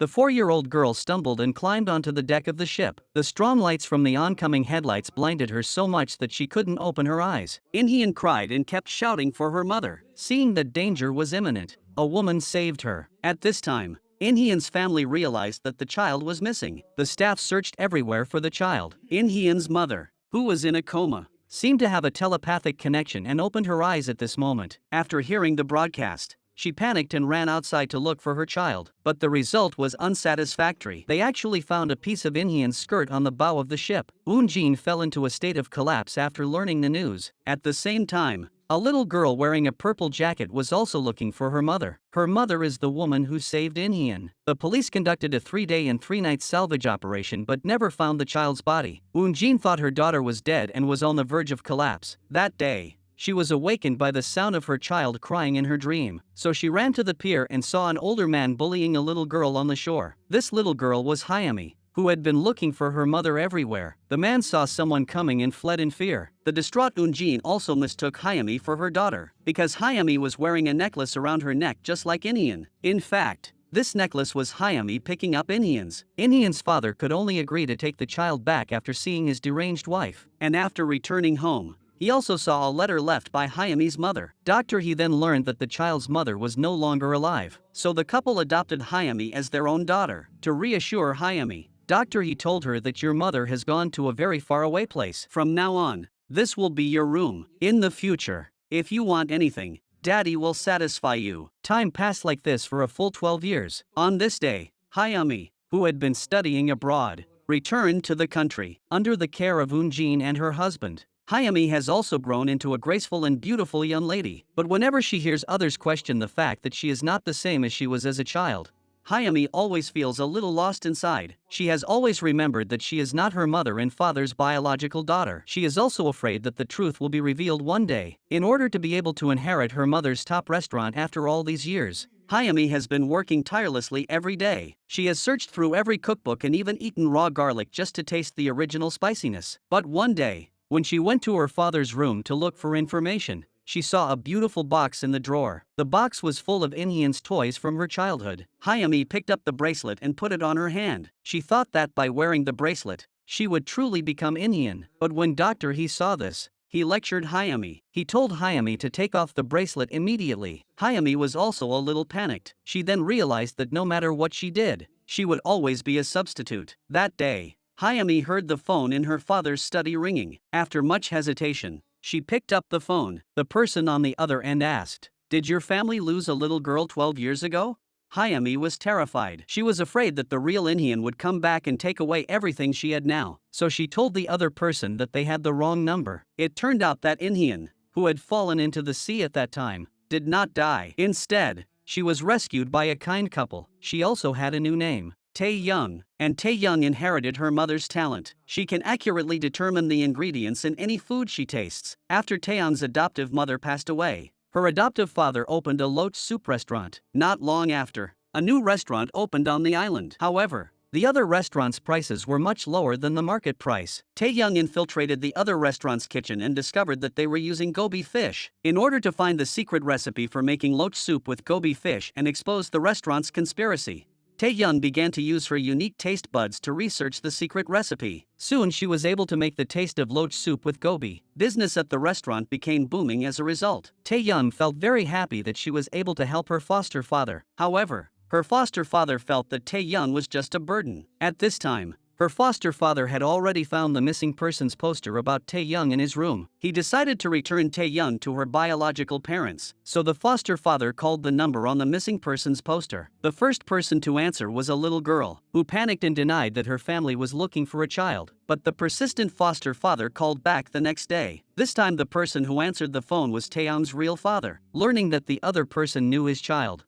The 4-year-old girl stumbled and climbed onto the deck of the ship. The strong lights from the oncoming headlights blinded her so much that she couldn't open her eyes. In cried and kept shouting for her mother. Seeing that danger was imminent, a woman saved her. At this time, In family realized that the child was missing. The staff searched everywhere for the child. In mother, who was in a coma, seemed to have a telepathic connection and opened her eyes at this moment. After hearing the broadcast, she panicked and ran outside to look for her child, but the result was unsatisfactory. They actually found a piece of Inhyun's skirt on the bow of the ship. Jin fell into a state of collapse after learning the news. At the same time, a little girl wearing a purple jacket was also looking for her mother. Her mother is the woman who saved Inhyun. The police conducted a 3-day and 3-night salvage operation but never found the child's body. Jin thought her daughter was dead and was on the verge of collapse. That day, she was awakened by the sound of her child crying in her dream, so she ran to the pier and saw an older man bullying a little girl on the shore. This little girl was Hayami, who had been looking for her mother everywhere. The man saw someone coming and fled in fear. The distraught Jin also mistook Hayami for her daughter, because Hayami was wearing a necklace around her neck just like Inhyun. In fact, this necklace was Hayami picking up Inhyun's. Inhyun's father could only agree to take the child back after seeing his deranged wife, and after returning home, he also saw a letter left by Hayami's mother. He then learned that the child's mother was no longer alive, so the couple adopted Hayami as their own daughter. To reassure Hayami, he told her that your mother has gone to a very far away place. From now on, this will be your room. In the future, if you want anything, Daddy will satisfy you. Time passed like this for a full 12 years. On this day, Hayami, who had been studying abroad, returned to the country, under the care of Jin and her husband. Hayami has also grown into a graceful and beautiful young lady, but whenever she hears others question the fact that she is not the same as she was as a child, Hayami always feels a little lost inside. She has always remembered that she is not her mother and father's biological daughter. She is also afraid that the truth will be revealed one day. In order to be able to inherit her mother's top restaurant after all these years, Hayami has been working tirelessly every day. She has searched through every cookbook and even eaten raw garlic just to taste the original spiciness. But one day, when she went to her father's room to look for information, she saw a beautiful box in the drawer. The box was full of Inhyun's toys from her childhood. Hayami picked up the bracelet and put it on her hand. She thought that by wearing the bracelet, she would truly become Inhyun. But when He saw this, he lectured Hayami. He told Hayami to take off the bracelet immediately. Hayami was also a little panicked. She then realized that no matter what she did, she would always be a substitute. That day, Hayami heard the phone in her father's study ringing. After much hesitation, she picked up the phone. The person on the other end asked, "Did your family lose a little girl 12 years ago?" Hayami was terrified. She was afraid that the real Inhyun would come back and take away everything she had now, so she told the other person that they had the wrong number. It turned out that Inhyun, who had fallen into the sea at that time, did not die. Instead, she was rescued by a kind couple. She also had a new name, Tae-young, and Tae-young inherited her mother's talent. She can accurately determine the ingredients in any food she tastes. After Tae-young's adoptive mother passed away, her adoptive father opened a loach soup restaurant. Not long after, a new restaurant opened on the island. However, the other restaurants' prices were much lower than the market price. Tae-young infiltrated the other restaurant's kitchen and discovered that they were using goby fish. In order to find the secret recipe for making loach soup with goby fish and expose the restaurant's conspiracy, Tae-young began to use her unique taste buds to research the secret recipe. Soon she was able to make the taste of loach soup with goby. Business at the restaurant became booming as a result. Tae-young felt very happy that she was able to help her foster father. However, her foster father felt that Tae-young was just a burden. At this time, her foster father had already found the missing persons poster about Tae-young in his room. He decided to return Tae-young to her biological parents, so the foster father called the number on the missing persons poster. The first person to answer was a little girl, who panicked and denied that her family was looking for a child. But the persistent foster father called back the next day. This time the person who answered the phone was Tae-young's real father. Learning that the other person knew his child,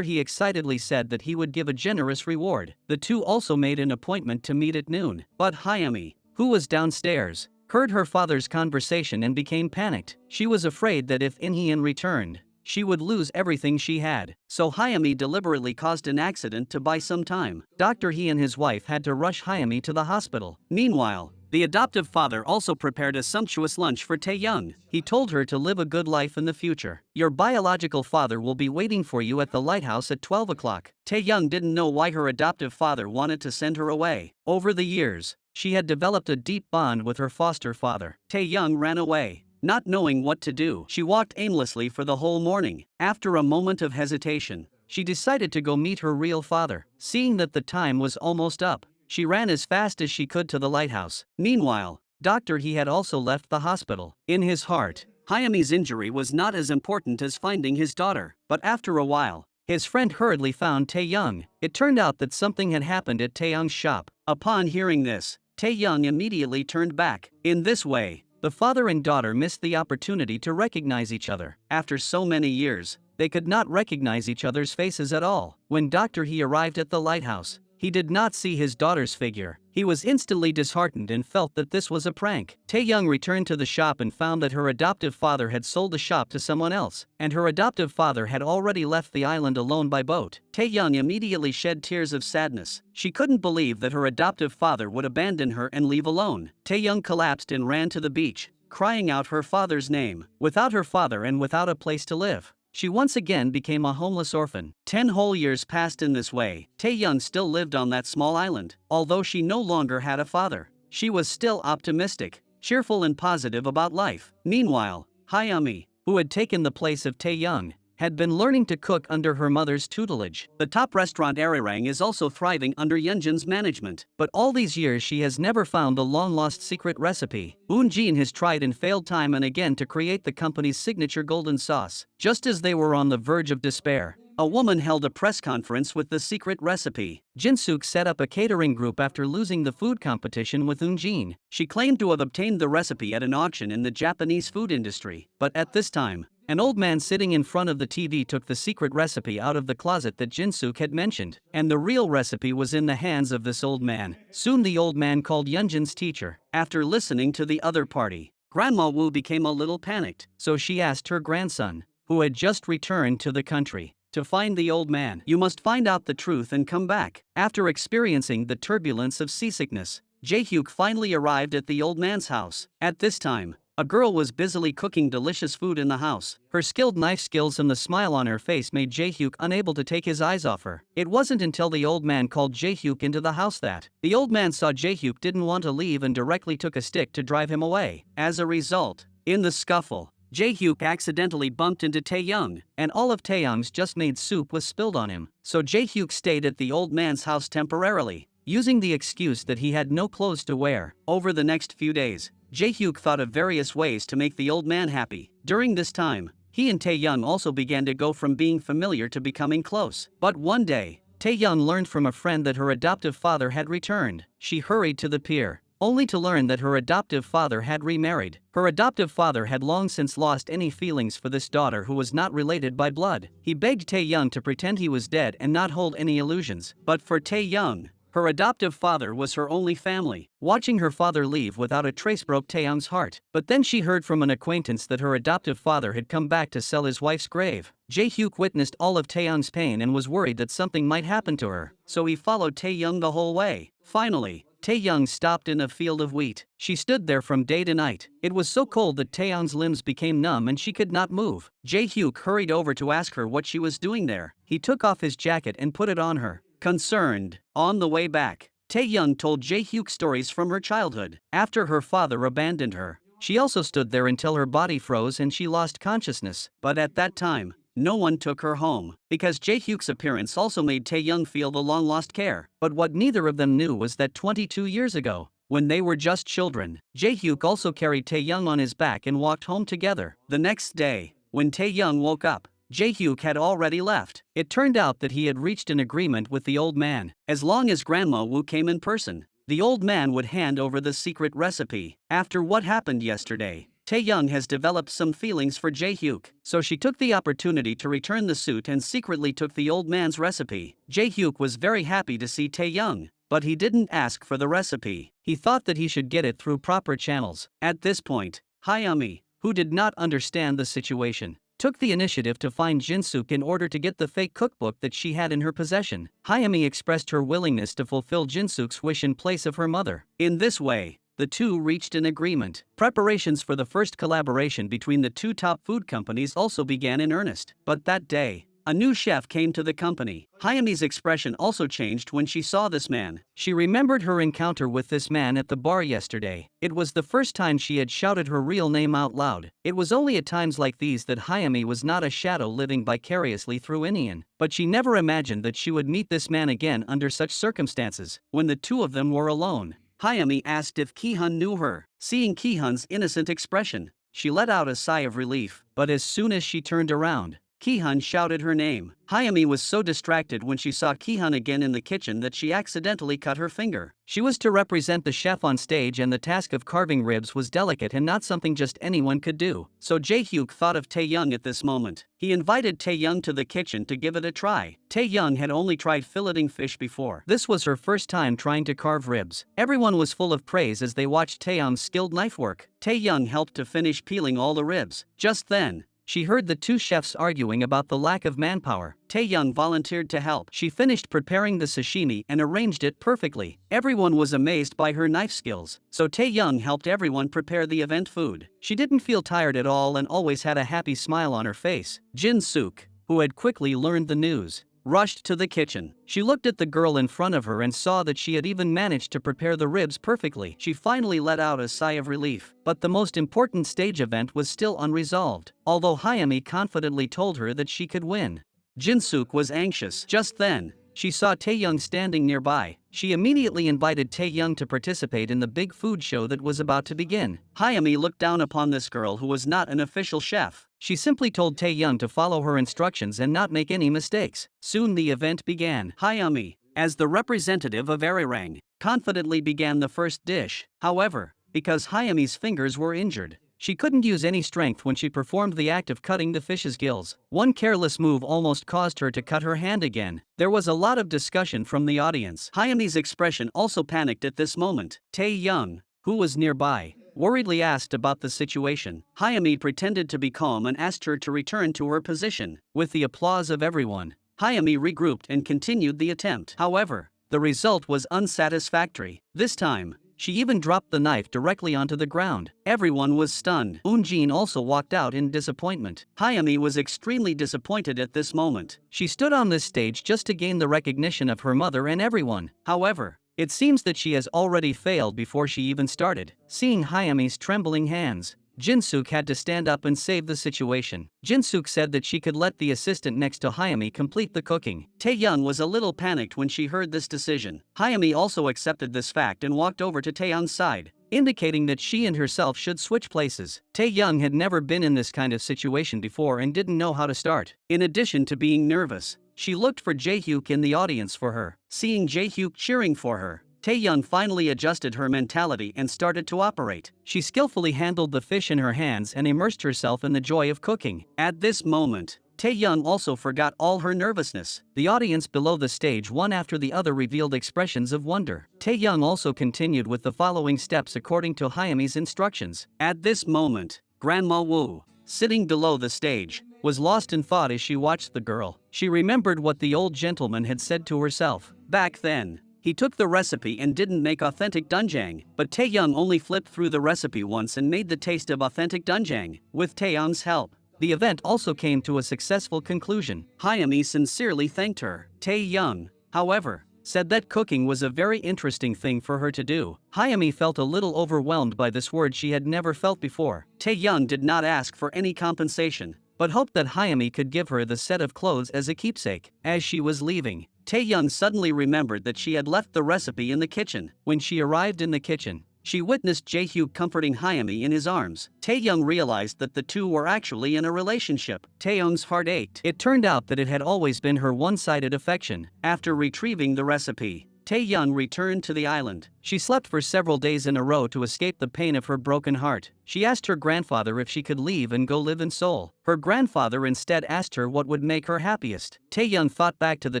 He excitedly said that he would give a generous reward. The two also made an appointment to meet at noon. But Hayami, who was downstairs, heard her father's conversation and became panicked. She was afraid that if Inhyun returned, she would lose everything she had. So Hayami deliberately caused an accident to buy some time. He and his wife had to rush Hayami to the hospital. Meanwhile, The adoptive father also prepared a sumptuous lunch for Taeyoung. He told her to live a good life in the future. Your biological father will be waiting for you at the lighthouse at 12 o'clock. Taeyoung didn't know why her adoptive father wanted to send her away. Over the years, she had developed a deep bond with her foster father. Taeyoung ran away. Not knowing what to do, she walked aimlessly for the whole morning. After a moment of hesitation, she decided to go meet her real father. Seeing that the time was almost up, she ran as fast as she could to the lighthouse. Meanwhile, Dr. He had also left the hospital. In his heart, Hyami's injury was not as important as finding his daughter. But after a while, his friend hurriedly found Taeyoung. It turned out that something had happened at Taeyoung's shop. Upon hearing this, Taeyoung immediately turned back. In this way, the father and daughter missed the opportunity to recognize each other. After so many years, they could not recognize each other's faces at all. When Dr. He arrived at the lighthouse, he did not see his daughter's figure. He was instantly disheartened and felt that this was a prank. Taeyoung returned to the shop and found that her adoptive father had sold the shop to someone else, and her adoptive father had already left the island alone by boat. Taeyoung immediately shed tears of sadness. She couldn't believe that her adoptive father would abandon her and leave alone. Taeyoung collapsed and ran to the beach, crying out her father's name. Without her father and without a place to live, she once again became a homeless orphan. 10 whole years passed in this way. Taeyoung still lived on that small island. Although she no longer had a father, she was still optimistic, cheerful and positive about life. Meanwhile, Hyami, who had taken the place of Taeyoung, had been learning to cook under her mother's tutelage. The top restaurant Arirang is also thriving under Yeonjin's management. But all these years she has never found the long-lost secret recipe. Eunjin has tried and failed time and again to create the company's signature golden sauce. Just as they were on the verge of despair, a woman held a press conference with the secret recipe. Jinsuk set up a catering group after losing the food competition with Eunjin. She claimed to have obtained the recipe at an auction in the Japanese food industry. But at this time, an old man sitting in front of the TV took the secret recipe out of the closet that Jinsuk had mentioned, and the real recipe was in the hands of this old man. Soon the old man called Yeonjin's teacher. After listening to the other party, Grandma Wu became a little panicked, so she asked her grandson, who had just returned to the country, to find the old man. You must find out the truth and come back. After experiencing the turbulence of seasickness, Jae-hyuk finally arrived at the old man's house. At this time, a girl was busily cooking delicious food in the house. Her skilled knife skills and the smile on her face made Jae-hyuk unable to take his eyes off her. It wasn't until the old man called Jae-hyuk into the house that the old man saw Jae-hyuk didn't want to leave and directly took a stick to drive him away. As a result, in the scuffle, Jae-hyuk accidentally bumped into Taeyoung, and all of Taeyoung's just-made soup was spilled on him. So Jae-hyuk stayed at the old man's house temporarily, using the excuse that he had no clothes to wear. Over the next few days, Jae-hyuk thought of various ways to make the old man happy. During this time, he and Taeyoung also began to go from being familiar to becoming close. But one day, Taeyoung learned from a friend that her adoptive father had returned. She hurried to the pier, only to learn that her adoptive father had remarried. Her adoptive father had long since lost any feelings for this daughter who was not related by blood. He begged Taeyoung to pretend he was dead and not hold any illusions. But for Taeyoung, her adoptive father was her only family. Watching her father leave without a trace broke Taeyoung's heart. But then she heard from an acquaintance that her adoptive father had come back to sell his wife's grave. Jae-hyuk witnessed all of Taeyoung's pain and was worried that something might happen to her, so he followed Taeyoung the whole way. Finally, Taeyoung stopped in a field of wheat. She stood there from day to night. It was so cold that Taeyoung's limbs became numb and she could not move. Jae-hyuk hurried over to ask her what she was doing there. He took off his jacket and put it on her. Concerned, on the way back, Taeyoung told Jae-hyuk stories from her childhood. After her father abandoned her, she also stood there until her body froze and she lost consciousness. But at that time, no one took her home, because Jae-hyuk's appearance also made Taeyoung feel the long-lost care. But what neither of them knew was that 22 years ago, when they were just children, Jae-hyuk also carried Taeyoung on his back and walked home together. The next day, when Taeyoung woke up, Jae-hyuk had already left. It turned out that he had reached an agreement with the old man. As long as Grandma Wu came in person, the old man would hand over the secret recipe. After what happened yesterday, Taeyoung has developed some feelings for Jae-hyuk, so she took the opportunity to return the suit and secretly took the old man's recipe. Jae-hyuk was very happy to see Taeyoung, but he didn't ask for the recipe. He thought that he should get it through proper channels. At this point, Hyami, who did not understand the situation, took the initiative to find Jinsuk in order to get the fake cookbook that she had in her possession. Hyami expressed her willingness to fulfill Jinsuk's wish in place of her mother. In this way, the two reached an agreement. Preparations for the first collaboration between the two top food companies also began in earnest. But that day, a new chef came to the company. Hayami's expression also changed when she saw this man. She remembered her encounter with this man at the bar yesterday. It was the first time she had shouted her real name out loud. It was only at times like these that Hayami was not a shadow living vicariously through Inian. But she never imagined that she would meet this man again under such circumstances. When the two of them were alone, Hayami asked if Ki-hun knew her. Seeing Ki-hun's innocent expression, she let out a sigh of relief. But as soon as she turned around, Ki-hun shouted her name. Hayami was so distracted when she saw Ki-hun again in the kitchen that she accidentally cut her finger. She was to represent the chef on stage, and the task of carving ribs was delicate and not something just anyone could do. So Jae-hyuk thought of Tae-young at this moment. He invited Tae-young to the kitchen to give it a try. Tae-young had only tried filleting fish before. This was her first time trying to carve ribs. Everyone was full of praise as they watched Tae-young's skilled knife work. Tae-young helped to finish peeling all the ribs. Just then, she heard the two chefs arguing about the lack of manpower. Tae-young volunteered to help. She finished preparing the sashimi and arranged it perfectly. Everyone was amazed by her knife skills, so Tae-young helped everyone prepare the event food. She didn't feel tired at all and always had a happy smile on her face. Jin-suk, who had quickly learned the news, rushed to the kitchen. She looked at the girl in front of her and saw that she had even managed to prepare the ribs perfectly. She finally let out a sigh of relief. But the most important stage event was still unresolved, although Hayami confidently told her that she could win. Jin-suk was anxious. Just then, she saw Tae-young standing nearby. She immediately invited Tae-young to participate in the big food show that was about to begin. Hayami looked down upon this girl who was not an official chef. She simply told Tae-young to follow her instructions and not make any mistakes. Soon the event began. Hayami, as the representative of Arirang, confidently began the first dish. However, because Hayami's fingers were injured, she couldn't use any strength when she performed the act of cutting the fish's gills. One careless move almost caused her to cut her hand again. There was a lot of discussion from the audience. Hayami's expression also panicked at this moment. Tae-young, who was nearby, worriedly asked about the situation. Hayami pretended to be calm and asked her to return to her position. With the applause of everyone, Hayami regrouped and continued the attempt. However, the result was unsatisfactory. This time, she even dropped the knife directly onto the ground. Everyone was stunned. Eun-jin also walked out in disappointment. Hayami was extremely disappointed at this moment. She stood on this stage just to gain the recognition of her mother and everyone. However, it seems that she has already failed before she even started. Seeing Hayami's trembling hands, Jin-suk had to stand up and save the situation. Jin-suk said that she could let the assistant next to Hayami complete the cooking. Tae-young was a little panicked when she heard this decision. Hayami also accepted this fact and walked over to Tae-young's side, indicating that she and herself should switch places. Tae-young had never been in this kind of situation before and didn't know how to start. In addition to being nervous, she looked for Jae-hyuk in the audience for her. Seeing Jae-hyuk cheering for her, Tae-young finally adjusted her mentality and started to operate. She skillfully handled the fish in her hands and immersed herself in the joy of cooking. At this moment, Tae-young also forgot all her nervousness. The audience below the stage one after the other revealed expressions of wonder. Tae-young also continued with the following steps according to Hayami's instructions. At this moment, Grandma Wu, sitting below the stage, was lost in thought as she watched the girl. She remembered what the old gentleman had said to herself. Back then, he took the recipe and didn't make authentic doenjang, but Tae-young only flipped through the recipe once and made the taste of authentic doenjang. With Tae-young's help, the event also came to a successful conclusion. Hayami sincerely thanked her. Tae-young, however, said that cooking was a very interesting thing for her to do. Hayami felt a little overwhelmed by this word she had never felt before. Tae-young did not ask for any compensation, but hoped that Hayami could give her the set of clothes as a keepsake. As she was leaving, Tae-young suddenly remembered that she had left the recipe in the kitchen. When she arrived in the kitchen, she witnessed Jae-hyuk comforting Hayami in his arms. Tae-young realized that the two were actually in a relationship. Tae-young's heart ached. It turned out that it had always been her one-sided affection. After retrieving the recipe, Tae-young returned to the island. She slept for several days in a row to escape the pain of her broken heart. She asked her grandfather if she could leave and go live in Seoul. Her grandfather instead asked her what would make her happiest. Tae-young thought back to the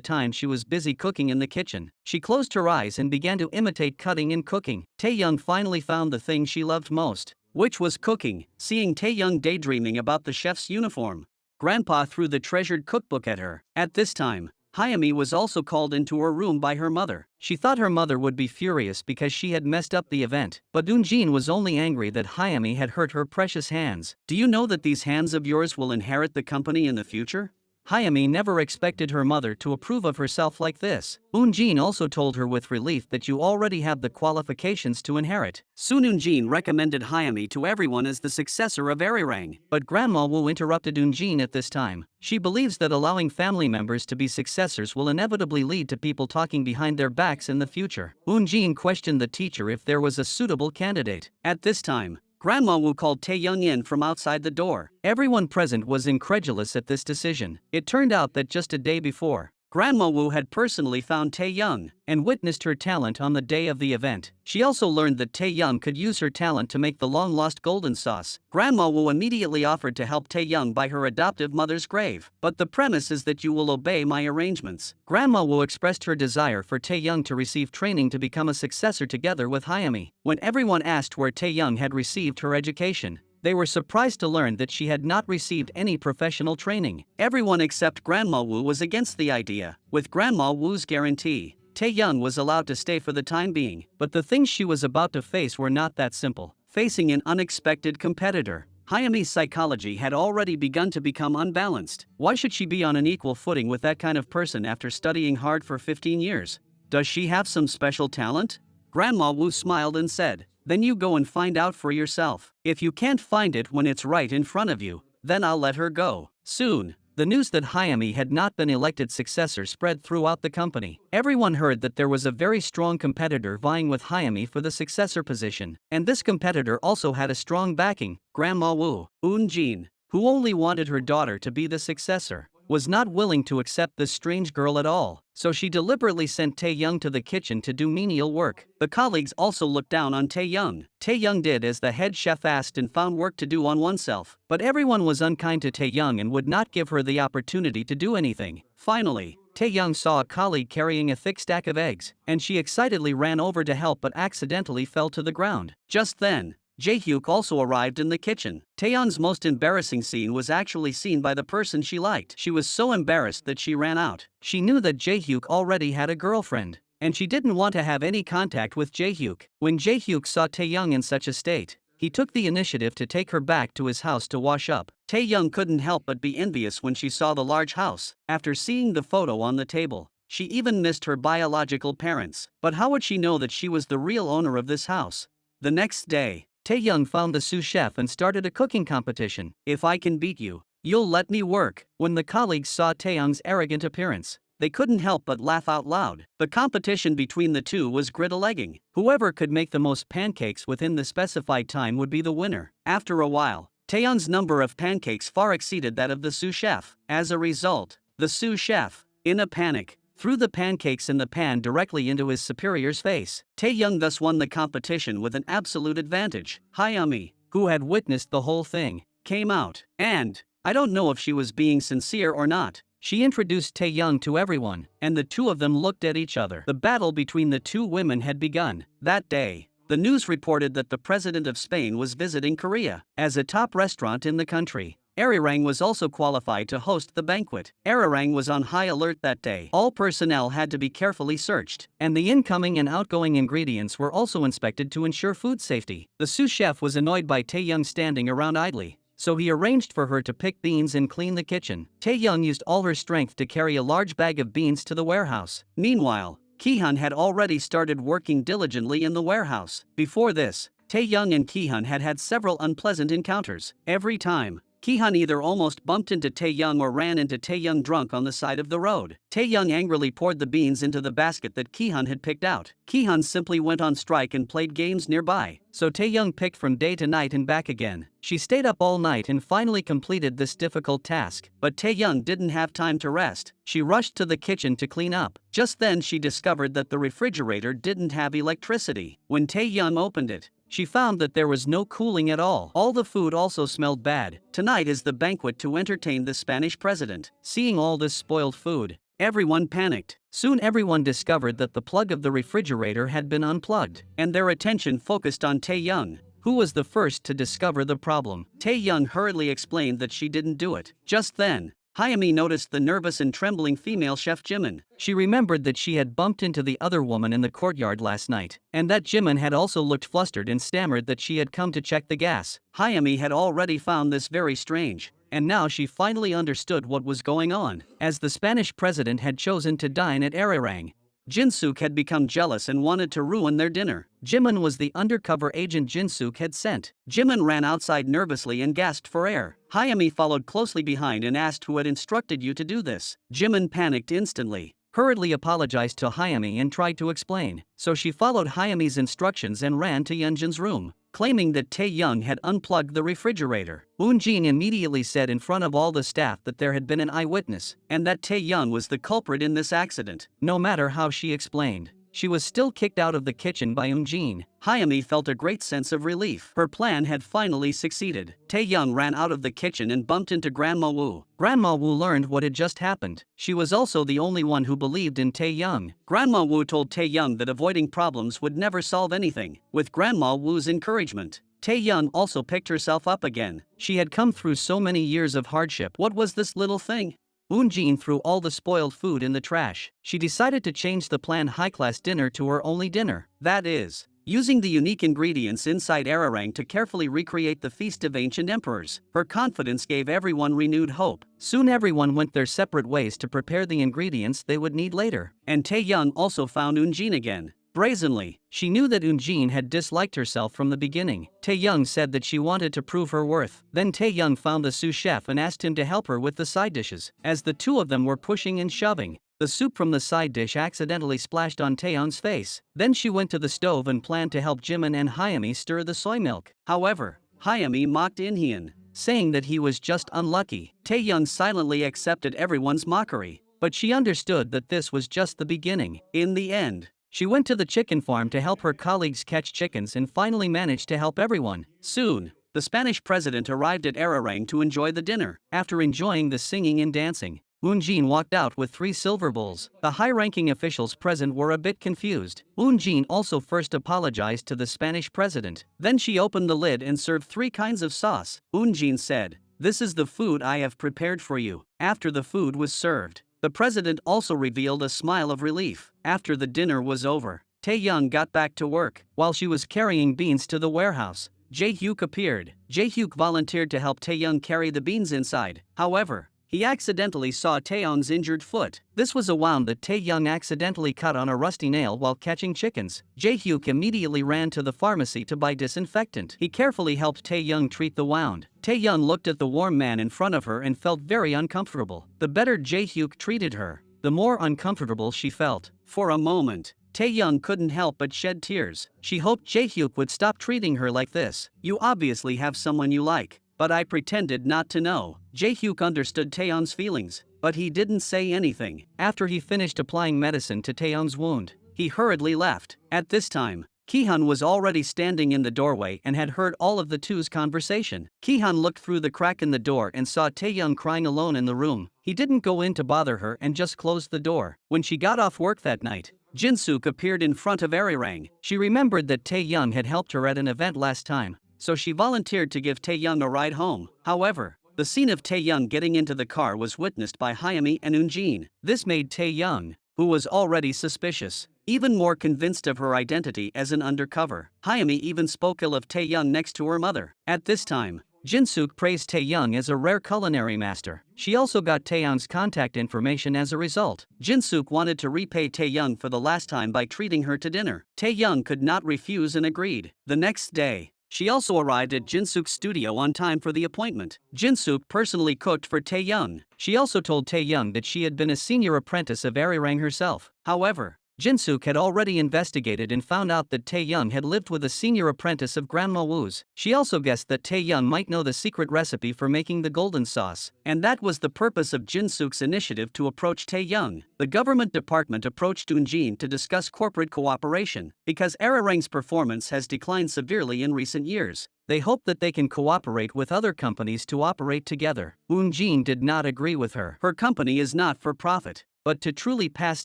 time she was busy cooking in the kitchen. She closed her eyes and began to imitate cutting and cooking. Tae-young finally found the thing she loved most, which was cooking. Seeing Tae-young daydreaming about the chef's uniform, Grandpa threw the treasured cookbook at her. At this time, Hayami was also called into her room by her mother. She thought her mother would be furious because she had messed up the event, but Eunjin was only angry that Hayami had hurt her precious hands. Do you know that these hands of yours will inherit the company in the future? Hayami never expected her mother to approve of herself like this. Eunjin also told her with relief that you already have the qualifications to inherit. Soon Eunjin recommended Hayami to everyone as the successor of Arirang. But Grandma Wu interrupted Eunjin at this time. She believes that allowing family members to be successors will inevitably lead to people talking behind their backs in the future. Eunjin questioned the teacher if there was a suitable candidate. At this time, Grandma Wu called Tae-young in from outside the door. Everyone present was incredulous at this decision. It turned out that just a day before, Grandma Wu had personally found Tae-young and witnessed her talent on the day of the event. She also learned that Tae-young could use her talent to make the long-lost golden sauce. Grandma Wu immediately offered to help Tae-young by her adoptive mother's grave. But the premise is that you will obey my arrangements. Grandma Wu expressed her desire for Tae-young to receive training to become a successor together with Hayami. When everyone asked where Tae-young had received her education, they were surprised to learn that she had not received any professional training. Everyone except Grandma Wu was against the idea. With Grandma Wu's guarantee, Tae-young was allowed to stay for the time being. But the things she was about to face were not that simple. Facing an unexpected competitor, Hayami's psychology had already begun to become unbalanced. Why should she be on an equal footing with that kind of person after studying hard for 15 years? Does she have some special talent? Grandma Wu smiled and said, "Then you go and find out for yourself. If you can't find it when it's right in front of you, then I'll let her go." Soon, the news that Hayami had not been elected successor spread throughout the company. Everyone heard that there was a very strong competitor vying with Hayami for the successor position, and this competitor also had a strong backing. Grandma Wu, Eunjin, who only wanted her daughter to be the successor, was not willing to accept this strange girl at all, so she deliberately sent Tae-young to the kitchen to do menial work. The colleagues also looked down on Tae-young. Tae-young did as the head chef asked and found work to do on oneself, but everyone was unkind to Tae-young and would not give her the opportunity to do anything. Finally, Tae-young saw a colleague carrying a thick stack of eggs, and she excitedly ran over to help but accidentally fell to the ground. Just then, Jae-hyuk also arrived in the kitchen. Taeyeon's most embarrassing scene was actually seen by the person she liked. She was so embarrassed that she ran out. She knew that Jae-hyuk already had a girlfriend, and she didn't want to have any contact with Jae-hyuk. When Jae-hyuk saw Tae-young in such a state, he took the initiative to take her back to his house to wash up. Tae-young couldn't help but be envious when she saw the large house. After seeing the photo on the table, she even missed her biological parents. But how would she know that she was the real owner of this house? The next day, Tae-young found the sous chef and started a cooking competition. "If I can beat you, you'll let me work." When the colleagues saw Tae-young's arrogant appearance, they couldn't help but laugh out loud. The competition between the two was griddle-egging. Whoever could make the most pancakes within the specified time would be the winner. After a while, Tae-young's number of pancakes far exceeded that of the sous chef. As a result, the sous chef, in a panic, threw the pancakes in the pan directly into his superior's face. Tae-young thus won the competition with an absolute advantage. Hayami, who had witnessed the whole thing, came out, and, I don't know if she was being sincere or not, she introduced Tae-young to everyone, and the two of them looked at each other. The battle between the two women had begun. That day, the news reported that the president of Spain was visiting Korea. As a top restaurant in the country, Arirang was also qualified to host the banquet. Arirang was on high alert that day. All personnel had to be carefully searched, and the incoming and outgoing ingredients were also inspected to ensure food safety. The sous chef was annoyed by Tae-young standing around idly, so he arranged for her to pick beans and clean the kitchen. Tae-young used all her strength to carry a large bag of beans to the warehouse. Meanwhile, Ki-hun had already started working diligently in the warehouse. Before this, Tae-young and Ki-hun had had several unpleasant encounters. Every time, Ki-hun either almost bumped into Tae-young or ran into Tae-young drunk on the side of the road. Tae-young angrily poured the beans into the basket that Ki-hun had picked out. Ki-hun simply went on strike and played games nearby, so Tae-young picked from day to night and back again. She stayed up all night and finally completed this difficult task. But Tae-young didn't have time to rest. She rushed to the kitchen to clean up. Just then she discovered that the refrigerator didn't have electricity. When Tae-young opened it, she found that there was no cooling at all. All the food also smelled bad. Tonight is the banquet to entertain the Spanish president. Seeing all this spoiled food, everyone panicked. Soon everyone discovered that the plug of the refrigerator had been unplugged, and their attention focused on Tae-young, who was the first to discover the problem. Tae-young hurriedly explained that she didn't do it. Just then, Hayami noticed the nervous and trembling female chef Jimin. She remembered that she had bumped into the other woman in the courtyard last night, and that Jimin had also looked flustered and stammered that she had come to check the gas. Hayami had already found this very strange, and now she finally understood what was going on. As the Spanish president had chosen to dine at Arirang, Jinsuk had become jealous and wanted to ruin their dinner. Jimin was the undercover agent Jinsuk had sent. Jimin ran outside nervously and gasped for air. Hayami followed closely behind and asked who had instructed you to do this. Jimin panicked instantly, hurriedly apologized to Hayami and tried to explain. So she followed Hayami's instructions and ran to Yunjin's room, claiming that Tae-young had unplugged the refrigerator. Woon-jin immediately said in front of all the staff that there had been an eyewitness, and that Tae-young was the culprit in this accident. No matter how she explained, she was still kicked out of the kitchen by Woon-jin. Hayami felt a great sense of relief. Her plan had finally succeeded. Tae-young ran out of the kitchen and bumped into Grandma Woo. Grandma Woo learned what had just happened. She was also the only one who believed in Tae-young. Grandma Woo told Tae-young that avoiding problems would never solve anything. With Grandma Woo's encouragement, Tae-young also picked herself up again. She had come through so many years of hardship. What was this little thing? Woon-jin threw all the spoiled food in the trash. She decided to change the planned high-class dinner to her only dinner. That is, using the unique ingredients inside Arirang to carefully recreate the feast of ancient emperors. Her confidence gave everyone renewed hope. Soon everyone went their separate ways to prepare the ingredients they would need later. And Tae-young also found Woon-jin again. Brazenly, she knew that Woon-jin had disliked herself from the beginning. Tae-young said that she wanted to prove her worth. Then Tae-young found the sous chef and asked him to help her with the side dishes. As the two of them were pushing and shoving, the soup from the side dish accidentally splashed on Tae-young's face. Then she went to the stove and planned to help Jimin and Hayami stir the soy milk. However, Hayami mocked Inhyun, saying that he was just unlucky. Tae-young silently accepted everyone's mockery, but she understood that this was just the beginning. In the end, she went to the chicken farm to help her colleagues catch chickens and finally managed to help everyone. Soon, the Spanish president arrived at Arirang to enjoy the dinner. After enjoying the singing and dancing, Woon-jin walked out with 3 silver bowls. The high-ranking officials present were a bit confused. Woon-jin also first apologized to the Spanish president. Then she opened the lid and served 3 kinds of sauce. Woon-jin said, "This is the food I have prepared for you." After the food was served, the president also revealed a smile of relief. After the dinner was over, Tae-young got back to work. While she was carrying beans to the warehouse, Jae-hyuk appeared. Jae-hyuk volunteered to help Tae-young carry the beans inside. However, he accidentally saw Tae-young's injured foot. This was a wound that Tae-young accidentally cut on a rusty nail while catching chickens. Jae-hyuk immediately ran to the pharmacy to buy disinfectant. He carefully helped Tae-young treat the wound. Tae-young looked at the warm man in front of her and felt very uncomfortable. The better Jae-hyuk treated her, the more uncomfortable she felt. For a moment, Tae-young couldn't help but shed tears. She hoped Jae-hyuk would stop treating her like this. "You obviously have someone you like, but I pretended not to know." Jae-hyuk understood Tae-young's feelings, but he didn't say anything. After he finished applying medicine to Tae-young's wound, he hurriedly left. At this time, Ki-hun was already standing in the doorway and had heard all of the two's conversation. Ki-hun looked through the crack in the door and saw Tae-young crying alone in the room. He didn't go in to bother her and just closed the door. When she got off work that night, Jinsuk appeared in front of Arirang. She remembered that Tae-young had helped her at an event last time, so she volunteered to give Tae-young a ride home. However, the scene of Tae-young getting into the car was witnessed by Hayami and Woon-jin. This made Tae-young, who was already suspicious, even more convinced of her identity as an undercover. Hayami even spoke ill of Tae-young next to her mother. At this time, Jinsuk praised Tae-young as a rare culinary master. She also got Tae-young's contact information as a result. Jinsuk wanted to repay Tae-young for the last time by treating her to dinner. Tae-young could not refuse and agreed. The next day, she also arrived at Jinsuk's studio on time for the appointment. Jinsuk personally cooked for Tae-young. She also told Tae-young that she had been a senior apprentice of Arirang herself. However, Jinsuk had already investigated and found out that Tae-young had lived with a senior apprentice of Grandma Woo's. She also guessed that Tae-young might know the secret recipe for making the golden sauce, and that was the purpose of Jinsuk's initiative to approach Tae-young. The government department approached Woon-jin to discuss corporate cooperation, because Arirang's performance has declined severely in recent years. They hope that they can cooperate with other companies to operate together. Woon-jin did not agree with her. Her company is not for profit, but to truly pass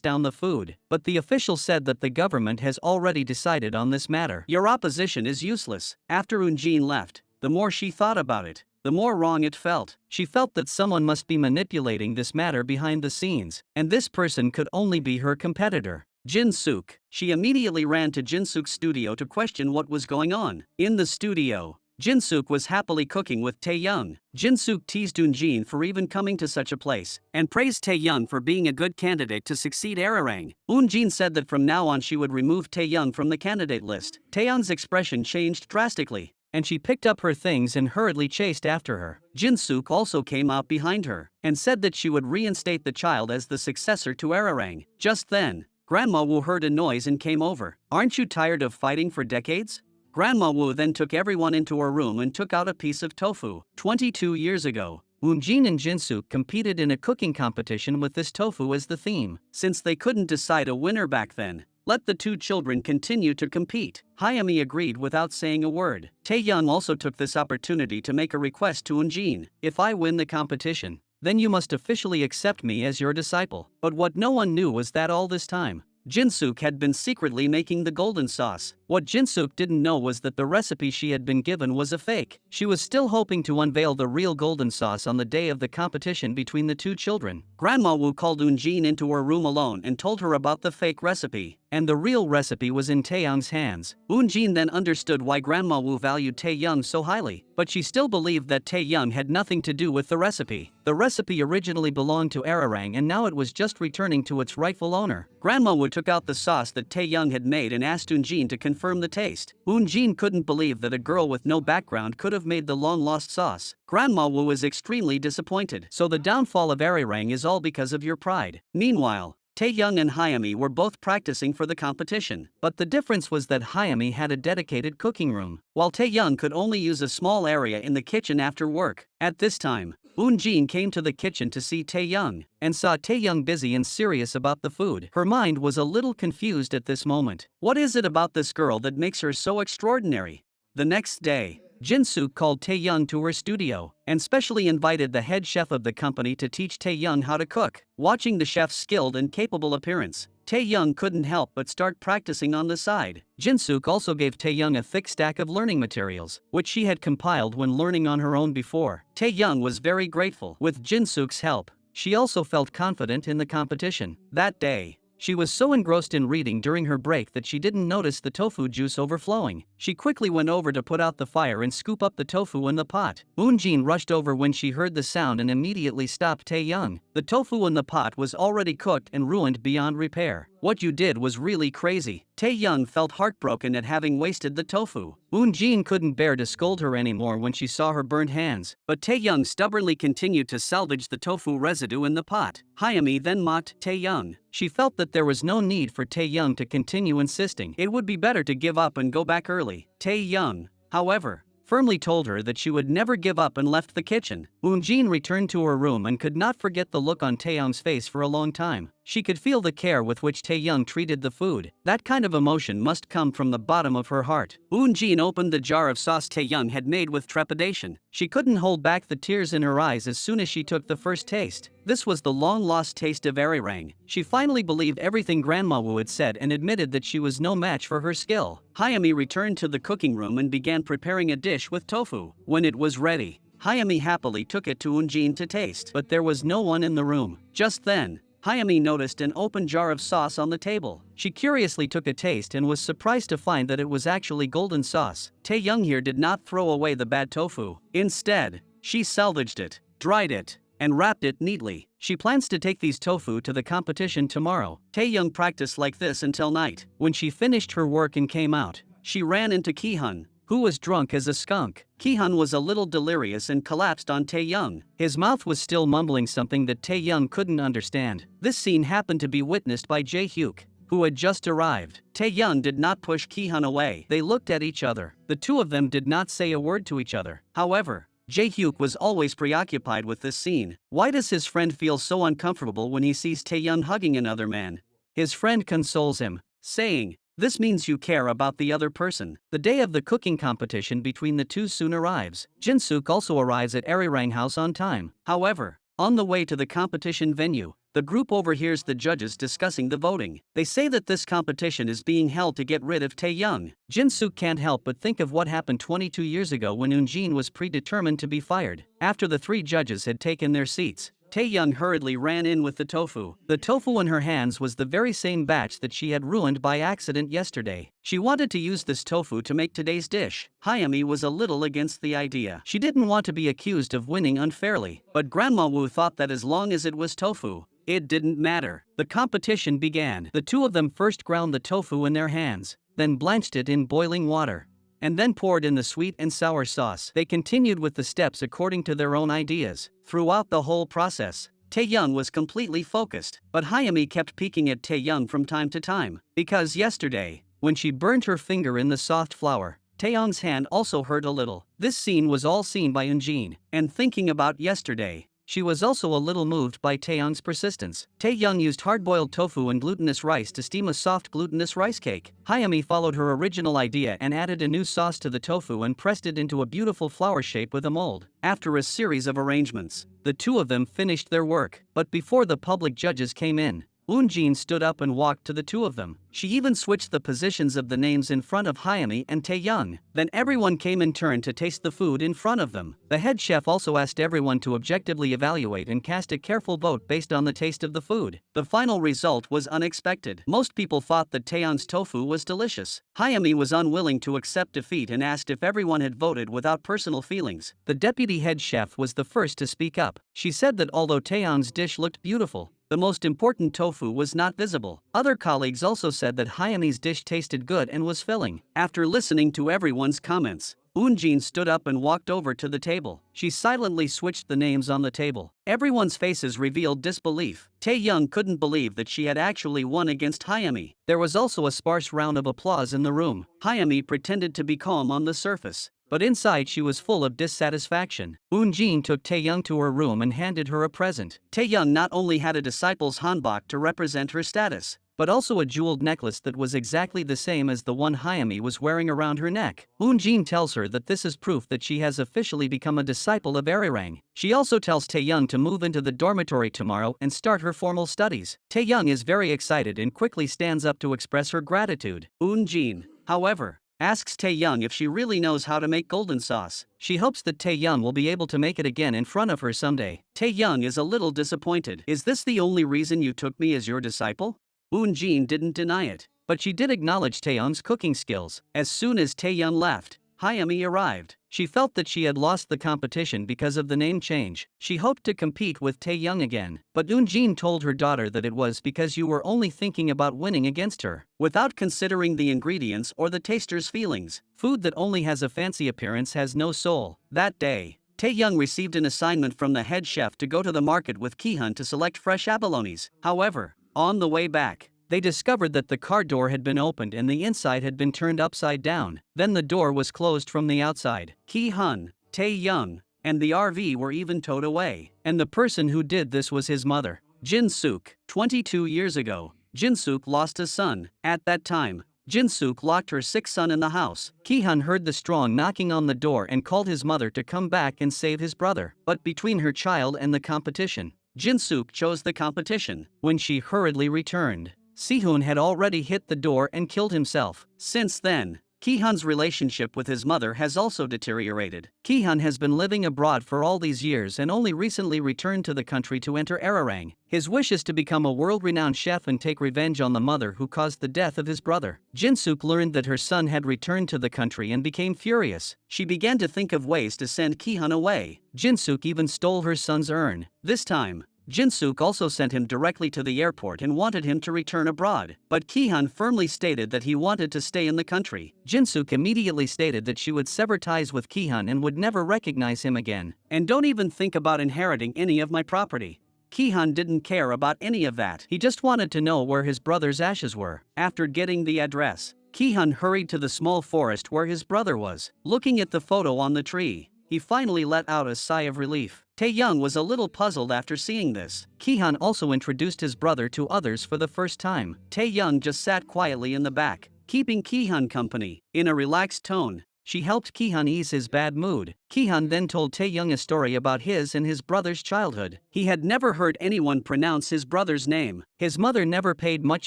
down the food. But the official said that the government has already decided on this matter. "Your opposition is useless." After Woon-jin left, the more she thought about it, the more wrong it felt. She felt that someone must be manipulating this matter behind the scenes, and this person could only be her competitor, Jin-suk. She immediately ran to Jin-suk's studio to question what was going on. In the studio, Jin-suk was happily cooking with Tae-young. Jin-suk teased Eun-jin for even coming to such a place, and praised Tae-young for being a good candidate to succeed Arirang. Eun-jin said that from now on she would remove Tae-young from the candidate list. Tae-young's expression changed drastically, and she picked up her things and hurriedly chased after her. Jin-suk also came out behind her, and said that she would reinstate the child as the successor to Arirang. Just then, Grandma Wu heard a noise and came over. "Aren't you tired of fighting for decades?" Grandma Wu then took everyone into her room and took out a piece of tofu. 22 years ago, Eun-jin and Jin-suk competed in a cooking competition with this tofu as the theme. Since they couldn't decide a winner back then, let the two children continue to compete. Hayami agreed without saying a word. Tae-young also took this opportunity to make a request to Eun-jin. "If I win the competition, then you must officially accept me as your disciple." But what no one knew was that all this time, Jin-suk had been secretly making the golden sauce. What Jin-suk didn't know was that the recipe she had been given was a fake. She was still hoping to unveil the real golden sauce on the day of the competition between the two children. Grandma Wu called Eun-jin into her room alone and told her about the fake recipe, and the real recipe was in Tae-young's hands. Eun-jin then understood why Grandma Wu valued Tae-young so highly, but she still believed that Tae-young had nothing to do with the recipe. The recipe originally belonged to Arirang and now it was just returning to its rightful owner. Grandma Wu took out the sauce that Tae-young had made and asked Eun-jin to confirm the taste. Eun-jin couldn't believe that a girl with no background could have made the long-lost sauce. Grandma Wu is extremely disappointed. "So the downfall of Arirang is all because of your pride." Meanwhile, Tae-young and Hayami were both practicing for the competition, but the difference was that Hayami had a dedicated cooking room, while Tae-young could only use a small area in the kitchen after work. At this time, Eun-jin came to the kitchen to see Tae-young, and saw Tae-young busy and serious about the food. Her mind was a little confused at this moment. What is it about this girl that makes her so extraordinary? The next day, Jin-suk called Tae-young to her studio, and specially invited the head chef of the company to teach Tae-young how to cook. Watching the chef's skilled and capable appearance, Tae-young couldn't help but start practicing on the side. Jin-suk also gave Tae-young a thick stack of learning materials, which she had compiled when learning on her own before. Tae-young was very grateful. With Jin-suk's help, she also felt confident in the competition. That day, she was so engrossed in reading during her break that she didn't notice the tofu juice overflowing. She quickly went over to put out the fire and scoop up the tofu in the pot. Eun-jin rushed over when she heard the sound and immediately stopped Tae-young. The tofu in the pot was already cooked and ruined beyond repair. "What you did was really crazy." Tae-young felt heartbroken at having wasted the tofu. Eun-jin couldn't bear to scold her anymore when she saw her burnt hands, but Tae-young stubbornly continued to salvage the tofu residue in the pot. Hayami then mocked Tae-young. She felt that there was no need for Tae-young to continue insisting. It would be better to give up and go back early. Tae-young, however, firmly told her that she would never give up and left the kitchen. Eun-jin returned to her room and could not forget the look on Tae-young's face for a long time. She could feel the care with which Tae-young treated the food. That kind of emotion must come from the bottom of her heart. Eun-jin opened the jar of sauce Tae-young had made with trepidation. She couldn't hold back the tears in her eyes as soon as she took the first taste. This was the long-lost taste of Arirang. She finally believed everything Grandma Wu had said and admitted that she was no match for her skill. Hayami returned to the cooking room and began preparing a dish with tofu. When it was ready, Hayami happily took it to Eun-jin to taste, but there was no one in the room. Just then, Hayami noticed an open jar of sauce on the table. She curiously took a taste and was surprised to find that it was actually golden sauce. Tae-young here did not throw away the bad tofu. Instead, she salvaged it, dried it, and wrapped it neatly. She plans to take these tofu to the competition tomorrow. Tae-young practiced like this until night. When she finished her work and came out, she ran into Ki-hun, who was drunk as a skunk. Ki-hun was a little delirious and collapsed on Tae-young. His mouth was still mumbling something that Tae-young couldn't understand. This scene happened to be witnessed by Jae-hyuk, who had just arrived. Tae-young did not push Ki-hun away. They looked at each other. The two of them did not say a word to each other. However, Jae-hyuk was always preoccupied with this scene. Why does his friend feel so uncomfortable when he sees Tae-young hugging another man? His friend consoles him, saying, "This means you care about the other person." The day of the cooking competition between the two soon arrives. Jin-suk also arrives at Arirang house on time. However, on the way to the competition venue, the the group overhears the judges discussing the voting. They say that this competition is being held to get rid of Tae-young. Jin-suk can't help but think of what happened 22 years ago when Eun-jin was predetermined to be fired. After the three judges had taken their seats, Tae-young hurriedly ran in with the tofu. The tofu in her hands was the very same batch that she had ruined by accident yesterday. She wanted to use this tofu to make today's dish. Hyami was a little against the idea. She didn't want to be accused of winning unfairly, but Grandma Wu thought that as long as it was tofu, it didn't matter. The competition began. The two of them first ground the tofu in their hands, then blanched it in boiling water, and then poured in the sweet and sour sauce. They continued with the steps according to their own ideas. Throughout the whole process, Tae-young was completely focused, but Hyami kept peeking at Tae-young from time to time, because yesterday, when she burned her finger in the soft flour, Tae-young's hand also hurt a little. This scene was all seen by Eun-jin, and thinking about yesterday, she was also a little moved by Tae-young's persistence. Tae-young used hard-boiled tofu and glutinous rice to steam a soft glutinous rice cake. Hyami followed her original idea and added a new sauce to the tofu and pressed it into a beautiful flower shape with a mold. After a series of arrangements, the two of them finished their work. But before the public judges came in, Eun-jin stood up and walked to the two of them. She even switched the positions of the names in front of Hyami and Tae-young. Then everyone came in turn to taste the food in front of them. The head chef also asked everyone to objectively evaluate and cast a careful vote based on the taste of the food. The final result was unexpected. Most people thought that Taeyoung's tofu was delicious. Hyami was unwilling to accept defeat and asked if everyone had voted without personal feelings. The deputy head chef was the first to speak up. She said that although Taeyoung's dish looked beautiful, the most important tofu was not visible. Other colleagues also said that Hyami's dish tasted good and was filling. After listening to everyone's comments, Eun-jin stood up and walked over to the table. She silently switched the names on the table. Everyone's faces revealed disbelief. Tae-young couldn't believe that she had actually won against Hyami. There was also a sparse round of applause in the room. Hyami pretended to be calm on the surface, but inside she was full of dissatisfaction. Eun-jin took Tae-young to her room and handed her a present. Tae-young not only had a disciple's hanbok to represent her status, but also a jeweled necklace that was exactly the same as the one Hyami was wearing around her neck. Eun-jin tells her that this is proof that she has officially become a disciple of Arirang. She also tells Tae-young to move into the dormitory tomorrow and start her formal studies. Tae-young is very excited and quickly stands up to express her gratitude. Eun-jin, however, asks Tae-young if she really knows how to make golden sauce. She hopes that Tae-young will be able to make it again in front of her someday. Tae-young is a little disappointed. Is this the only reason you took me as your disciple? Eun-jin didn't deny it, but she did acknowledge Tae-young's cooking skills. As soon as Tae-young left, Hyami arrived. She felt that she had lost the competition because of the name change. She hoped to compete with Tae-young again, but Eun-jin told her daughter that it was because you were only thinking about winning against her, without considering the ingredients or the taster's feelings. Food that only has a fancy appearance has no soul. That day, Tae-young received an assignment from the head chef to go to the market with Ki-hun to select fresh abalones. However, on the way back, they discovered that the car door had been opened and the inside had been turned upside down. Then the door was closed from the outside. Ki-hun, Tae-young, and the RV were even towed away. And the person who did this was his mother, Jin-suk. 22 years ago, Jin-suk lost a son. At that time, Jin-suk locked her sick son in the house. Ki-hun heard the strong knocking on the door and called his mother to come back and save his brother. But between her child and the competition, Jin-suk chose the competition. When she hurriedly returned, Si-hoon had already hit the door and killed himself. Since then, Ki-hun's relationship with his mother has also deteriorated. Ki-hun has been living abroad for all these years and only recently returned to the country to enter Arirang. His wish is to become a world-renowned chef and take revenge on the mother who caused the death of his brother. Jin-suk learned that her son had returned to the country and became furious. She began to think of ways to send Ki-hun away. Jin-suk even stole her son's urn. This time, Jin-suk also sent him directly to the airport and wanted him to return abroad. But Ki-hun firmly stated that he wanted to stay in the country. Jin-suk immediately stated that she would sever ties with Ki-hun and would never recognize him again. And don't even think about inheriting any of my property. Ki-hun didn't care about any of that. He just wanted to know where his brother's ashes were. After getting the address, Ki-hun hurried to the small forest where his brother was. Looking at the photo on the tree, he finally let out a sigh of relief. Tae-young was a little puzzled after seeing this. Ki-hun also introduced his brother to others for the first time. Tae-young just sat quietly in the back, keeping Ki-hun company. In a relaxed tone, she helped Ki-hun ease his bad mood. Ki-hun then told Tae-young a story about his and his brother's childhood. He had never heard anyone pronounce his brother's name. His mother never paid much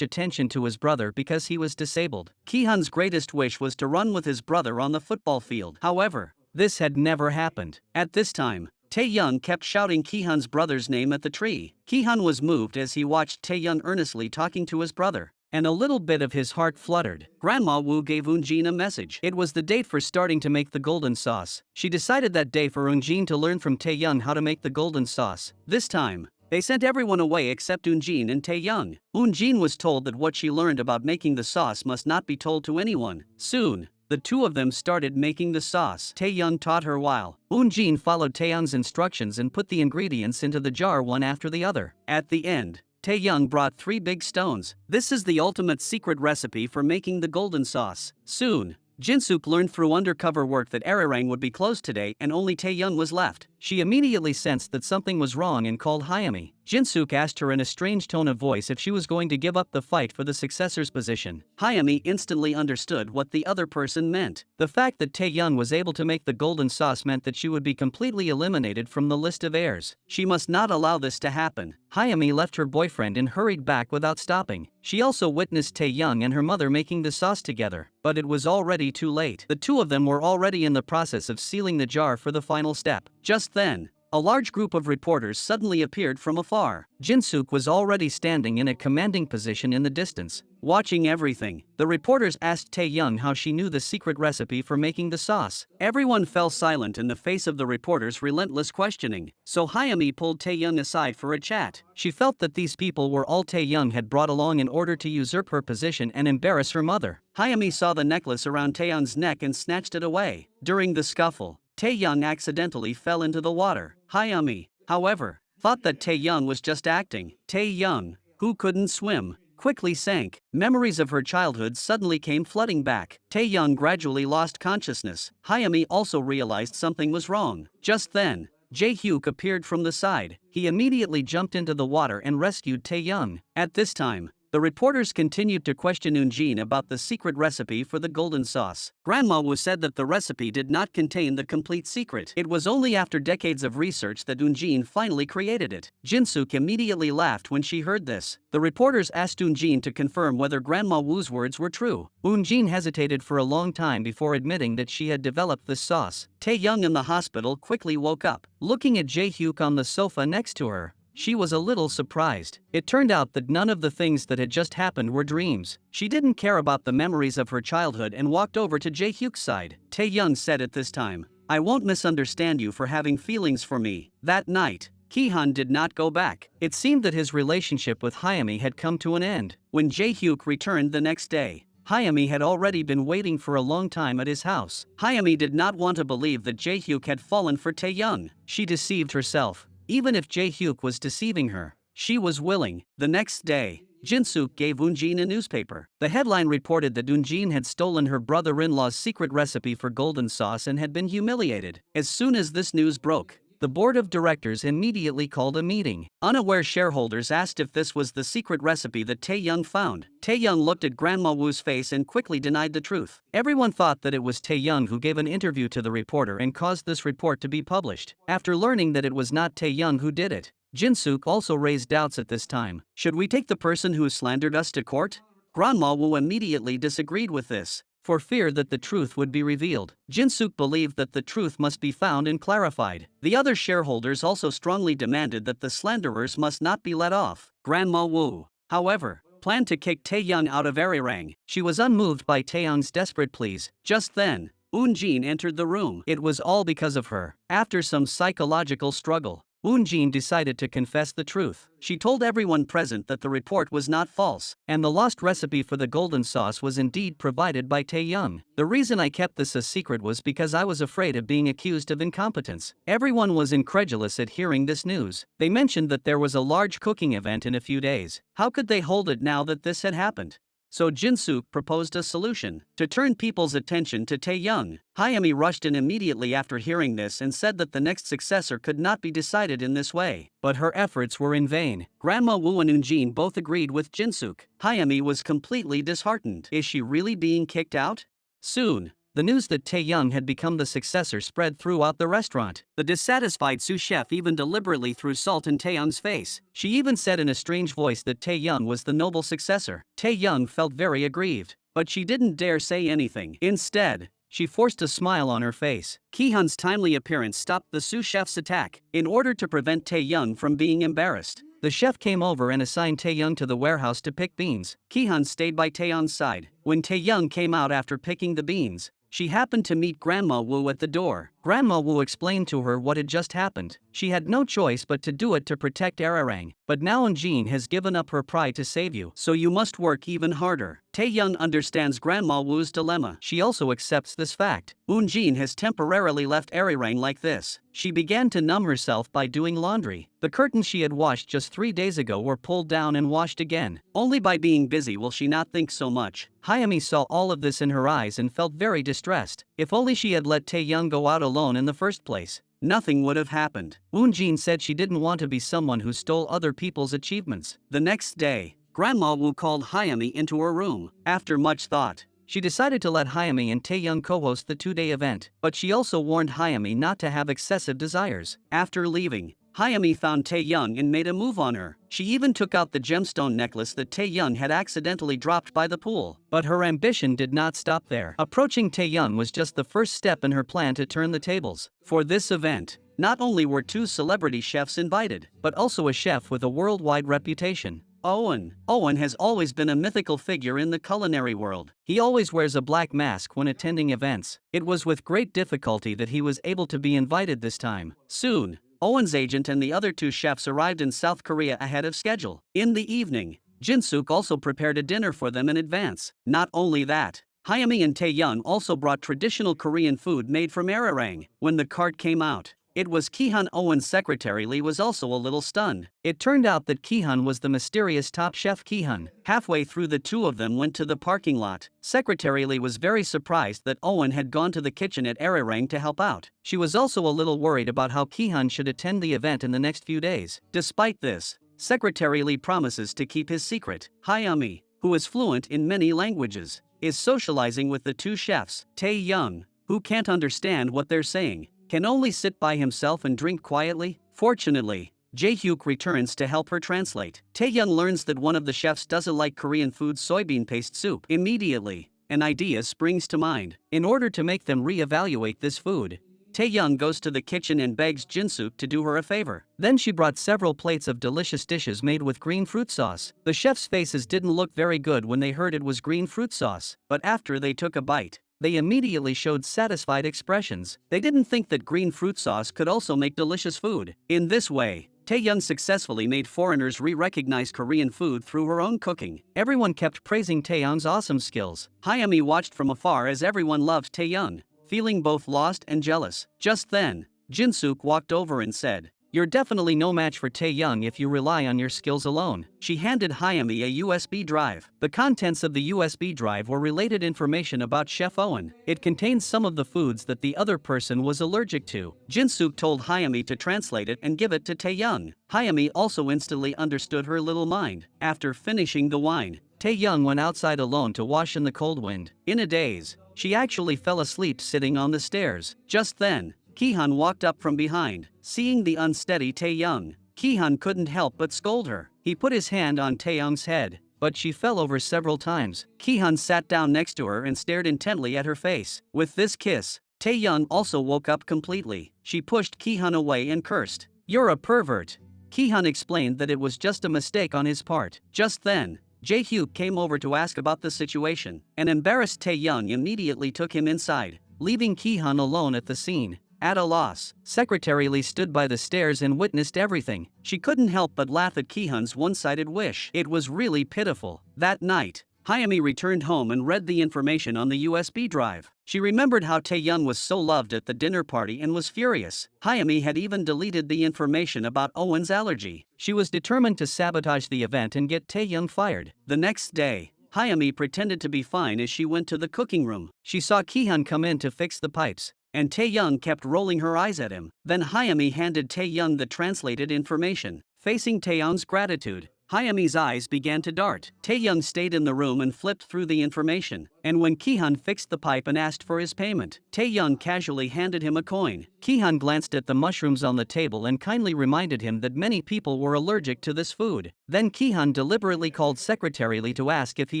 attention to his brother because he was disabled. Ki-hun's greatest wish was to run with his brother on the football field. However, this had never happened. At this time, Tae-young kept shouting Ki-hun's brother's name at the tree. Ki-hun was moved as he watched Tae-young earnestly talking to his brother, and a little bit of his heart fluttered. Grandma Woo gave Eun-jin a message. It was the date for starting to make the golden sauce. She decided that day for Eun-jin to learn from Tae-young how to make the golden sauce. This time, they sent everyone away except Eun-jin and Tae-young. Eun-jin was told that what she learned about making the sauce must not be told to anyone. Soon, the two of them started making the sauce. Tae-young taught her while Eun-jin followed Tae-young's instructions and put the ingredients into the jar one after the other. At the end, Tae-young brought 3 big stones. This is the ultimate secret recipe for making the golden sauce. Soon, Jin-suk learned through undercover work that Arirang would be closed today and only Tae-young was left. She immediately sensed that something was wrong and called Hyami. Jin-suk asked her in a strange tone of voice if she was going to give up the fight for the successor's position. Hyami instantly understood what the other person meant. The fact that Tae-young was able to make the golden sauce meant that she would be completely eliminated from the list of heirs. She must not allow this to happen. Hyami left her boyfriend and hurried back without stopping. She also witnessed Tae-young and her mother making the sauce together, but it was already too late. The two of them were already in the process of sealing the jar for the final step. Just then, a large group of reporters suddenly appeared from afar. Jin-suk was already standing in a commanding position in the distance, watching everything. The reporters asked Tae-young how she knew the secret recipe for making the sauce. Everyone fell silent in the face of the reporters' relentless questioning, so Hyami pulled Tae-young aside for a chat. She felt that these people were all Tae-young had brought along in order to usurp her position and embarrass her mother. Hyami saw the necklace around Tae-young's neck and snatched it away. During the scuffle, Tae-young accidentally fell into the water. Hyami, however, thought that Tae-young was just acting. Tae-young, who couldn't swim, quickly sank. Memories of her childhood suddenly came flooding back. Tae-young gradually lost consciousness. Hyami also realized something was wrong. Just then, Jae-hyuk appeared from the side. He immediately jumped into the water and rescued Tae-young. At this time, the reporters continued to question Eun-jin about the secret recipe for the golden sauce. Grandma Woo said that the recipe did not contain the complete secret. It was only after decades of research that Eun-jin finally created it. Jin-suk immediately laughed when she heard this. The reporters asked Eun-jin to confirm whether Grandma Woo's words were true. Eun-jin hesitated for a long time before admitting that she had developed this sauce. Tae-young in the hospital quickly woke up. Looking at Jae-hyuk on the sofa next to her, she was a little surprised. It turned out that none of the things that had just happened were dreams. She didn't care about the memories of her childhood and walked over to Jae-hyuk's side. Tae-young said at this time, "I won't misunderstand you for having feelings for me." That night, Ki-hun did not go back. It seemed that his relationship with Hyami had come to an end. When Jae-hyuk returned the next day, Hyami had already been waiting for a long time at his house. Hyami did not want to believe that Jae-hyuk had fallen for Tae-young. She deceived herself. Even if Jae-hyuk was deceiving her, she was willing. The next day, Jin-suk gave Eun-jin a newspaper. The headline reported that Eun-jin had stolen her brother-in-law's secret recipe for golden sauce and had been humiliated. As soon as this news broke, the board of directors immediately called a meeting. Unaware shareholders asked if this was the secret recipe that Tae-young found. Tae-young looked at Grandma Woo's face and quickly denied the truth. Everyone thought that it was Tae-young who gave an interview to the reporter and caused this report to be published. After learning that it was not Tae-young who did it, Jin-suk also raised doubts at this time. Should we take the person who slandered us to court? Grandma Woo immediately disagreed with this, for fear that the truth would be revealed. Jin-suk believed that the truth must be found and clarified. The other shareholders also strongly demanded that the slanderers must not be let off. Grandma Woo, however, planned to kick Tae-young out of Arirang. She was unmoved by Tae-young's desperate pleas. Just then, Eun-jin entered the room. It was all because of her. After some psychological struggle, Eun-jin decided to confess the truth. She told everyone present that the report was not false, and the lost recipe for the golden sauce was indeed provided by Tae-young. The reason I kept this a secret was because I was afraid of being accused of incompetence. Everyone was incredulous at hearing this news. They mentioned that there was a large cooking event in a few days. How could they hold it now that this had happened? So Jin-suk proposed a solution to turn people's attention to Tae-young. Hyami rushed in immediately after hearing this and said that the next successor could not be decided in this way. But her efforts were in vain. Grandma Woo and Eun-jin both agreed with Jin-suk. Hyami was completely disheartened. Is she really being kicked out? Soon, The news that Tae-young had become the successor spread throughout the restaurant. The dissatisfied sous chef even deliberately threw salt in Tae-young's face. She even said in a strange voice that Tae-young was the noble successor. Tae-young felt very aggrieved, but she didn't dare say anything. Instead, she forced a smile on her face. Ki-hun's timely appearance stopped the sous chef's attack. In order to prevent Tae-young from being embarrassed, the chef came over and assigned Tae-young to the warehouse to pick beans. Ki-hun stayed by Tae-young's side. When Tae-young came out after picking the beans, she happened to meet Grandma Wu at the door. Grandma Wu explained to her what had just happened. She had no choice but to do it to protect Ararang. But now Eun-jin has given up her pride to save you, so you must work even harder. Tae-young understands Grandma Wu's dilemma. She also accepts this fact. Eun-jin has temporarily left Ararang like this. She began to numb herself by doing laundry. The curtains she had washed just 3 days ago were pulled down and washed again. Only by being busy will she not think so much. Hyami saw all of this in her eyes and felt very distressed. If only she had let Tae-young go out alone in the first place, nothing would have happened. Eun-jin said she didn't want to be someone who stole other people's achievements. The next day, Grandma Wu called Hyami into her room. After much thought, she decided to let Hyami and Tae-young co-host the 2-day event, but she also warned Hyami not to have excessive desires. After leaving, Hyami found Tae-young and made a move on her. She even took out the gemstone necklace that Tae-young had accidentally dropped by the pool. But her ambition did not stop there. Approaching Tae-young was just the first step in her plan to turn the tables. For this event, not only were 2 celebrity chefs invited, but also a chef with a worldwide reputation. Owen. Owen has always been a mythical figure in the culinary world. He always wears a black mask when attending events. It was with great difficulty that he was able to be invited this time. Soon, Owen's agent and the other 2 chefs arrived in South Korea ahead of schedule. In the evening, Jin-suk also prepared a dinner for them in advance. Not only that, Hyami and Tae-young also brought traditional Korean food made from ararang. When the cart came out, it was Ki-hun. Owen's secretary Lee was also a little stunned. It turned out that Ki-hun was the mysterious top chef Ki-hun. Halfway through, the 2 of them went to the parking lot. Secretary Lee was very surprised that Owen had gone to the kitchen at Ararang to help out. She was also a little worried about how Ki-hun should attend the event in the next few days. Despite this, Secretary Lee promises to keep his secret. Hyami, who is fluent in many languages, is socializing with the 2 chefs. Tae-young, who can't understand what they're saying, can only sit by himself and drink quietly. Fortunately, Jae-hyuk returns to help her translate. Tae-young learns that one of the chefs doesn't like Korean food soybean paste soup. Immediately, an idea springs to mind. In order to make them re-evaluate this food, Tae-young goes to the kitchen and begs Jin-suk to do her a favor. Then she brought several plates of delicious dishes made with green fruit sauce. The chefs' faces didn't look very good when they heard it was green fruit sauce, but after they took a bite, they immediately showed satisfied expressions. They didn't think that green fruit sauce could also make delicious food. In this way, Tae-young successfully made foreigners re-recognize Korean food through her own cooking. Everyone kept praising Tae-young's awesome skills. Hyami watched from afar as everyone loved Tae-young, feeling both lost and jealous. Just then, Jin-suk walked over and said, "You're definitely no match for Tae-young if you rely on your skills alone." She handed Hyami a USB drive. The contents of the USB drive were related information about Chef Owen. It contained some of the foods that the other person was allergic to. Jin-suk told Hyami to translate it and give it to Tae-young. Hyami also instantly understood her little mind. After finishing the wine, Tae-young went outside alone to wash in the cold wind. In a daze, she actually fell asleep sitting on the stairs. Just then, Ki-hun walked up from behind. Seeing the unsteady Tae-young, Ki-hun couldn't help but scold her. He put his hand on Tae-young's head, but she fell over several times. Ki-hun sat down next to her and stared intently at her face. With this kiss, Tae-young also woke up completely. She pushed Ki-hun away and cursed, "You're a pervert." Ki-hun explained that it was just a mistake on his part. Just then, Jae-hyuk came over to ask about the situation. An embarrassed Tae-young immediately took him inside, leaving Ki-hun alone at the scene. At a loss, Secretary Lee stood by the stairs and witnessed everything. She couldn't help but laugh at Ki-hun's one-sided wish. It was really pitiful. That night, Hyami returned home and read the information on the USB drive. She remembered how Tae-young was so loved at the dinner party and was furious. Hyami had even deleted the information about Owen's allergy. She was determined to sabotage the event and get Tae-young fired. The next day, Hyami pretended to be fine as she went to the cooking room. She saw Ki-hun come in to fix the pipes, and Tae-young kept rolling her eyes at him. Then Hyami handed Tae-young the translated information. Facing Tae-young's gratitude, Hayami's eyes began to dart. Taeyoung stayed in the room and flipped through the information. And when Kihan fixed the pipe and asked for his payment, Taeyoung casually handed him a coin. Kihan glanced at the mushrooms on the table and kindly reminded him that many people were allergic to this food. Then Kihan deliberately called Secretary Lee to ask if he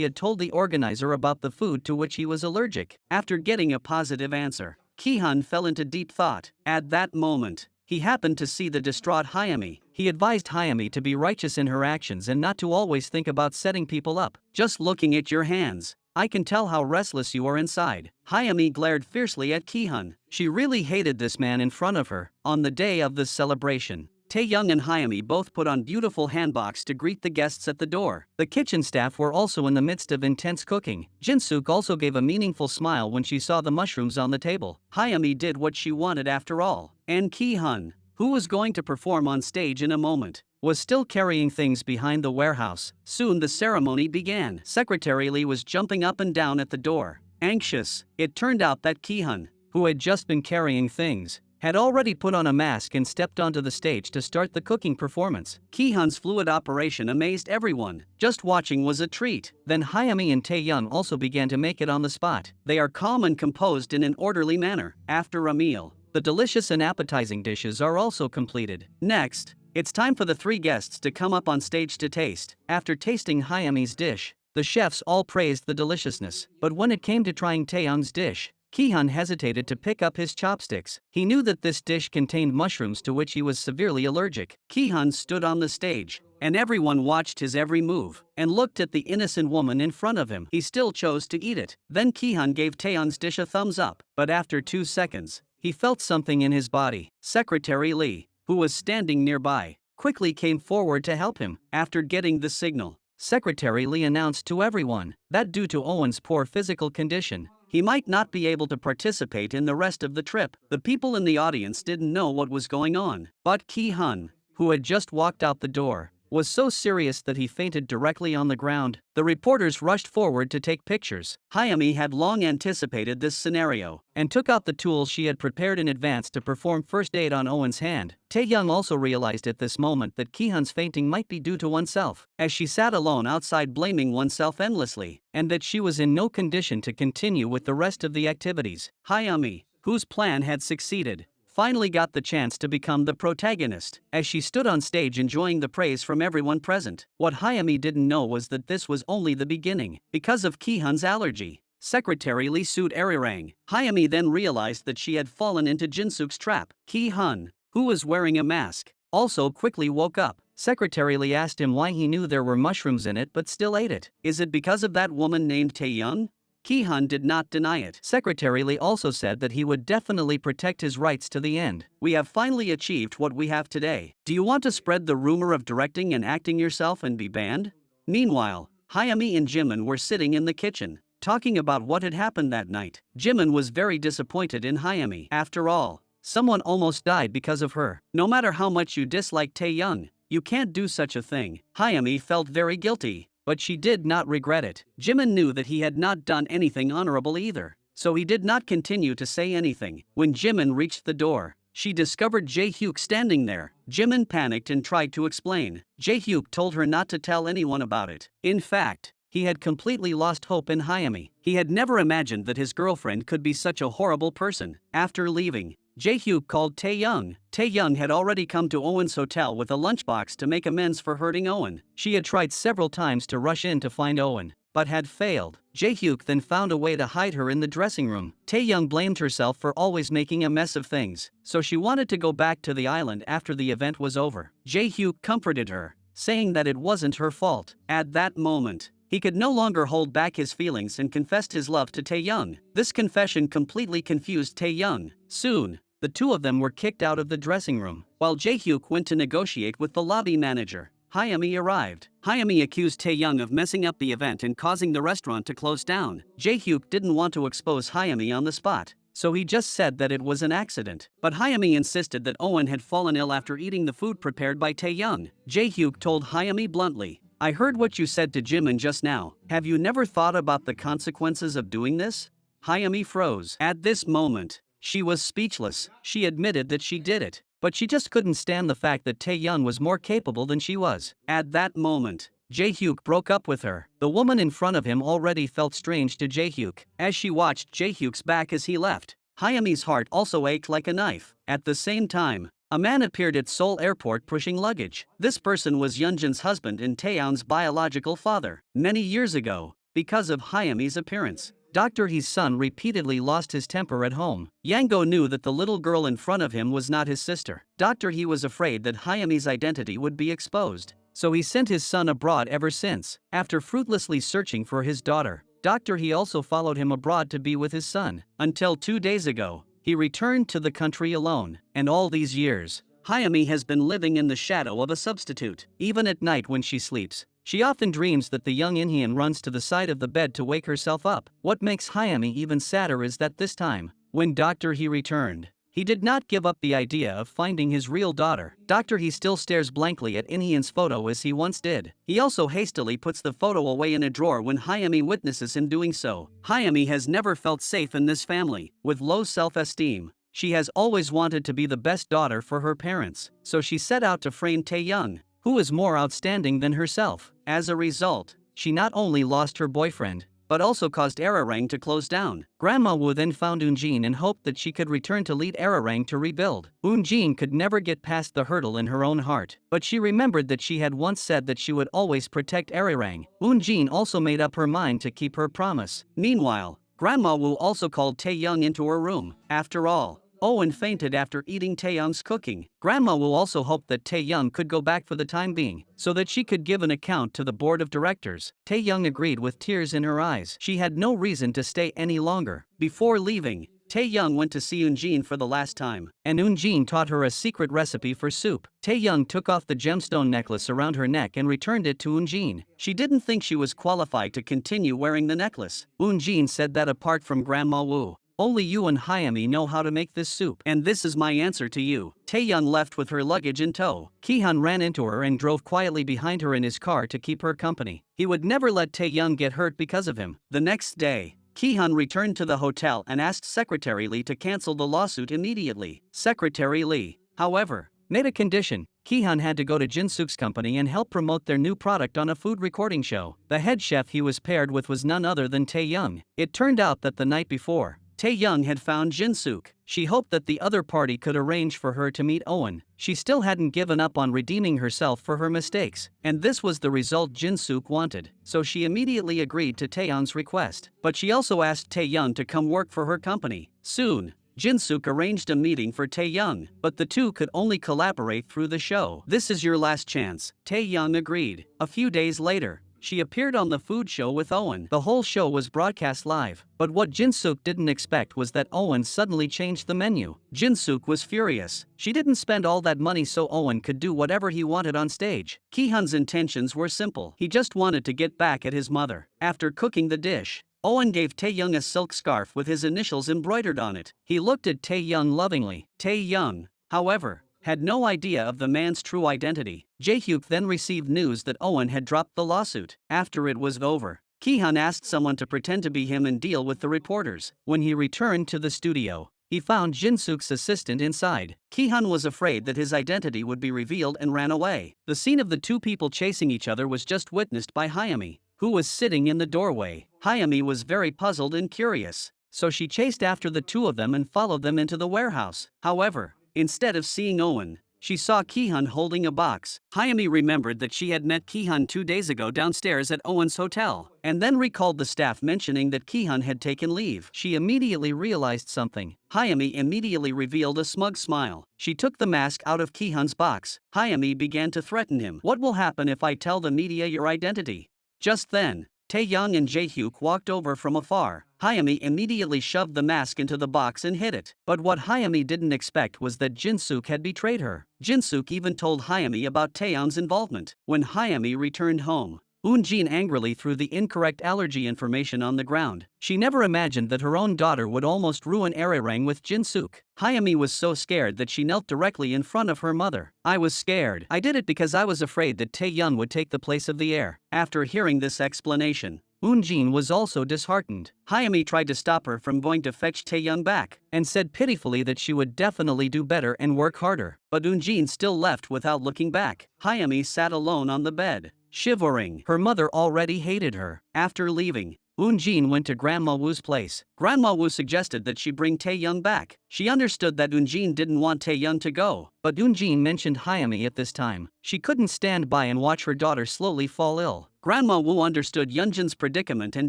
had told the organizer about the food to which he was allergic. After getting a positive answer, Kihan fell into deep thought. At that moment, he happened to see the distraught Hayami. He advised Hayami to be righteous in her actions and not to always think about setting people up. Just looking at your hands, I can tell how restless you are inside. Hayami glared fiercely at Kihan. She really hated this man in front of her. On the day of the celebration, Taeyoung and Hayami both put on beautiful hanboks to greet the guests at the door. The kitchen staff were also in the midst of intense cooking. Jinsuk also gave a meaningful smile when she saw the mushrooms on the table. Hayami did what she wanted after all. And Kihan, who was going to perform on stage in a moment, was still carrying things behind the warehouse. Soon the ceremony began. Secretary Lee was jumping up and down at the door, anxious. It turned out that Kihan, who had just been carrying things, had already put on a mask and stepped onto the stage to start the cooking performance. Kihan's fluid operation amazed everyone. Just watching was a treat. Then Hayami and Taeyoung also began to make it on the spot. They are calm and composed in an orderly manner. After a meal, the delicious and appetizing dishes are also completed. Next, it's time for the three guests to come up on stage to taste. After tasting Hayami's dish, the chefs all praised the deliciousness. But when it came to trying Taeyoung's dish, Kihan hesitated to pick up his chopsticks. He knew that this dish contained mushrooms to which he was severely allergic. Kihan stood on the stage, and everyone watched his every move and looked at the innocent woman in front of him. He still chose to eat it. Then Kihan gave Taeyoung's dish a thumbs up, but after 2 seconds, he felt something in his body. Secretary Lee, who was standing nearby, quickly came forward to help him. After getting the signal, Secretary Lee announced to everyone that due to Owen's poor physical condition, he might not be able to participate in the rest of the trip. The people in the audience didn't know what was going on. But Kihan, who had just walked out the door, was so serious that he fainted directly on the ground. The reporters rushed forward to take pictures. Hayami had long anticipated this scenario and took out the tools she had prepared in advance to perform first aid on Owen's hand. Taeyoung also realized at this moment that Kihan's fainting might be due to oneself, as she sat alone outside blaming oneself endlessly, and that she was in no condition to continue with the rest of the activities. Hayami, whose plan had succeeded, finally got the chance to become the protagonist, as she stood on stage enjoying the praise from everyone present. What Hayami didn't know was that this was only the beginning. Because of Kihan's allergy, Secretary Lee sued Arirang. Hayami then realized that she had fallen into Jinsuk's trap. Kihan, who was wearing a mask, also quickly woke up. Secretary Lee asked him why he knew there were mushrooms in it but still ate it. Is it because of that woman named Taeyoung? Kihan did not deny it. Secretary Lee also said that he would definitely protect his rights to the end. We have finally achieved what we have today. Do you want to spread the rumor of directing and acting yourself and be banned? Meanwhile, Hayami and Jimin were sitting in the kitchen, talking about what had happened that night. Jimin was very disappointed in Hayami. After all, someone almost died because of her. No matter how much you dislike Taeyoung, you can't do such a thing. Hayami felt very guilty, but she did not regret it. Jimin knew that he had not done anything honorable either, so he did not continue to say anything. When Jimin reached the door, she discovered Jae-hyuk standing there. Jimin panicked and tried to explain. Jae-hyuk told her not to tell anyone about it. In fact, he had completely lost hope in Hayami. He had never imagined that his girlfriend could be such a horrible person. After leaving, Jae-hyuk called Taeyoung. Taeyoung had already come to Owen's hotel with a lunchbox to make amends for hurting Owen. She had tried several times to rush in to find Owen, but had failed. Jae-hyuk then found a way to hide her in the dressing room. Taeyoung blamed herself for always making a mess of things, so she wanted to go back to the island after the event was over. Jae-hyuk comforted her, saying that it wasn't her fault. At that moment, he could no longer hold back his feelings and confessed his love to Taeyoung. This confession completely confused Taeyoung. Soon, the two of them were kicked out of the dressing room. While Jae-hyuk went to negotiate with the lobby manager, Hayami arrived. Hayami accused Taeyoung of messing up the event and causing the restaurant to close down. Jae-hyuk didn't want to expose Hayami on the spot, so he just said that it was an accident. But Hayami insisted that Owen had fallen ill after eating the food prepared by Taeyoung. Jae-hyuk told Hayami bluntly, "I heard what you said to Jimin just now. Have you never thought about the consequences of doing this?" Hayami froze. At this moment, she was speechless. She admitted that she did it. but she just couldn't stand the fact that Tae-young was more capable than she was. At that moment, Jae-hyuk broke up with her. The woman in front of him already felt strange to Jae-hyuk. As she watched Jae-hyuk's back as he left, Hyami's heart also ached like a knife. At the same time, a man appeared at Seoul airport pushing luggage. This person was Yeonjun's husband and Taeyeon's biological father. Many years ago, because of Hyami's appearance, Dr. He's son repeatedly lost his temper at home. Yango knew that the little girl in front of him was not his sister. Dr. He was afraid that Hyami's identity would be exposed, so he sent his son abroad ever since. After fruitlessly searching for his daughter, Dr. He also followed him abroad to be with his son. Until 2 days ago, he returned to the country alone. And all these years, Hyami has been living in the shadow of a substitute. Even at night when she sleeps, she often dreams that the young Inhyun runs to the side of the bed to wake herself up. What makes Hyami even sadder is that this time, when Dr. He returned, he did not give up the idea of finding his real daughter. Dr. He still stares blankly at Inhyun's photo as he once did. He also hastily puts the photo away in a drawer when Hyami witnesses him doing so. Hyami has never felt safe in this family. With low self-esteem, she has always wanted to be the best daughter for her parents, so she set out to frame Tae-young, who is more outstanding than herself. As a result, she not only lost her boyfriend, but also caused Arirang to close down. Grandma Wu then found Eunjin and hoped that she could return to lead Arirang to rebuild. Eunjin could never get past the hurdle in her own heart, but she remembered that she had once said that she would always protect Arirang. Eunjin also made up her mind to keep her promise. Meanwhile, Grandma Wu also called Tae-young into her room. After all, Owen fainted after eating Tae-young's cooking. Grandma Wu also hoped that Tae-young could go back for the time being, so that she could give an account to the board of directors. Tae-young agreed with tears in her eyes. She had no reason to stay any longer. Before leaving, Tae-young went to see Eunjin for the last time, and Eunjin taught her a secret recipe for soup. Tae-young took off the gemstone necklace around her neck and returned it to Eunjin. She didn't think she was qualified to continue wearing the necklace. Eunjin said that apart from Grandma Wu, only you and Hyami know how to make this soup. And this is my answer to you. Tae-young left with her luggage in tow. Ki-hun ran into her and drove quietly behind her in his car to keep her company. He would never let Tae-young get hurt because of him. The next day, Ki-hun returned to the hotel and asked Secretary Lee to cancel the lawsuit immediately. Secretary Lee, however, made a condition. Ki-hun had to go to Jin-suk's company and help promote their new product on a food recording show. The head chef he was paired with was none other than Tae-young. It turned out that the night before, Tae-young had found Jin-suk. She hoped that the other party could arrange for her to meet Owen. She still hadn't given up on redeeming herself for her mistakes, and this was the result Jin-suk wanted, so she immediately agreed to Tae-young's request. But she also asked Tae-young to come work for her company. Soon, Jin-suk arranged a meeting for Tae-young, but the two could only collaborate through the show. This is your last chance. Tae-young agreed. A few days later, she appeared on the food show with Owen. The whole show was broadcast live, but what Jin-suk didn't expect was that Owen suddenly changed the menu. Jin-suk was furious. She didn't spend all that money so Owen could do whatever he wanted on stage. Ki-hun's intentions were simple. He just wanted to get back at his mother. After cooking the dish, Owen gave Tae-young a silk scarf with his initials embroidered on it. He looked at Tae-young lovingly. Tae-young, however, had no idea of the man's true identity. Jae-hyuk then received news that Owen had dropped the lawsuit. After it was over, Ki-hun asked someone to pretend to be him and deal with the reporters. When he returned to the studio, he found Jin-suk's assistant inside. Ki-hun was afraid that his identity would be revealed and ran away. The scene of the two people chasing each other was just witnessed by Hyami, who was sitting in the doorway. Hyami was very puzzled and curious, so she chased after the two of them and followed them into the warehouse. However, instead of seeing Owen, she saw Ki-hun holding a box. Hyami remembered that she had met Ki-hun 2 days ago downstairs at Owen's hotel, and then recalled the staff mentioning that Ki-hun had taken leave. She immediately realized something. Hyami immediately revealed a smug smile. She took the mask out of Ki-hun's box. Hyami began to threaten him. What will happen if I tell the media your identity? Just then, Tae-young and Jae-hyuk walked over from afar. Hyami immediately shoved the mask into the box and hid it. But what Hyami didn't expect was that Jin-suk had betrayed her. Jin-suk even told Hyami about Tae-young's involvement. When Hyami returned home, Eunjin angrily threw the incorrect allergy information on the ground. She never imagined that her own daughter would almost ruin Arirang with Jin-suk. Hyami was so scared that she knelt directly in front of her mother. I was scared. I did it because I was afraid that Tae-young would take the place of the heir. After hearing this explanation, Jin was also disheartened. Hayami tried to stop her from going to fetch Taeyoung back, and said pitifully that she would definitely do better and work harder. But Jin still left without looking back. Hayami sat alone on the bed, shivering. Her mother already hated her. After leaving, Jin went to Grandma Wu's place. Grandma Wu suggested that she bring Taeyoung back. She understood that Jin didn't want Taeyoung to go, but Jin mentioned Hayami at this time. She couldn't stand by and watch her daughter slowly fall ill. Grandma Wu understood Yunjin's predicament and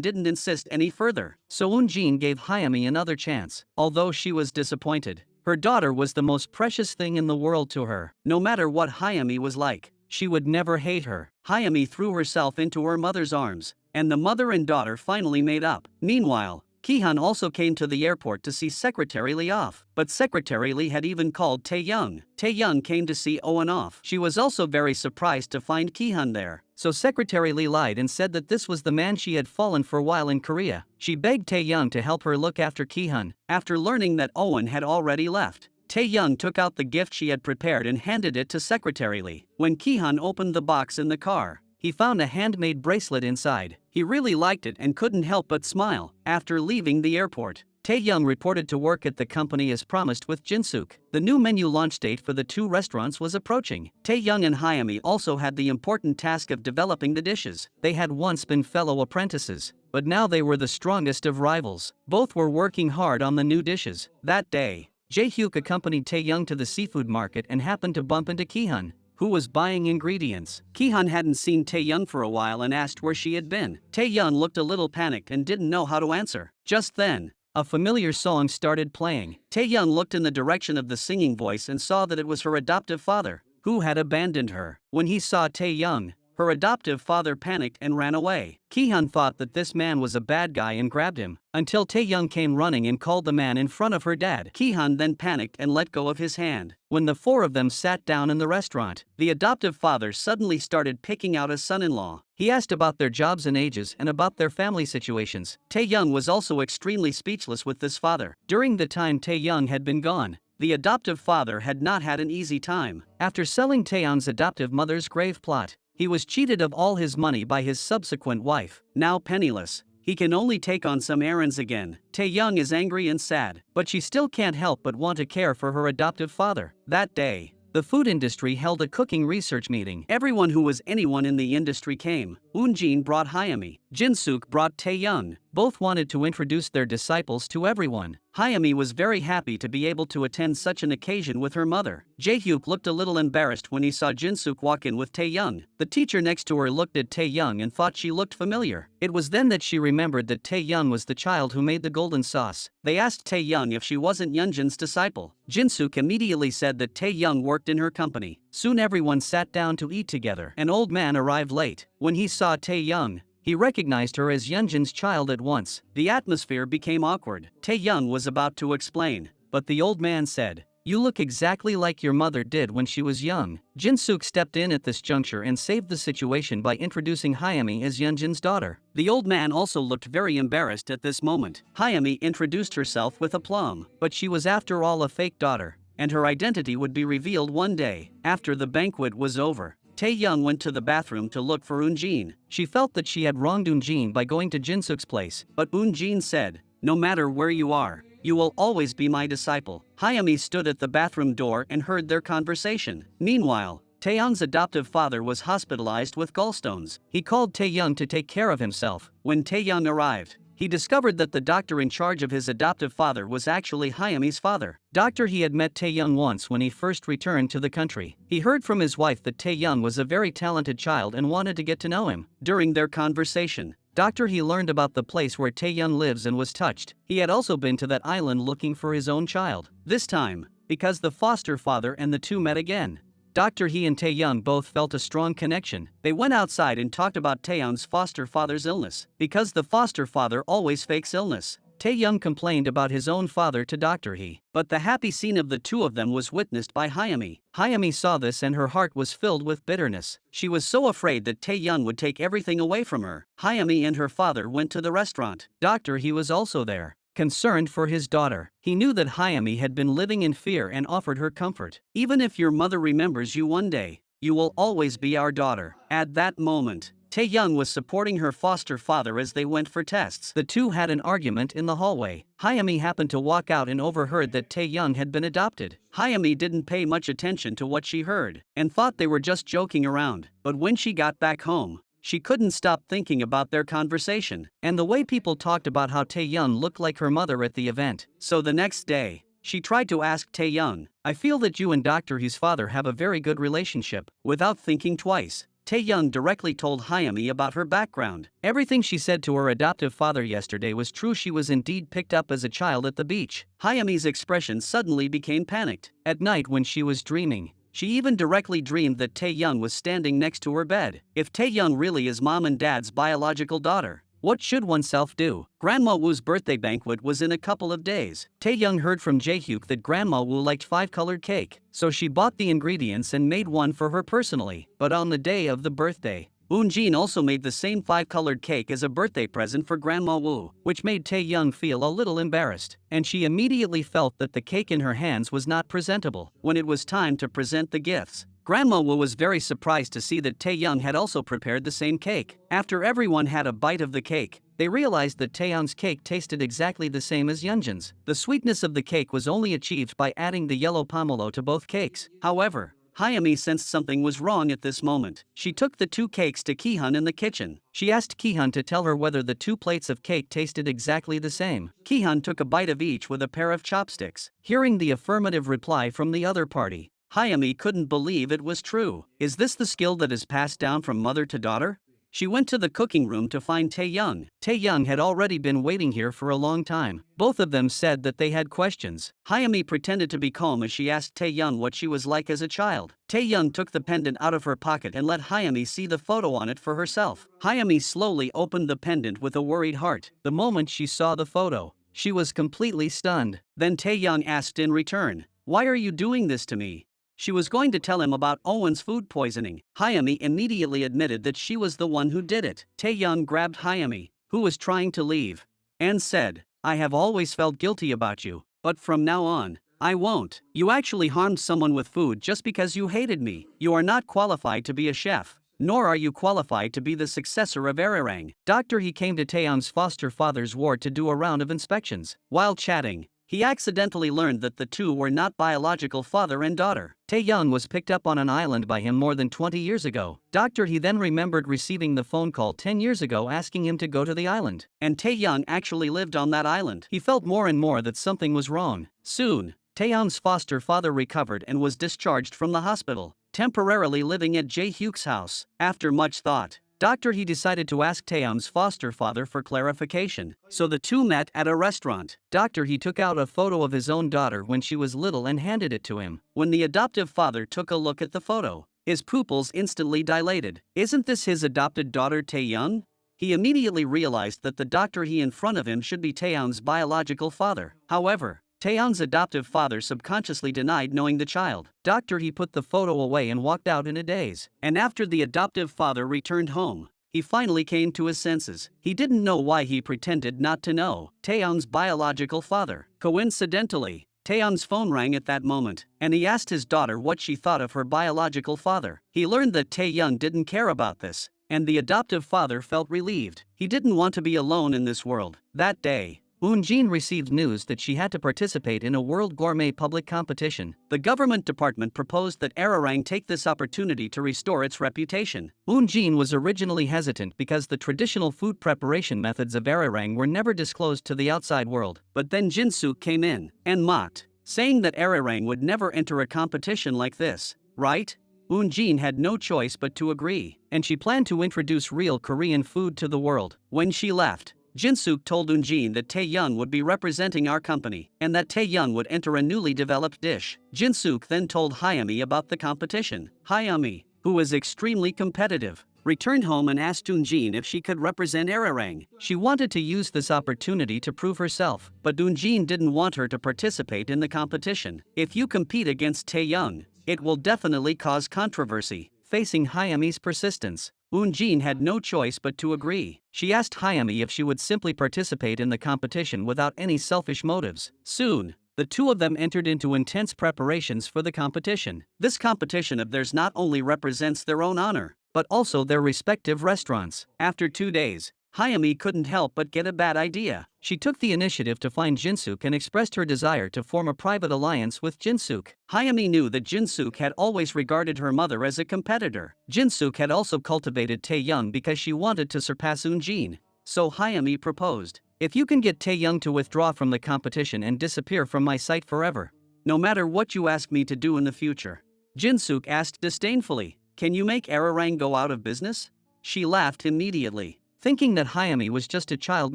didn't insist any further, so Jin gave Hayami another chance. Although she was disappointed, her daughter was the most precious thing in the world to her. No matter what Hayami was like, she would never hate her. Hayami threw herself into her mother's arms, and the mother and daughter finally made up. Meanwhile, Kihan also came to the airport to see Secretary Lee off, but Secretary Lee had even called Taeyoung. Taeyoung came to see Owen off. She was also very surprised to find Kihan there, so Secretary Lee lied and said that this was the man she had fallen for while in Korea. She begged Taeyoung to help her look after Kihan. After learning that Owen had already left, Taeyoung took out the gift she had prepared and handed it to Secretary Lee. When Kihan opened the box in the car, he found a handmade bracelet inside. He really liked it and couldn't help but smile. After leaving the airport, Taeyoung reported to work at the company as promised with Jinsuk. The new menu launch date for the two restaurants was approaching. Taeyoung and Hayami also had the important task of developing the dishes. They had once been fellow apprentices, but now they were the strongest of rivals. Both were working hard on the new dishes. That day, Jae-hyuk accompanied Taeyoung to the seafood market and happened to bump into Kihan, who was buying ingredients. Kihan hadn't seen Taeyoung for a while and asked where she had been. Taeyoung looked a little panicked and didn't know how to answer. Just then, a familiar song started playing. Taeyoung looked in the direction of the singing voice and saw that it was her adoptive father, who had abandoned her. When he saw Taeyoung, her adoptive father panicked and ran away. Kihan thought that this man was a bad guy and grabbed him, until Taeyoung came running and called the man in front of her dad. Kihan then panicked and let go of his hand. When the four of them sat down in the restaurant, the adoptive father suddenly started picking out his son-in-law. He asked about their jobs and ages and about their family situations. Taeyoung was also extremely speechless with this father. During the time Taeyoung had been gone, the adoptive father had not had an easy time. After selling Taeyoung's adoptive mother's grave plot, he was cheated of all his money by his subsequent wife. Now penniless, he can only take on some errands again. Taeyoung is angry and sad, but she still can't help but want to care for her adoptive father. That day, the food industry held a cooking research meeting. Everyone who was anyone in the industry came. Jin brought Hayami. Jinsuk brought Taeyoung. Both wanted to introduce their disciples to everyone. Hayami was very happy to be able to attend such an occasion with her mother. Jae-hyuk looked a little embarrassed when he saw Jinsuk walk in with Taeyoung. The teacher next to her looked at Taeyoung and thought she looked familiar. It was then that she remembered that Taeyoung was the child who made the golden sauce. They asked Taeyoung if she wasn't Yunjin's disciple. Jinsuk immediately said that Taeyoung worked in her company. Soon everyone sat down to eat together. An old man arrived late. When he saw Taeyoung, he recognized her as Yunjin's child at once. The atmosphere became awkward. Taeyoung was about to explain, but the old man said, "You look exactly like your mother did when she was young." Jinsuk stepped in at this juncture and saved the situation by introducing Hayami as Yunjin's daughter. The old man also looked very embarrassed at this moment. Hayami introduced herself with aplomb, but she was after all a fake daughter, and her identity would be revealed one day. After the banquet was over, Taeyoung went to the bathroom to look for Jin. She felt that she had wronged Jin by going to Jinsuk's place, but Jin said, "No matter where you are, you will always be my disciple." Hayami stood at the bathroom door and heard their conversation. Meanwhile, Taeyoung's adoptive father was hospitalized with gallstones. He called Taeyoung to take care of himself. When Taeyoung arrived, he discovered that the doctor in charge of his adoptive father was actually Hayami's father. Doctor he had met Taeyoung once when he first returned to the country. He heard from his wife that Taeyoung was a very talented child and wanted to get to know him. During their conversation, Doctor he learned about the place where Taeyoung lives and was touched. He had also been to that island looking for his own child. This time, because the foster father and the two met again. Dr. He and Taeyoung both felt a strong connection. They went outside and talked about Taeyoung's foster father's illness. Because the foster father always fakes illness, Taeyoung complained about his own father to Dr. He. But the happy scene of the two of them was witnessed by Hayami. Hayami saw this and her heart was filled with bitterness. She was so afraid that Taeyoung would take everything away from her. Hayami and her father went to the restaurant. Dr. He was also there, concerned for his daughter. He knew that Hayami had been living in fear and offered her comfort. "Even if your mother remembers you one day, you will always be our daughter." At that moment, Tae-young was supporting her foster father as they went for tests. The two had an argument in the hallway. Hyami happened to walk out and overheard that Tae-young had been adopted. Hyami didn't pay much attention to what she heard and thought they were just joking around. But when she got back home, she couldn't stop thinking about their conversation and the way people talked about how Tae-young looked like her mother at the event. So the next day, she tried to ask Tae-young, "I feel that you and Dr. He's father have a very good relationship." Without thinking twice, Tae-young directly told Hyami about her background. Everything she said to her adoptive father yesterday was true. She was indeed picked up as a child at the beach. Hyami's expression suddenly became panicked. At night when she was dreaming, she even directly dreamed that Tae-young was standing next to her bed. If Tae-young really is mom and dad's biological daughter, what should oneself do? Grandma Woo's birthday banquet was in a couple of days. Tae-young heard from Jae-hyuk that Grandma Woo liked 5-colored cake, so she bought the ingredients and made one for her personally. But on the day of the birthday, Eun-jin also made the same 5-colored cake as a birthday present for Grandma Woo, which made Tae-young feel a little embarrassed, and she immediately felt that the cake in her hands was not presentable. When it was time to present the gifts, Grandma Woo was very surprised to see that Tae-young had also prepared the same cake. After everyone had a bite of the cake, they realized that Tae-young's cake tasted exactly the same as Yeonjin's. The sweetness of the cake was only achieved by adding the yellow pomelo to both cakes. However, Hyami sensed something was wrong at this moment. She took the 2 cakes to Ki-hun in the kitchen. She asked Ki-hun to tell her whether the 2 plates of cake tasted exactly the same. Ki-hun took a bite of each with a pair of chopsticks. Hearing the affirmative reply from the other party, Hyami couldn't believe it was true. Is this the skill that is passed down from mother to daughter? She went to the cooking room to find Tae-young. Tae-young had already been waiting here for a long time. Both of them said that they had questions. Hyami pretended to be calm as she asked Tae-young what she was like as a child. Tae-young took the pendant out of her pocket and let Hyami see the photo on it for herself. Hyami slowly opened the pendant with a worried heart. The moment she saw the photo, she was completely stunned. Then Tae-young asked in return, "Why are you doing this to me?" She was going to tell him about Owen's food poisoning. Hyami immediately admitted that she was the one who did it. Tae-young grabbed Hyami, who was trying to leave, and said, "I have always felt guilty about you, but from now on, I won't. You actually harmed someone with food just because you hated me. You are not qualified to be a chef, nor are you qualified to be the successor of Arirang." Dr. He came to Taeyoung's foster father's ward to do a round of inspections. While chatting, he accidentally learned that the two were not biological father and daughter. Tae-young was picked up on an island by him more than 20 years ago. Dr. He then remembered receiving the phone call 10 years ago asking him to go to the island. And Tae-young actually lived on that island. He felt more and more that something was wrong. Soon, Tae-young's foster father recovered and was discharged from the hospital, temporarily living at Jae-hyuk's house. After much thought, Dr. He decided to ask Taeyoung's foster father for clarification, so the two met at a restaurant. Dr. He took out a photo of his own daughter when she was little and handed it to him. When the adoptive father took a look at the photo, his pupils instantly dilated. Isn't this his adopted daughter Tae-young? He immediately realized that the Dr. He in front of him should be Taeyoung's biological father. However, Taeyoung's adoptive father subconsciously denied knowing the child. Dr. He put the photo away and walked out in a daze. And after the adoptive father returned home, he finally came to his senses. He didn't know why he pretended not to know Taeyoung's biological father. Coincidentally, Taeyoung's phone rang at that moment, and he asked his daughter what she thought of her biological father. He learned that Tae-young didn't care about this, and the adoptive father felt relieved. He didn't want to be alone in this world. That day, Eun-jin received news that she had to participate in a World Gourmet public competition. The government department proposed that Arirang take this opportunity to restore its reputation. Eun-jin was originally hesitant because the traditional food preparation methods of Arirang were never disclosed to the outside world. But then Jin-suk came in and mocked, saying that Arirang would never enter a competition like this, right? Eun-jin had no choice but to agree, and she planned to introduce real Korean food to the world. When she left, Jin-suk told Eun-jin that Tae-young would be representing our company, and that Tae-young would enter a newly developed dish. Jin-suk then told Hyami about the competition. Hyami, who was extremely competitive, returned home and asked Eun-jin if she could represent Arirang. She wanted to use this opportunity to prove herself, but Eun-jin didn't want her to participate in the competition. If you compete against Tae-young, it will definitely cause controversy. Facing Hyami's persistence, Eun-jin had no choice but to agree. She asked Hyami if she would simply participate in the competition without any selfish motives. Soon, the two of them entered into intense preparations for the competition. This competition of theirs not only represents their own honor, but also their respective restaurants. After 2 days, Hayami couldn't help but get a bad idea. She took the initiative to find Jinsook and expressed her desire to form a private alliance with Jinsook. Hayami knew that Jinsook had always regarded her mother as a competitor. Jinsook had also cultivated Taeyoung because she wanted to surpass Eunjin. So Hayami proposed, "If you can get Taeyoung to withdraw from the competition and disappear from my sight forever, no matter what you ask me to do in the future." Jinsook asked disdainfully, "Can you make Arirang go out of business?" She laughed immediately, thinking that Hayami was just a child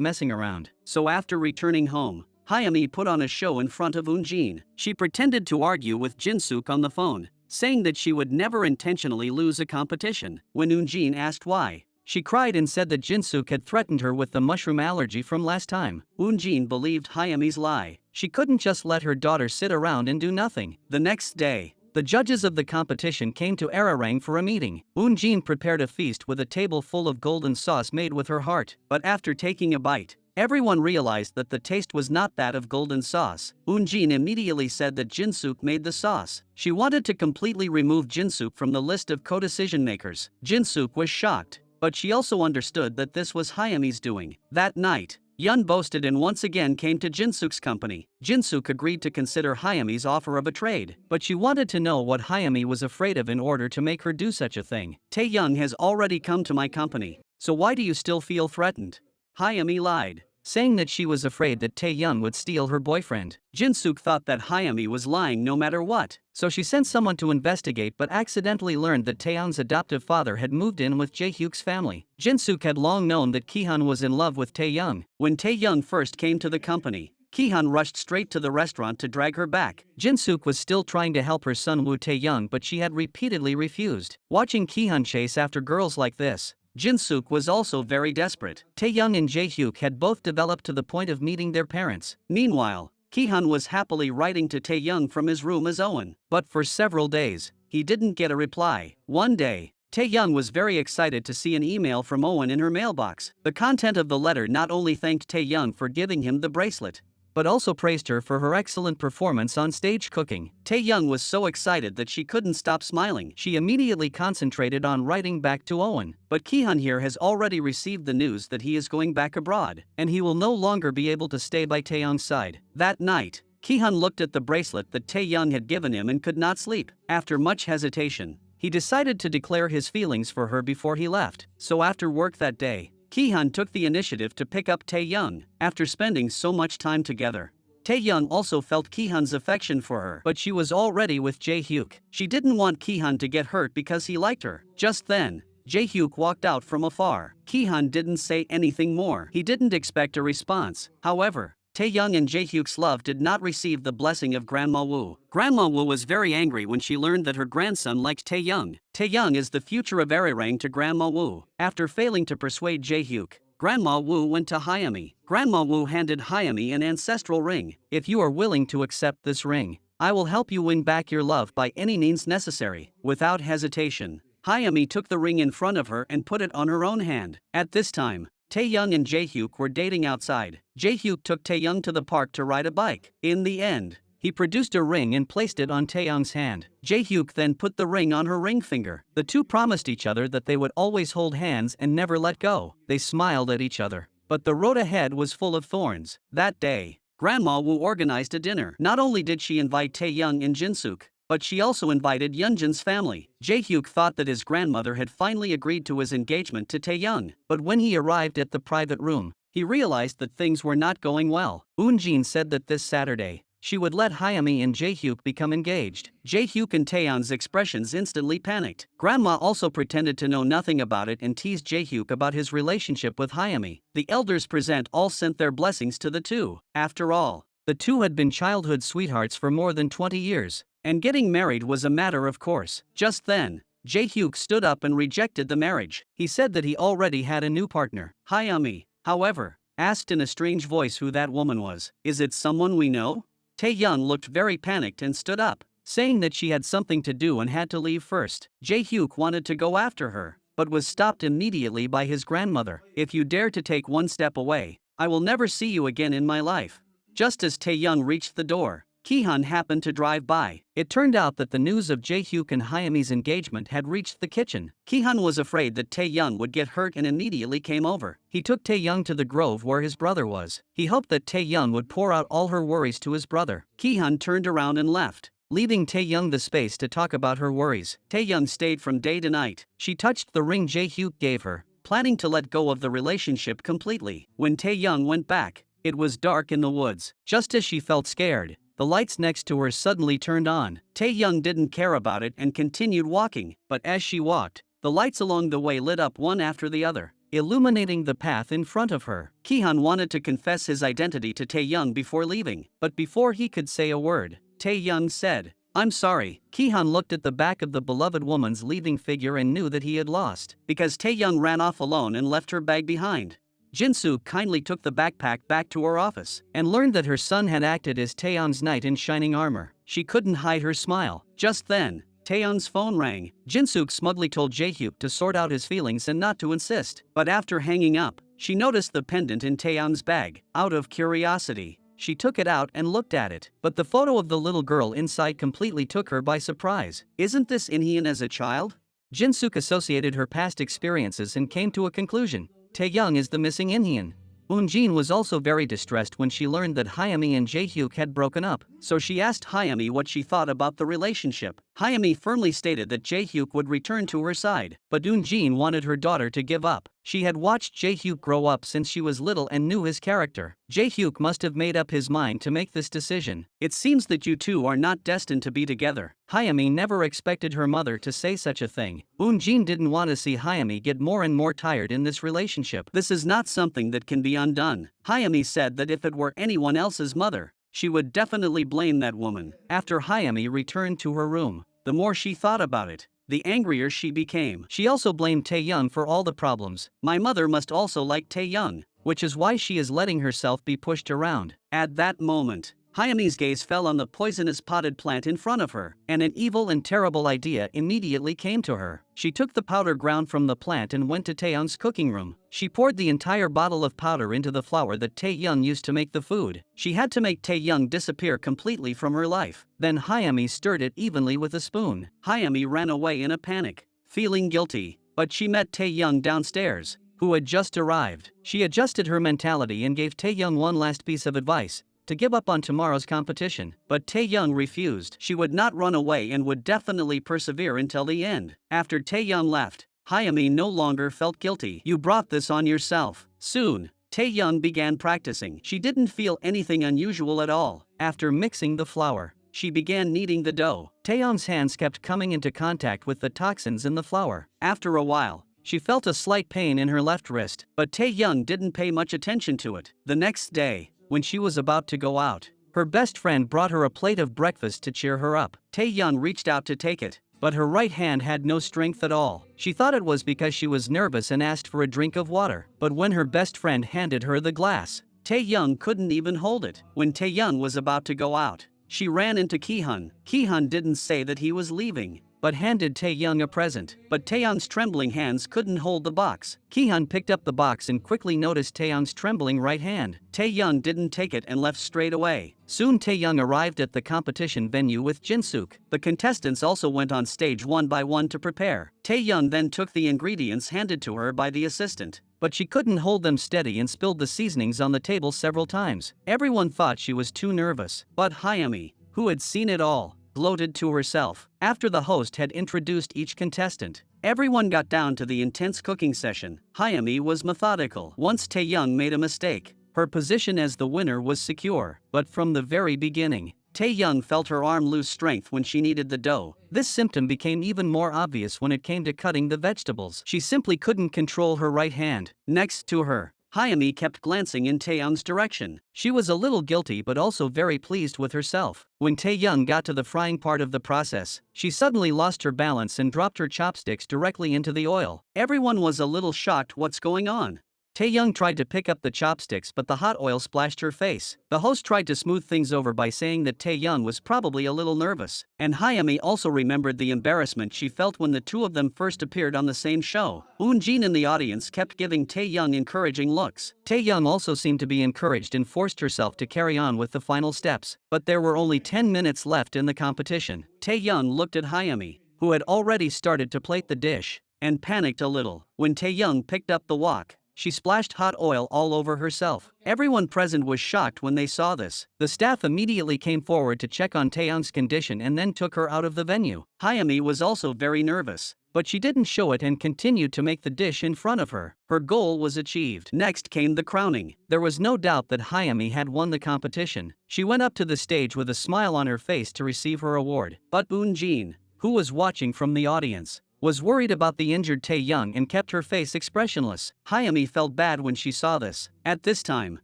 messing around. So after returning home, Hayami put on a show in front of Eunjin. She pretended to argue with Jinsook on the phone, saying that she would never intentionally lose a competition. When Eunjin asked why, she cried and said that Jinsook had threatened her with the mushroom allergy from last time. Eunjin believed Hayami's lie. She couldn't just let her daughter sit around and do nothing. The next day, the judges of the competition came to Arirang for a meeting. Eunjin prepared a feast with a table full of golden sauce made with her heart. But after taking a bite, everyone realized that the taste was not that of golden sauce. Eunjin immediately said that Jinsook made the sauce. She wanted to completely remove Jinsook from the list of co-decision makers. Jinsook was shocked, but she also understood that this was Hayami's doing. That night, Yun boasted and once again came to Jinsook's company. Jinsook agreed to consider Hayami's offer of a trade, but she wanted to know what Hayami was afraid of in order to make her do such a thing. "Taeyoung has already come to my company, so why do you still feel threatened?" Hayami lied, saying that she was afraid that Taeyoung would steal her boyfriend. Jinsook thought that Hayami was lying no matter what, so she sent someone to investigate but accidentally learned that Taeyoung's adoptive father had moved in with Jae-hyuk's family. Jinsook had long known that Kihan was in love with Taeyoung. When Taeyoung first came to the company, Kihan rushed straight to the restaurant to drag her back. Jinsook was still trying to help her son woo Taeyoung, but she had repeatedly refused. Watching Kihan chase after girls like this, Jinsook was also very desperate. Taeyoung and Jae-hyuk had both developed to the point of meeting their parents. Meanwhile, Kihan was happily writing to Taeyoung from his room as Owen. But for several days, he didn't get a reply. One day, Taeyoung was very excited to see an email from Owen in her mailbox. The content of the letter not only thanked Taeyoung for giving him the bracelet, but also praised her for her excellent performance on stage cooking. Taeyoung was so excited that she couldn't stop smiling. She immediately concentrated on writing back to Owen. But Kihan here has already received the news that he is going back abroad, and he will no longer be able to stay by Taeyoung's side. That night, Kihan looked at the bracelet that Taeyoung had given him and could not sleep. After much hesitation, he decided to declare his feelings for her before he left. So after work that day, Kihan took the initiative to pick up Taeyoung. After spending so much time together, Taeyoung also felt Kihan's affection for her, but she was already with Jae-hyuk. She didn't want Kihan to get hurt because he liked her. Just then, Jae-hyuk walked out from afar. Kihan didn't say anything more. He didn't expect a response. However, Taeyoung and Jae-hyuk's love did not receive the blessing of Grandma Woo. Grandma Woo was very angry when she learned that her grandson liked Taeyoung. Taeyoung is the future of Arirang to Grandma Woo. After failing to persuade Jae-hyuk, Grandma Woo went to Hayami. Grandma Woo handed Hayami an ancestral ring. "If you are willing to accept this ring, I will help you win back your love by any means necessary." Without hesitation, Hayami took the ring in front of her and put it on her own hand. At this time, Taeyoung and Jae-hyuk were dating outside. Jae-hyuk took Taeyoung to the park to ride a bike. In the end, he produced a ring and placed it on Taeyoung's hand. Jae-hyuk then put the ring on her ring finger. The two promised each other that they would always hold hands and never let go. They smiled at each other, but the road ahead was full of thorns. That day, Grandma Woo organized a dinner. Not only did she invite Taeyoung and Jinsook, but she also invited Yeonjin's family. Jae-hyuk thought that his grandmother had finally agreed to his engagement to Taeyoung, but when he arrived at the private room, he realized that things were not going well. Eunjin said that this Saturday, she would let Hayami and Jae-hyuk become engaged. Jae-hyuk and Taeyoung's expressions instantly panicked. Grandma also pretended to know nothing about it and teased Jae-hyuk about his relationship with Hayami. The elders present all sent their blessings to the two. After all, the two had been childhood sweethearts for more than 20 years. And getting married was a matter of course. Just then, Jae-hyuk stood up and rejected the marriage. He said that he already had a new partner. Hayami, however, asked in a strange voice who that woman was. "Is it someone we know?" Taeyoung looked very panicked and stood up, saying that she had something to do and had to leave first. Jae-hyuk wanted to go after her, but was stopped immediately by his grandmother. "If you dare to take one step away, I will never see you again in my life." Just as Taeyoung reached the door, Ki-hun happened to drive by. It turned out that the news of Jae-hyuk and Hyami's engagement had reached the kitchen. Ki-hun was afraid that Tae-young would get hurt and immediately came over. He took Tae-young to the grove where his brother was. He hoped that Tae-young would pour out all her worries to his brother. Ki-hun turned around and left, leaving Tae-young the space to talk about her worries. Tae-young stayed from day to night. She touched the ring Jae-hyuk gave her, planning to let go of the relationship completely. When Tae-young went back, it was dark in the woods. Just as she felt scared, the lights next to her suddenly turned on. Tae-young didn't care about it and continued walking, but as she walked, the lights along the way lit up one after the other, illuminating the path in front of her. Ki-hun wanted to confess his identity to Tae-young before leaving, but before he could say a word, Tae-young said, "I'm sorry." Ki-hun looked at the back of the beloved woman's leaving figure and knew that he had lost, because Tae-young ran off alone and left her bag behind. Jin-soo kindly took the backpack back to her office and learned that her son had acted as Taeyeon's knight in shining armor. She couldn't hide her smile. Just then, Taeyeon's phone rang. Jin-soo smugly told Jae-hyuk to sort out his feelings and not to insist. But after hanging up, she noticed the pendant in Taeyeon's bag. Out of curiosity, she took it out and looked at it. But the photo of the little girl inside completely took her by surprise. Isn't this Inhyun as a child? Jin-soo associated her past experiences and came to a conclusion. Tae-young is the missing Inhyun. Eun-jin was also very distressed when she learned that Hyami and Jae-hyuk had broken up, so she asked Hyami what she thought about the relationship. Hyami firmly stated that Jae-hyuk would return to her side, but Eun-jin wanted her daughter to give up. She had watched Jae-hyuk grow up since she was little and knew his character. Jae-hyuk must have made up his mind to make this decision. It seems that you two are not destined to be together. Hyami never expected her mother to say such a thing. Eun-jin didn't want to see Hyami get more and more tired in this relationship. This is not something that can be undone. Hyami said that if it were anyone else's mother, she would definitely blame that woman. After Hyami returned to her room, the more she thought about it, the angrier she became. She also blamed Tae-young for all the problems. My mother must also like Tae-young, which is why she is letting herself be pushed around. At that moment, Hyami's gaze fell on the poisonous potted plant in front of her, and an evil and terrible idea immediately came to her. She took the powder ground from the plant and went to Taeyeon's cooking room. She poured the entire bottle of powder into the flour that Tae-young used to make the food. She had to make Tae-young disappear completely from her life. Then Hyami stirred it evenly with a spoon. Hyami ran away in a panic, feeling guilty, but she met Tae-young downstairs, who had just arrived. She adjusted her mentality and gave Tae-young one last piece of advice: to give up on tomorrow's competition. But Tae-young refused. She would not run away and would definitely persevere until the end. After Tae-young left, Hyami no longer felt guilty. You brought this on yourself. Soon, Tae-young began practicing. She didn't feel anything unusual at all. After mixing the flour, she began kneading the dough. Tae-young's hands kept coming into contact with the toxins in the flour. After a while, she felt a slight pain in her left wrist, but Tae-young didn't pay much attention to it. The next day, when she was about to go out, her best friend brought her a plate of breakfast to cheer her up. Tae-young reached out to take it, but her right hand had no strength at all. She thought it was because she was nervous and asked for a drink of water. But when her best friend handed her the glass, Tae-young couldn't even hold it. When Tae-young was about to go out, she ran into Ki-hun. Ki-hun didn't say that he was leaving, but handed Tae-young a present. But Tae-young's trembling hands couldn't hold the box. Ki-hun picked up the box and quickly noticed Tae-young's trembling right hand. Tae-young didn't take it and left straight away. Soon Tae-young arrived at the competition venue with Jin-suk. The contestants also went on stage one by one to prepare. Tae-young then took the ingredients handed to her by the assistant, but she couldn't hold them steady and spilled the seasonings on the table several times. Everyone thought she was too nervous, but Hyami, who had seen it all, gloated to herself. After the host had introduced each contestant, everyone got down to the intense cooking session. Hyami was methodical. Once Tae-young made a mistake, her position as the winner was secure. But from the very beginning, Tae-young felt her arm lose strength when she kneaded the dough. This symptom became even more obvious when it came to cutting the vegetables. She simply couldn't control her right hand. Next to her, Hyami kept glancing in Tae-young's direction. She was a little guilty but also very pleased with herself. When Tae-young got to the frying part of the process, she suddenly lost her balance and dropped her chopsticks directly into the oil. Everyone was a little shocked. What's going on? Taeyoung tried to pick up the chopsticks, but the hot oil splashed her face. The host tried to smooth things over by saying that Taeyoung was probably a little nervous, and Hyami also remembered the embarrassment she felt when the two of them first appeared on the same show. Eun-jin in the audience kept giving Taeyoung encouraging looks. Taeyoung also seemed to be encouraged and forced herself to carry on with the final steps, but there were only 10 minutes left in the competition. Taeyoung looked at Hyami, who had already started to plate the dish, and panicked a little. When Taeyoung picked up the wok, she splashed hot oil all over herself. Everyone present was shocked when they saw this. The staff immediately came forward to check on Taeyoung's condition and then took her out of the venue. Hyami was also very nervous, but she didn't show it and continued to make the dish in front of her. Her goal was achieved. Next came the crowning. There was no doubt that Hyami had won the competition. She went up to the stage with a smile on her face to receive her award. But Eun-jin, who was watching from the audience, was worried about the injured Taeyoung and kept her face expressionless. Hyami felt bad when she saw this. At this time,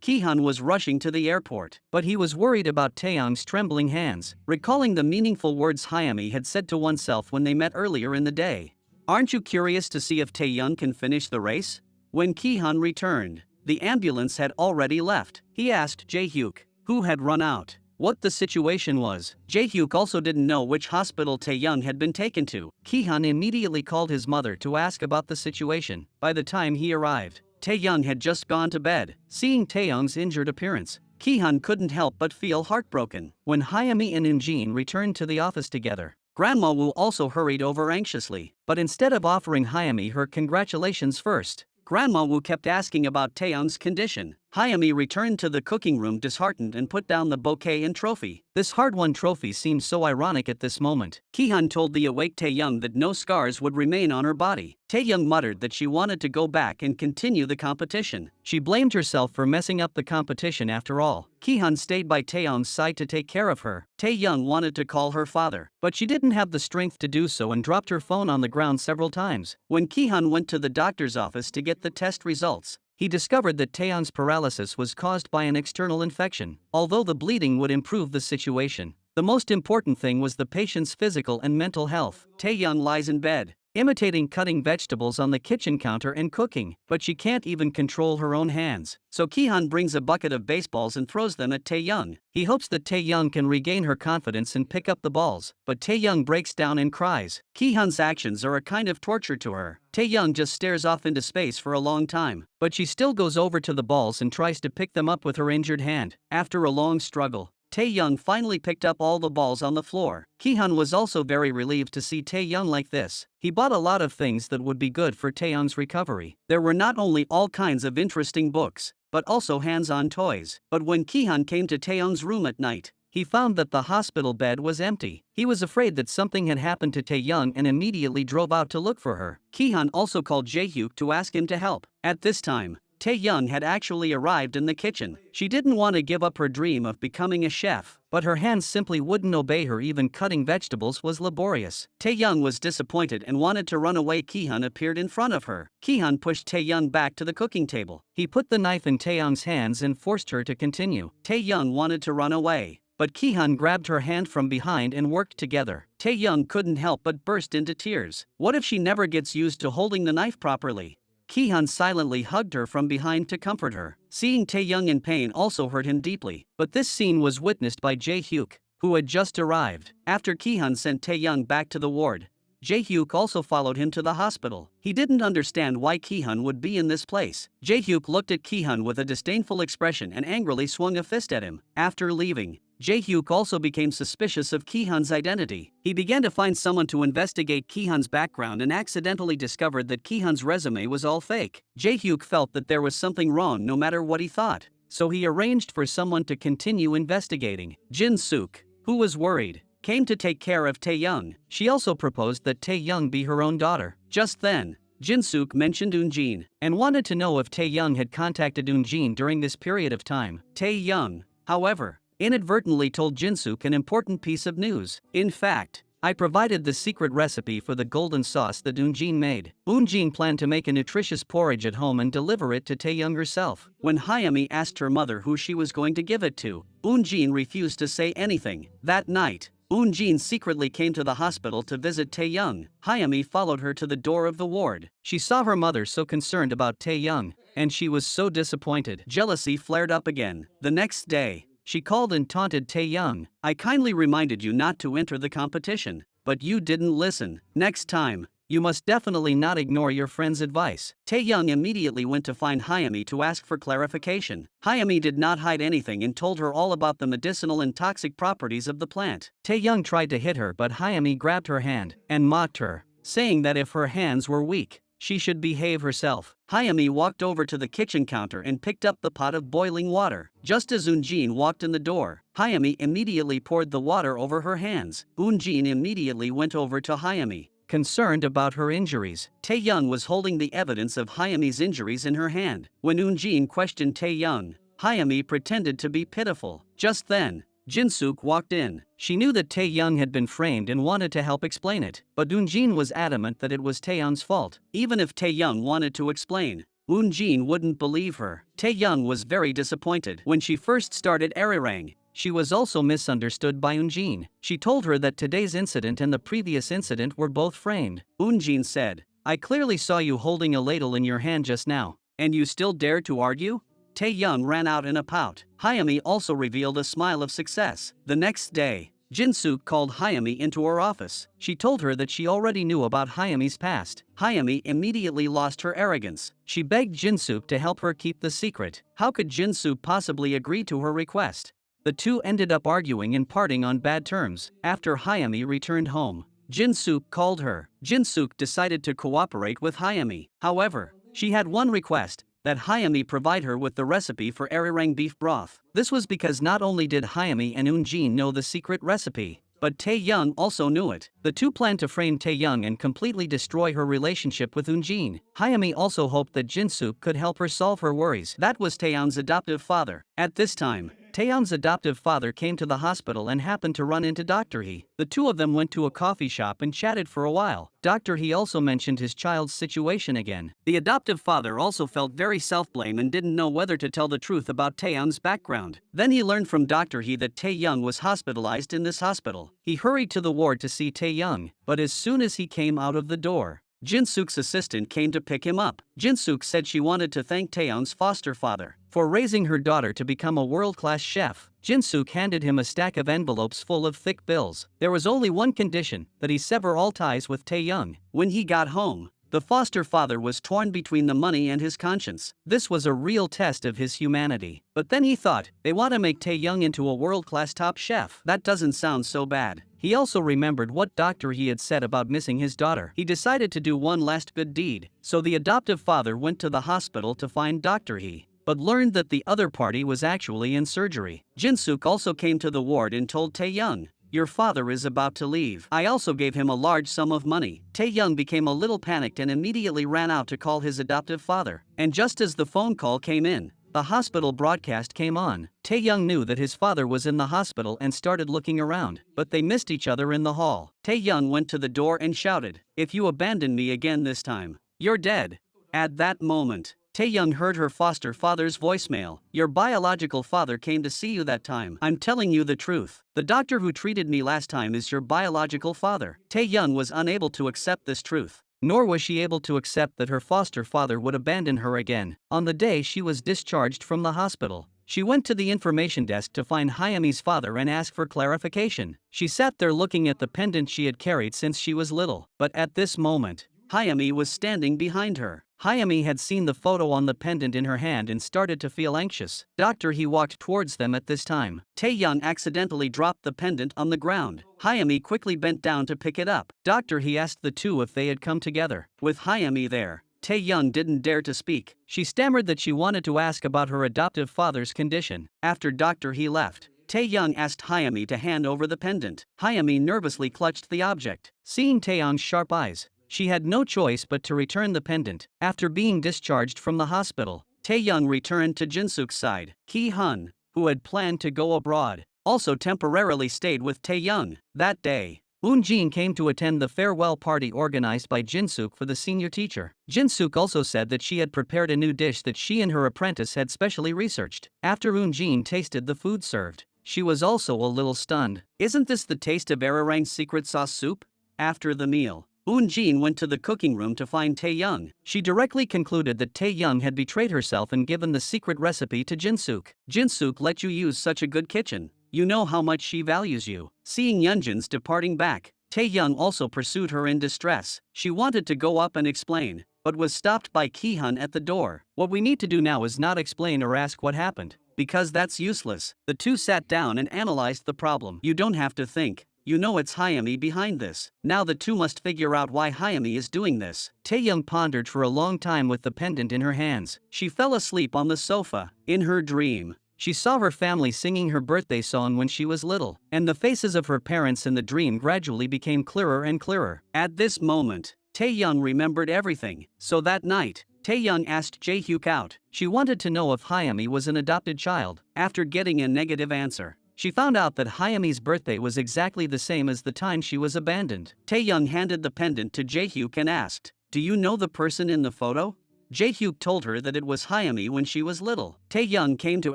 Ki-han was rushing to the airport, but he was worried about Taeyoung's trembling hands, recalling the meaningful words Hyami had said to oneself when they met earlier in the day. "Aren't you curious to see if Taeyoung can finish the race?" When Ki-han returned, the ambulance had already left. He asked Jae-hyuk, who had run out, what the situation was. Jae-hyuk also didn't know which hospital Taeyoung had been taken to. Ki-han immediately called his mother to ask about the situation. By the time he arrived, Taeyoung had just gone to bed. Seeing Taeyoung's injured appearance, Ki-han couldn't help but feel heartbroken. When Hyami and Eun-jin returned to the office together, Grandma Woo also hurried over anxiously, but instead of offering Hyami her congratulations first, Grandma Woo kept asking about Taeyoung's condition. Hyami returned to the cooking room disheartened and put down the bouquet and trophy. This hard-won trophy seemed so ironic at this moment. Ki-han told the awake Taeyoung that no scars would remain on her body. Taeyoung muttered that she wanted to go back and continue the competition. She blamed herself for messing up the competition after all. Ki-han stayed by Taeyoung's side to take care of her. Taeyoung wanted to call her father, but she didn't have the strength to do so and dropped her phone on the ground several times. When Ki-han went to the doctor's office to get the test results, he discovered that Taeyoung's paralysis was caused by an external infection. Although the bleeding would improve the situation, the most important thing was the patient's physical and mental health. Taeyoung lies in bed, imitating cutting vegetables on the kitchen counter and cooking, but she can't even control her own hands. So Ki-han brings a bucket of baseballs and throws them at Taeyoung. He hopes that Taeyoung can regain her confidence and pick up the balls, but Taeyoung breaks down and cries. Ki-han's actions are a kind of torture to her. Taeyoung just stares off into space for a long time, but she still goes over to the balls and tries to pick them up with her injured hand. After a long struggle, Taeyoung finally picked up all the balls on the floor. Ki-han was also very relieved to see Taeyoung like this. He bought a lot of things that would be good for Taeyoung's recovery. There were not only all kinds of interesting books, but also hands-on toys. But when Ki-han came to Taeyoung's room at night, he found that the hospital bed was empty. He was afraid that something had happened to Taeyoung and immediately drove out to look for her. Ki-han also called Jae-hyuk to ask him to help. At this time, Taeyoung had actually arrived in the kitchen. She didn't want to give up her dream of becoming a chef, but her hands simply wouldn't obey her. Even cutting vegetables was laborious. Taeyoung was disappointed and wanted to run away. Ki-han appeared in front of her. Ki-han pushed Taeyoung back to the cooking table. He put the knife in Taeyoung's hands and forced her to continue. Taeyoung wanted to run away, but Ki-han grabbed her hand from behind and worked together. Taeyoung couldn't help but burst into tears. What if she never gets used to holding the knife properly? Ki-han silently hugged her from behind to comfort her. Seeing Taeyoung in pain also hurt him deeply, but this scene was witnessed by Jae-hyuk, who had just arrived. After Ki-han sent Taeyoung back to the ward, Jae-hyuk also followed him to the hospital. He didn't understand why Ki-han would be in this place. Jae-hyuk looked at Ki-han with a disdainful expression and angrily swung a fist at him. After leaving, Jae-hyuk also became suspicious of Ki-han's identity. He began to find someone to investigate Ki-han's background and accidentally discovered that Ki-han's resume was all fake. Jae-hyuk felt that there was something wrong no matter what he thought, so he arranged for someone to continue investigating. Jin-suk, who was worried, came to take care of Taeyoung. She also proposed that Taeyoung be her own daughter. Just then, Jin-suk mentioned Eun-jin and wanted to know if Taeyoung had contacted Eun-jin during this period of time. Taeyoung, however, inadvertently told Jin-suk an important piece of news. In fact, I provided the secret recipe for the golden sauce that Eun-jin made. Eun-jin planned to make a nutritious porridge at home and deliver it to Taeyoung herself. When Hyami asked her mother who she was going to give it to, Eun-jin refused to say anything. That night, Eun-jin secretly came to the hospital to visit Tae-young. Hyami followed her to the door of the ward. She saw her mother so concerned about Tae-young, and she was so disappointed. Jealousy flared up again. The next day, she called and taunted Tae-young. "I kindly reminded you not to enter the competition, but you didn't listen. Next time, you must definitely not ignore your friend's advice." Tae-young immediately went to find Hyami to ask for clarification. Hyami did not hide anything and told her all about the medicinal and toxic properties of the plant. Tae-young tried to hit her, but Hyami grabbed her hand and mocked her, saying that if her hands were weak, she should behave herself. Hyami walked over to the kitchen counter and picked up the pot of boiling water. Just as Eun-jin walked in the door, Hyami immediately poured the water over her hands. Eun-jin immediately went over to Hyami, concerned about her injuries. Tae-young was holding the evidence of Hyami's injuries in her hand. When Eun-jin questioned Tae-young, Hyami pretended to be pitiful. Just then, Jin-suk walked in. She knew that Tae-young had been framed and wanted to help explain it, but Eun-jin was adamant that it was Tae-young's fault. Even if Tae-young wanted to explain, Eun-jin wouldn't believe her. Tae-young was very disappointed. When she first started Arirang, she was also misunderstood by Eun-jin. She told her that today's incident and the previous incident were both framed. Eun-jin said, "I clearly saw you holding a ladle in your hand just now, and you still dared to argue?" Tae-young ran out in a pout. Hyami also revealed a smile of success. The next day, Jin-suk called Hyami into her office. She told her that she already knew about Hyami's past. Hyami immediately lost her arrogance. She begged Jin-suk to help her keep the secret. How could Jin-suk possibly agree to her request? The two ended up arguing and parting on bad terms. After Hyami returned home, Jin-suk called her. Jin-suk decided to cooperate with Hyami. However, she had one request, that Hyami provide her with the recipe for Arirang beef broth. This was because not only did Hyami and Eun-jin know the secret recipe, but Tae-young also knew it. The two planned to frame Tae-young and completely destroy her relationship with Eun-jin. Hyami also hoped that Jin-suk could help her solve her worries. That was Tae-young's adoptive father. At this time, Tae-young's adoptive father came to the hospital and happened to run into Dr. Hee. The two of them went to a coffee shop and chatted for a while. Dr. Hee also mentioned his child's situation again. The adoptive father also felt very self-blame and didn't know whether to tell the truth about Tae-young's background. Then he learned from Dr. Hee that Tae-young was hospitalized in this hospital. He hurried to the ward to see Tae-young, but as soon as he came out of the door, Jin-suk's assistant came to pick him up. Jin-suk said she wanted to thank Tae-young's foster father for raising her daughter to become a world-class chef. Jin-suk handed him a stack of envelopes full of thick bills. There was only one condition, that he sever all ties with Tae-young. When he got home, the foster father was torn between the money and his conscience. This was a real test of his humanity. But then he thought, they want to make Tae-young into a world-class top chef. That doesn't sound so bad. He also remembered what Dr. He had said about missing his daughter. He decided to do one last good deed. So the adoptive father went to the hospital to find Dr. He, but learned that the other party was actually in surgery. Jin-suk also came to the ward and told Tae-young, "Your father is about to leave." I also gave him a large sum of money. Tae-young became a little panicked and immediately ran out to call his adoptive father. And just as the phone call came in, the hospital broadcast came on. Tae-young knew that his father was in the hospital and started looking around, but they missed each other in the hall. Tae-young went to the door and shouted, "If you abandon me again this time, you're dead." At that moment, Tae-young heard her foster father's voicemail. "Your biological father came to see you that time. I'm telling you the truth. The doctor who treated me last time is your biological father." Tae-young was unable to accept this truth, nor was she able to accept that her foster father would abandon her again. On the day she was discharged from the hospital, she went to the information desk to find Hyami's father and ask for clarification. She sat there looking at the pendant she had carried since she was little. But at this moment, Hyami was standing behind her. Hyami had seen the photo on the pendant in her hand and started to feel anxious. Dr. He walked towards them at this time. Tae-young accidentally dropped the pendant on the ground. Hyami quickly bent down to pick it up. Dr. He asked the two if they had come together. With Hyami there, Tae-young didn't dare to speak. She stammered that she wanted to ask about her adoptive father's condition. After Dr. He left, Tae-young asked Hyami to hand over the pendant. Hyami nervously clutched the object. Seeing Tae-young's sharp eyes, she had no choice but to return the pendant. After being discharged from the hospital, Tae-young returned to Jin-suk's side. Ki-hun, who had planned to go abroad, also temporarily stayed with Tae-young. That day, Eun-jin came to attend the farewell party organized by Jin-suk for the senior teacher. Jin-suk also said that she had prepared a new dish that she and her apprentice had specially researched. After Eun-jin tasted the food served, She was also a little stunned. Isn't this the taste of Ararang's secret sauce soup? After the meal, Eun-jin went to the cooking room to find Tae-young. She directly concluded that Tae-young had betrayed herself and given the secret recipe to Jin-suk. Jin-suk let you use such a good kitchen. You know how much she values you. Seeing Yunjin's departing back, Tae-young also pursued her in distress. She wanted to go up and explain, but was stopped by Ki-hun at the door. What we need to do now is not explain or ask what happened, because that's useless. The two sat down and analyzed the problem. You don't have to think. You know it's Hyami behind this. Now the two must figure out why Hyami is doing this. Tae-young pondered for a long time with the pendant in her hands. She fell asleep on the sofa. In her dream, she saw her family singing her birthday song when she was little, and the faces of her parents in the dream gradually became clearer and clearer. At this moment, Tae-young remembered everything. So that night, Tae-young asked Jae-hyuk out. She wanted to know if Hyami was an adopted child. After getting a negative answer, she found out that Hyami's birthday was exactly the same as the time she was abandoned. Tae-young handed the pendant to Jae-hyuk and asked, "Do you know the person in the photo?" Jae-hyuk told her that it was Hyami when she was little. Tae-young came to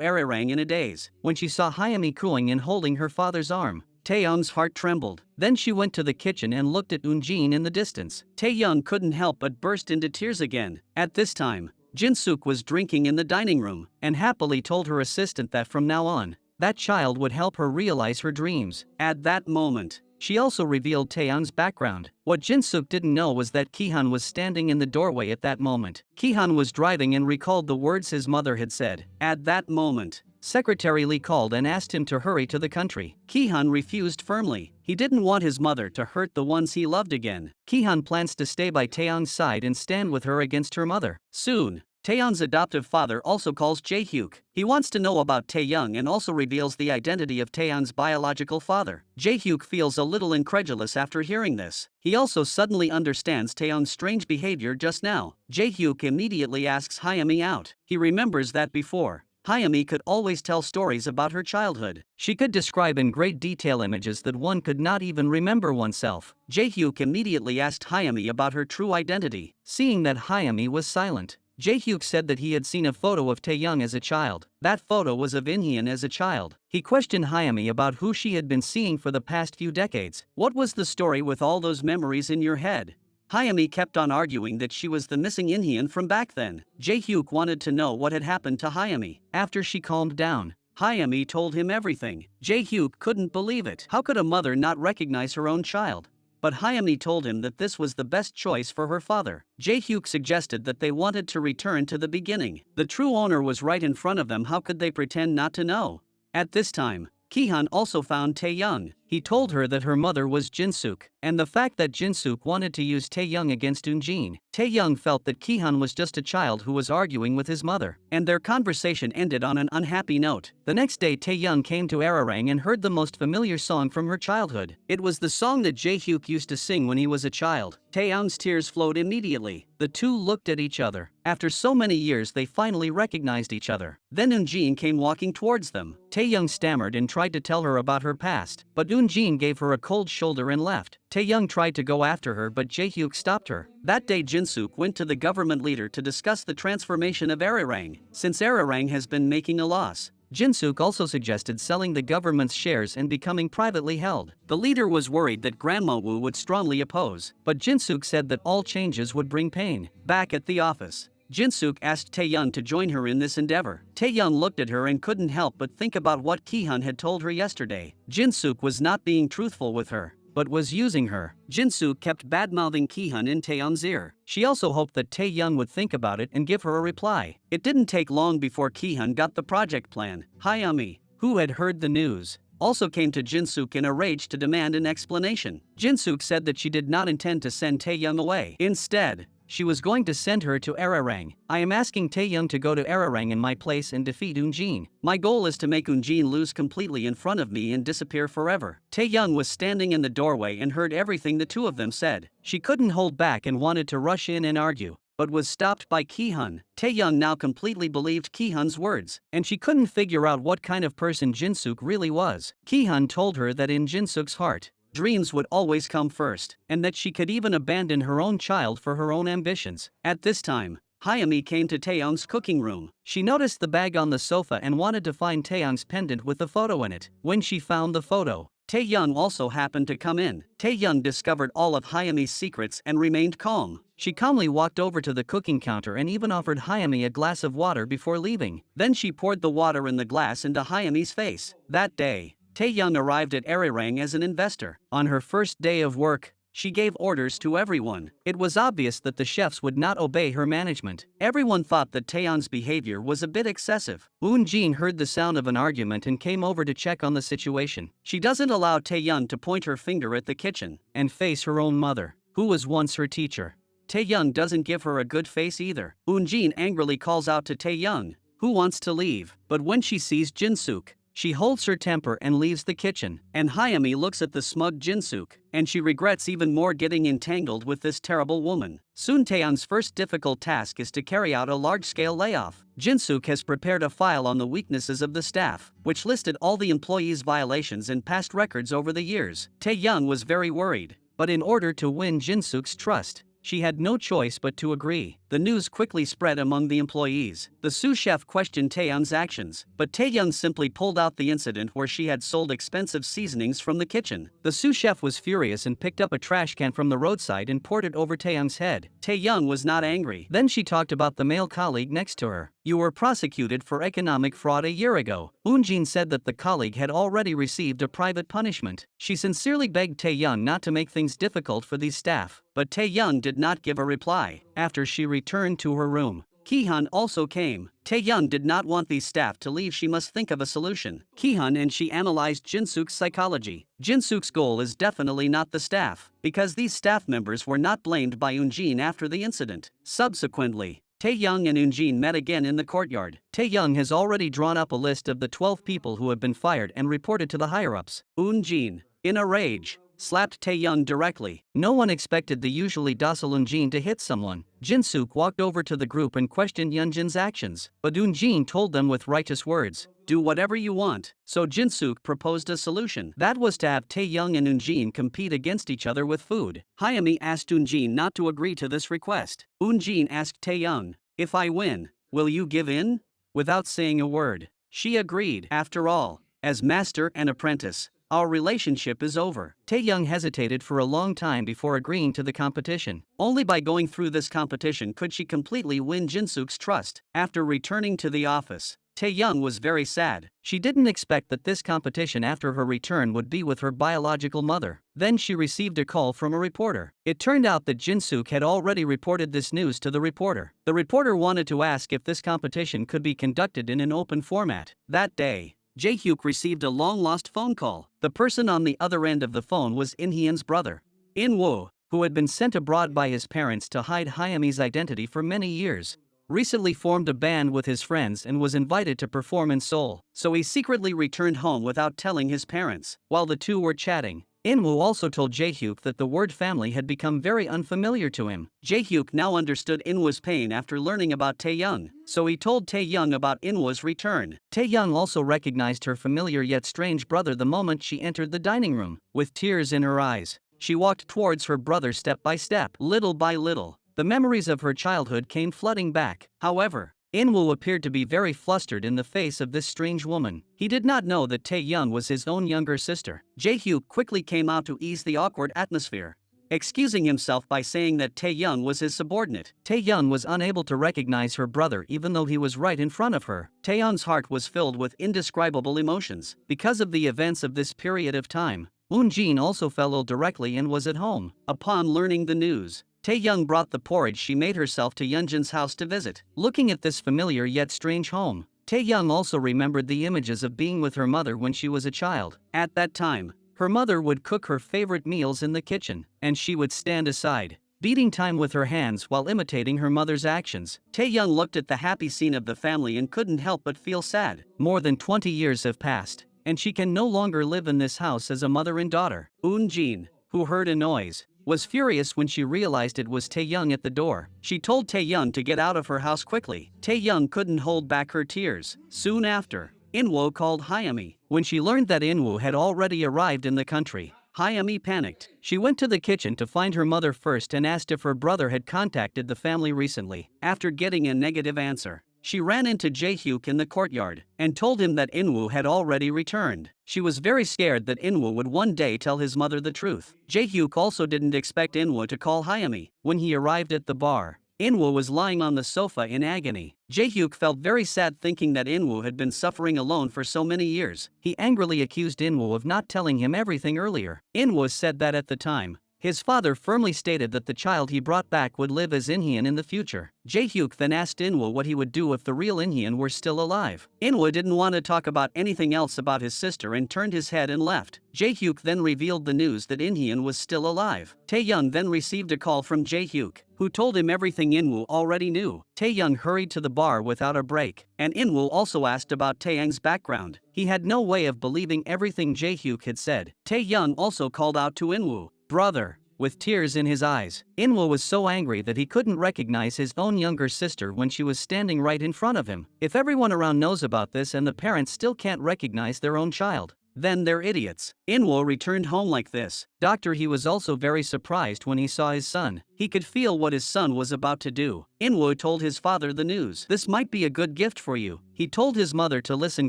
Ararang in a daze. When she saw Hyami cooing and holding her father's arm, Tae-young's heart trembled. Then she went to the kitchen and looked at Eun-jin in the distance. Tae-young couldn't help but burst into tears again. At this time, Jin-suk was drinking in the dining room and happily told her assistant that from now on, that child would help her realize her dreams. At that moment, she also revealed Tae-young's background. What Jin-suk didn't know was that Ki-hun was standing in the doorway at that moment. Ki-hun was driving and recalled the words his mother had said. At that moment, Secretary Lee called and asked him to hurry to the country. Ki-hun refused firmly. He didn't want his mother to hurt the ones he loved again. Ki-hun plans to stay by Tae-young's side and stand with her against her mother. Soon, Tae-young's adoptive father also calls Jae-hyuk. He wants to know about Tae-young and also reveals the identity of Tae-young's biological father. Jae-hyuk feels a little incredulous after hearing this. He also suddenly understands Tae-young's strange behavior just now. Jae-hyuk immediately asks Hyami out. He remembers that before, Hyami could always tell stories about her childhood. She could describe in great detail images that one could not even remember oneself. Jae-hyuk immediately asked Hyami about her true identity. Seeing that Hyami was silent, Jae-hyuk said that he had seen a photo of Tae-young as a child. That photo was of In-hyun as a child. He questioned Hyami about who she had been seeing for the past few decades. What was the story with all those memories in your head? Hyami kept on arguing that she was the missing In-hyun from back then. Jae-hyuk wanted to know what had happened to Hyami. After she calmed down, Hyami told him everything. Jae-hyuk couldn't believe it. How could a mother not recognize her own child? But Hyami told him that this was the best choice for her father. Jae-hyuk suggested that they wanted to return to the beginning. The true owner was right in front of them. How could they pretend not to know? At this time, Ki-hun also found Tae-young. He told her that her mother was Jin-suk, and the fact that Jin-suk wanted to use Tae-young against Eun-jin. Tae-young felt that Ki-hun was just a child who was arguing with his mother, and their conversation ended on an unhappy note. The next day Tae-young came to Ararang and heard the most familiar song from her childhood. It was the song that Jae-hyuk used to sing when he was a child. Tae-young's tears flowed immediately. The two looked at each other. After so many years they finally recognized each other. Then Eun-jin came walking towards them. Tae-young stammered and tried to tell her about her past, but Eun-jin gave her a cold shoulder and left. Tae-young tried to go after her but Jae-hyuk stopped her. That day Jin-suk went to the government leader to discuss the transformation of Ararang. Since Ararang has been making a loss, Jin-suk also suggested selling the government's shares and becoming privately held. The leader was worried that Grandma Wu would strongly oppose, but Jin-suk said that all changes would bring pain. Back at the office, Jin-suk asked Tae-young to join her in this endeavor. Tae-young looked at her and couldn't help but think about what Ki-hun had told her yesterday. Jin-suk was not being truthful with her, but was using her. Jin-suk kept bad-mouthing Ki-hun in Tae-young's ear. She also hoped that Tae-young would think about it and give her a reply. It didn't take long before Ki-hun got the project plan. Hyami, who had heard the news, also came to Jin-suk in a rage to demand an explanation. Jin-suk said that she did not intend to send Tae-young away. Instead, she was going to send her to Ararang. I am asking Tae-young to go to Ararang in my place and defeat Eun-jin. My goal is to make Eun-jin lose completely in front of me and disappear forever. Tae-young was standing in the doorway and heard everything the two of them said. She couldn't hold back and wanted to rush in and argue, but was stopped by Ki-hun. Tae-young now completely believed Ki-hun's words, and she couldn't figure out what kind of person Jin-suk really was. Ki-hun told her that in Jin-suk's heart, dreams would always come first, and that she could even abandon her own child for her own ambitions. At this time, Hayami came to Taeyong's cooking room. She noticed the bag on the sofa and wanted to find Taeyong's pendant with the photo in it. When she found the photo, Taeyong also happened to come in. Taeyong discovered all of Hayami's secrets and remained calm. She calmly walked over to the cooking counter and even offered Hayami a glass of water before leaving. Then she poured the water in the glass into Hayami's face. That day, Taeyong arrived at Arirang as an investor. On her first day of work, she gave orders to everyone. It was obvious that the chefs would not obey her management. Everyone thought that Taeyong's behavior was a bit excessive. Jin heard the sound of an argument and came over to check on the situation. She doesn't allow Taeyong to point her finger at the kitchen and face her own mother, who was once her teacher. Taeyong doesn't give her a good face either. Jin angrily calls out to Taeyong, who wants to leave, but when she sees Jinsuk, she holds her temper and leaves the kitchen. And Hayami looks at the smug Jinsuk, and she regrets even more getting entangled with this terrible woman. Soon Taeyong's first difficult task is to carry out a large-scale layoff. Jinsuk has prepared a file on the weaknesses of the staff, which listed all the employees' violations and past records over the years. Taeyong was very worried, but in order to win Jinsuk's trust, she had no choice but to agree. The news quickly spread among the employees. The sous chef questioned Taeyong's actions, but Taeyong simply pulled out the incident where she had sold expensive seasonings from the kitchen. The sous chef was furious and picked up a trash can from the roadside and poured it over Taeyong's head. Taeyong was not angry. Then she talked about the male colleague next to her. "You were prosecuted for economic fraud a year ago." Jin said that the colleague had already received a private punishment. She sincerely begged Taeyong not to make things difficult for these staff, but Taeyong did not give a reply. After she returned to her room, Kihan also came. Taeyong did not want these staff to leave. She must think of a solution. Kihan and she analyzed Jinsuk's psychology. Jinsuk's goal is definitely not the staff, because these staff members were not blamed by Jin after the incident. Subsequently, Taeyong and Jin met again in the courtyard. Taeyong has already drawn up a list of the 12 people who have been fired and reported to the higher-ups. Jin, in a rage, slapped Taeyong directly. No one expected the usually docile Jin to hit someone. Jinsuk walked over to the group and questioned Yunjin's actions, but Jin told them with righteous words, "Do whatever you want." So Jinsuk proposed a solution. That was to have Taeyong and Jin compete against each other with food. Hayami asked Jin not to agree to this request. Jin asked Taeyong, "If I win, will you give in?" Without saying a word, she agreed. After all, as master and apprentice, our relationship is over. Taeyong hesitated for a long time before agreeing to the competition. Only by going through this competition could she completely win Jinsuk's trust. After returning to the office, Taeyong was very sad. She didn't expect that this competition after her return would be with her biological mother. Then she received a call from a reporter. It turned out that Jinsuk had already reported this news to the reporter. The reporter wanted to ask if this competition could be conducted in an open format. That day, Jae-hyuk received a long-lost phone call. The person on the other end of the phone was In-hyun's brother, In-woo, who had been sent abroad by his parents to hide Hayami's identity for many years. Recently formed a band with his friends and was invited to perform in Seoul, so he secretly returned home without telling his parents. While the two were chatting, In-woo also told Jae-hyuk that the word family had become very unfamiliar to him. Jae-hyuk now understood In-woo's pain after learning about Taeyong, so he told Taeyong about In-woo's return. Taeyong also recognized her familiar yet strange brother the moment she entered the dining room. With tears in her eyes, she walked towards her brother step by step. Little by little, the memories of her childhood came flooding back. However, In-woo appeared to be very flustered in the face of this strange woman. He did not know that Taeyong was his own younger sister. Jae-hyuk quickly came out to ease the awkward atmosphere, excusing himself by saying that Taeyong was his subordinate. Taeyong was unable to recognize her brother even though he was right in front of her. Taeyong's heart was filled with indescribable emotions. Because of the events of this period of time, Jin also fell ill directly and was at home. Upon learning the news, Taeyong brought the porridge she made herself to Yunjin's house to visit. Looking at this familiar yet strange home, Taeyong also remembered the images of being with her mother when she was a child. At that time, her mother would cook her favorite meals in the kitchen, and she would stand aside, beating time with her hands while imitating her mother's actions. Taeyong looked at the happy scene of the family and couldn't help but feel sad. More than 20 years have passed, and she can no longer live in this house as a mother and daughter. Jin, who heard a noise, was furious when she realized it was Taeyong at the door. She told Taeyong to get out of her house quickly. Taeyong couldn't hold back her tears. Soon after, In-woo called Hayami. When she learned that In-woo had already arrived in the country, Hayami panicked. She went to the kitchen to find her mother first and asked if her brother had contacted the family recently. After getting a negative answer, she ran into Jae-hyuk in the courtyard and told him that Inwoo had already returned. She was very scared that Inwoo would one day tell his mother the truth. Jae-hyuk also didn't expect Inwoo to call Hayami. When he arrived at the bar, Inwoo was lying on the sofa in agony. Jae-hyuk felt very sad thinking that Inwoo had been suffering alone for so many years. He angrily accused Inwoo of not telling him everything earlier. Inwoo said that at the time, his father firmly stated that the child he brought back would live as Inhyun in the future. Jae-hyuk then asked Inwoo what he would do if the real Inhyun were still alive. Inwoo didn't want to talk about anything else about his sister and turned his head and left. Jae-hyuk then revealed the news that Inhyun was still alive. Tae-young then received a call from Jae-hyuk, who told him everything Inwoo already knew. Tae-young hurried to the bar without a break, and Inwoo also asked about Tae-young's background. He had no way of believing everything Jae-hyuk had said. Tae-young also called out to Inwoo, "Brother," with tears in his eyes. Inwoo was so angry that he couldn't recognize his own younger sister when she was standing right in front of him. If everyone around knows about this and the parents still can't recognize their own child, then they're idiots. Inwoo returned home like this. He was also very surprised when he saw his son. He could feel what his son was about to do. Inwoo told his father the news. "This might be a good gift for you." He told his mother to listen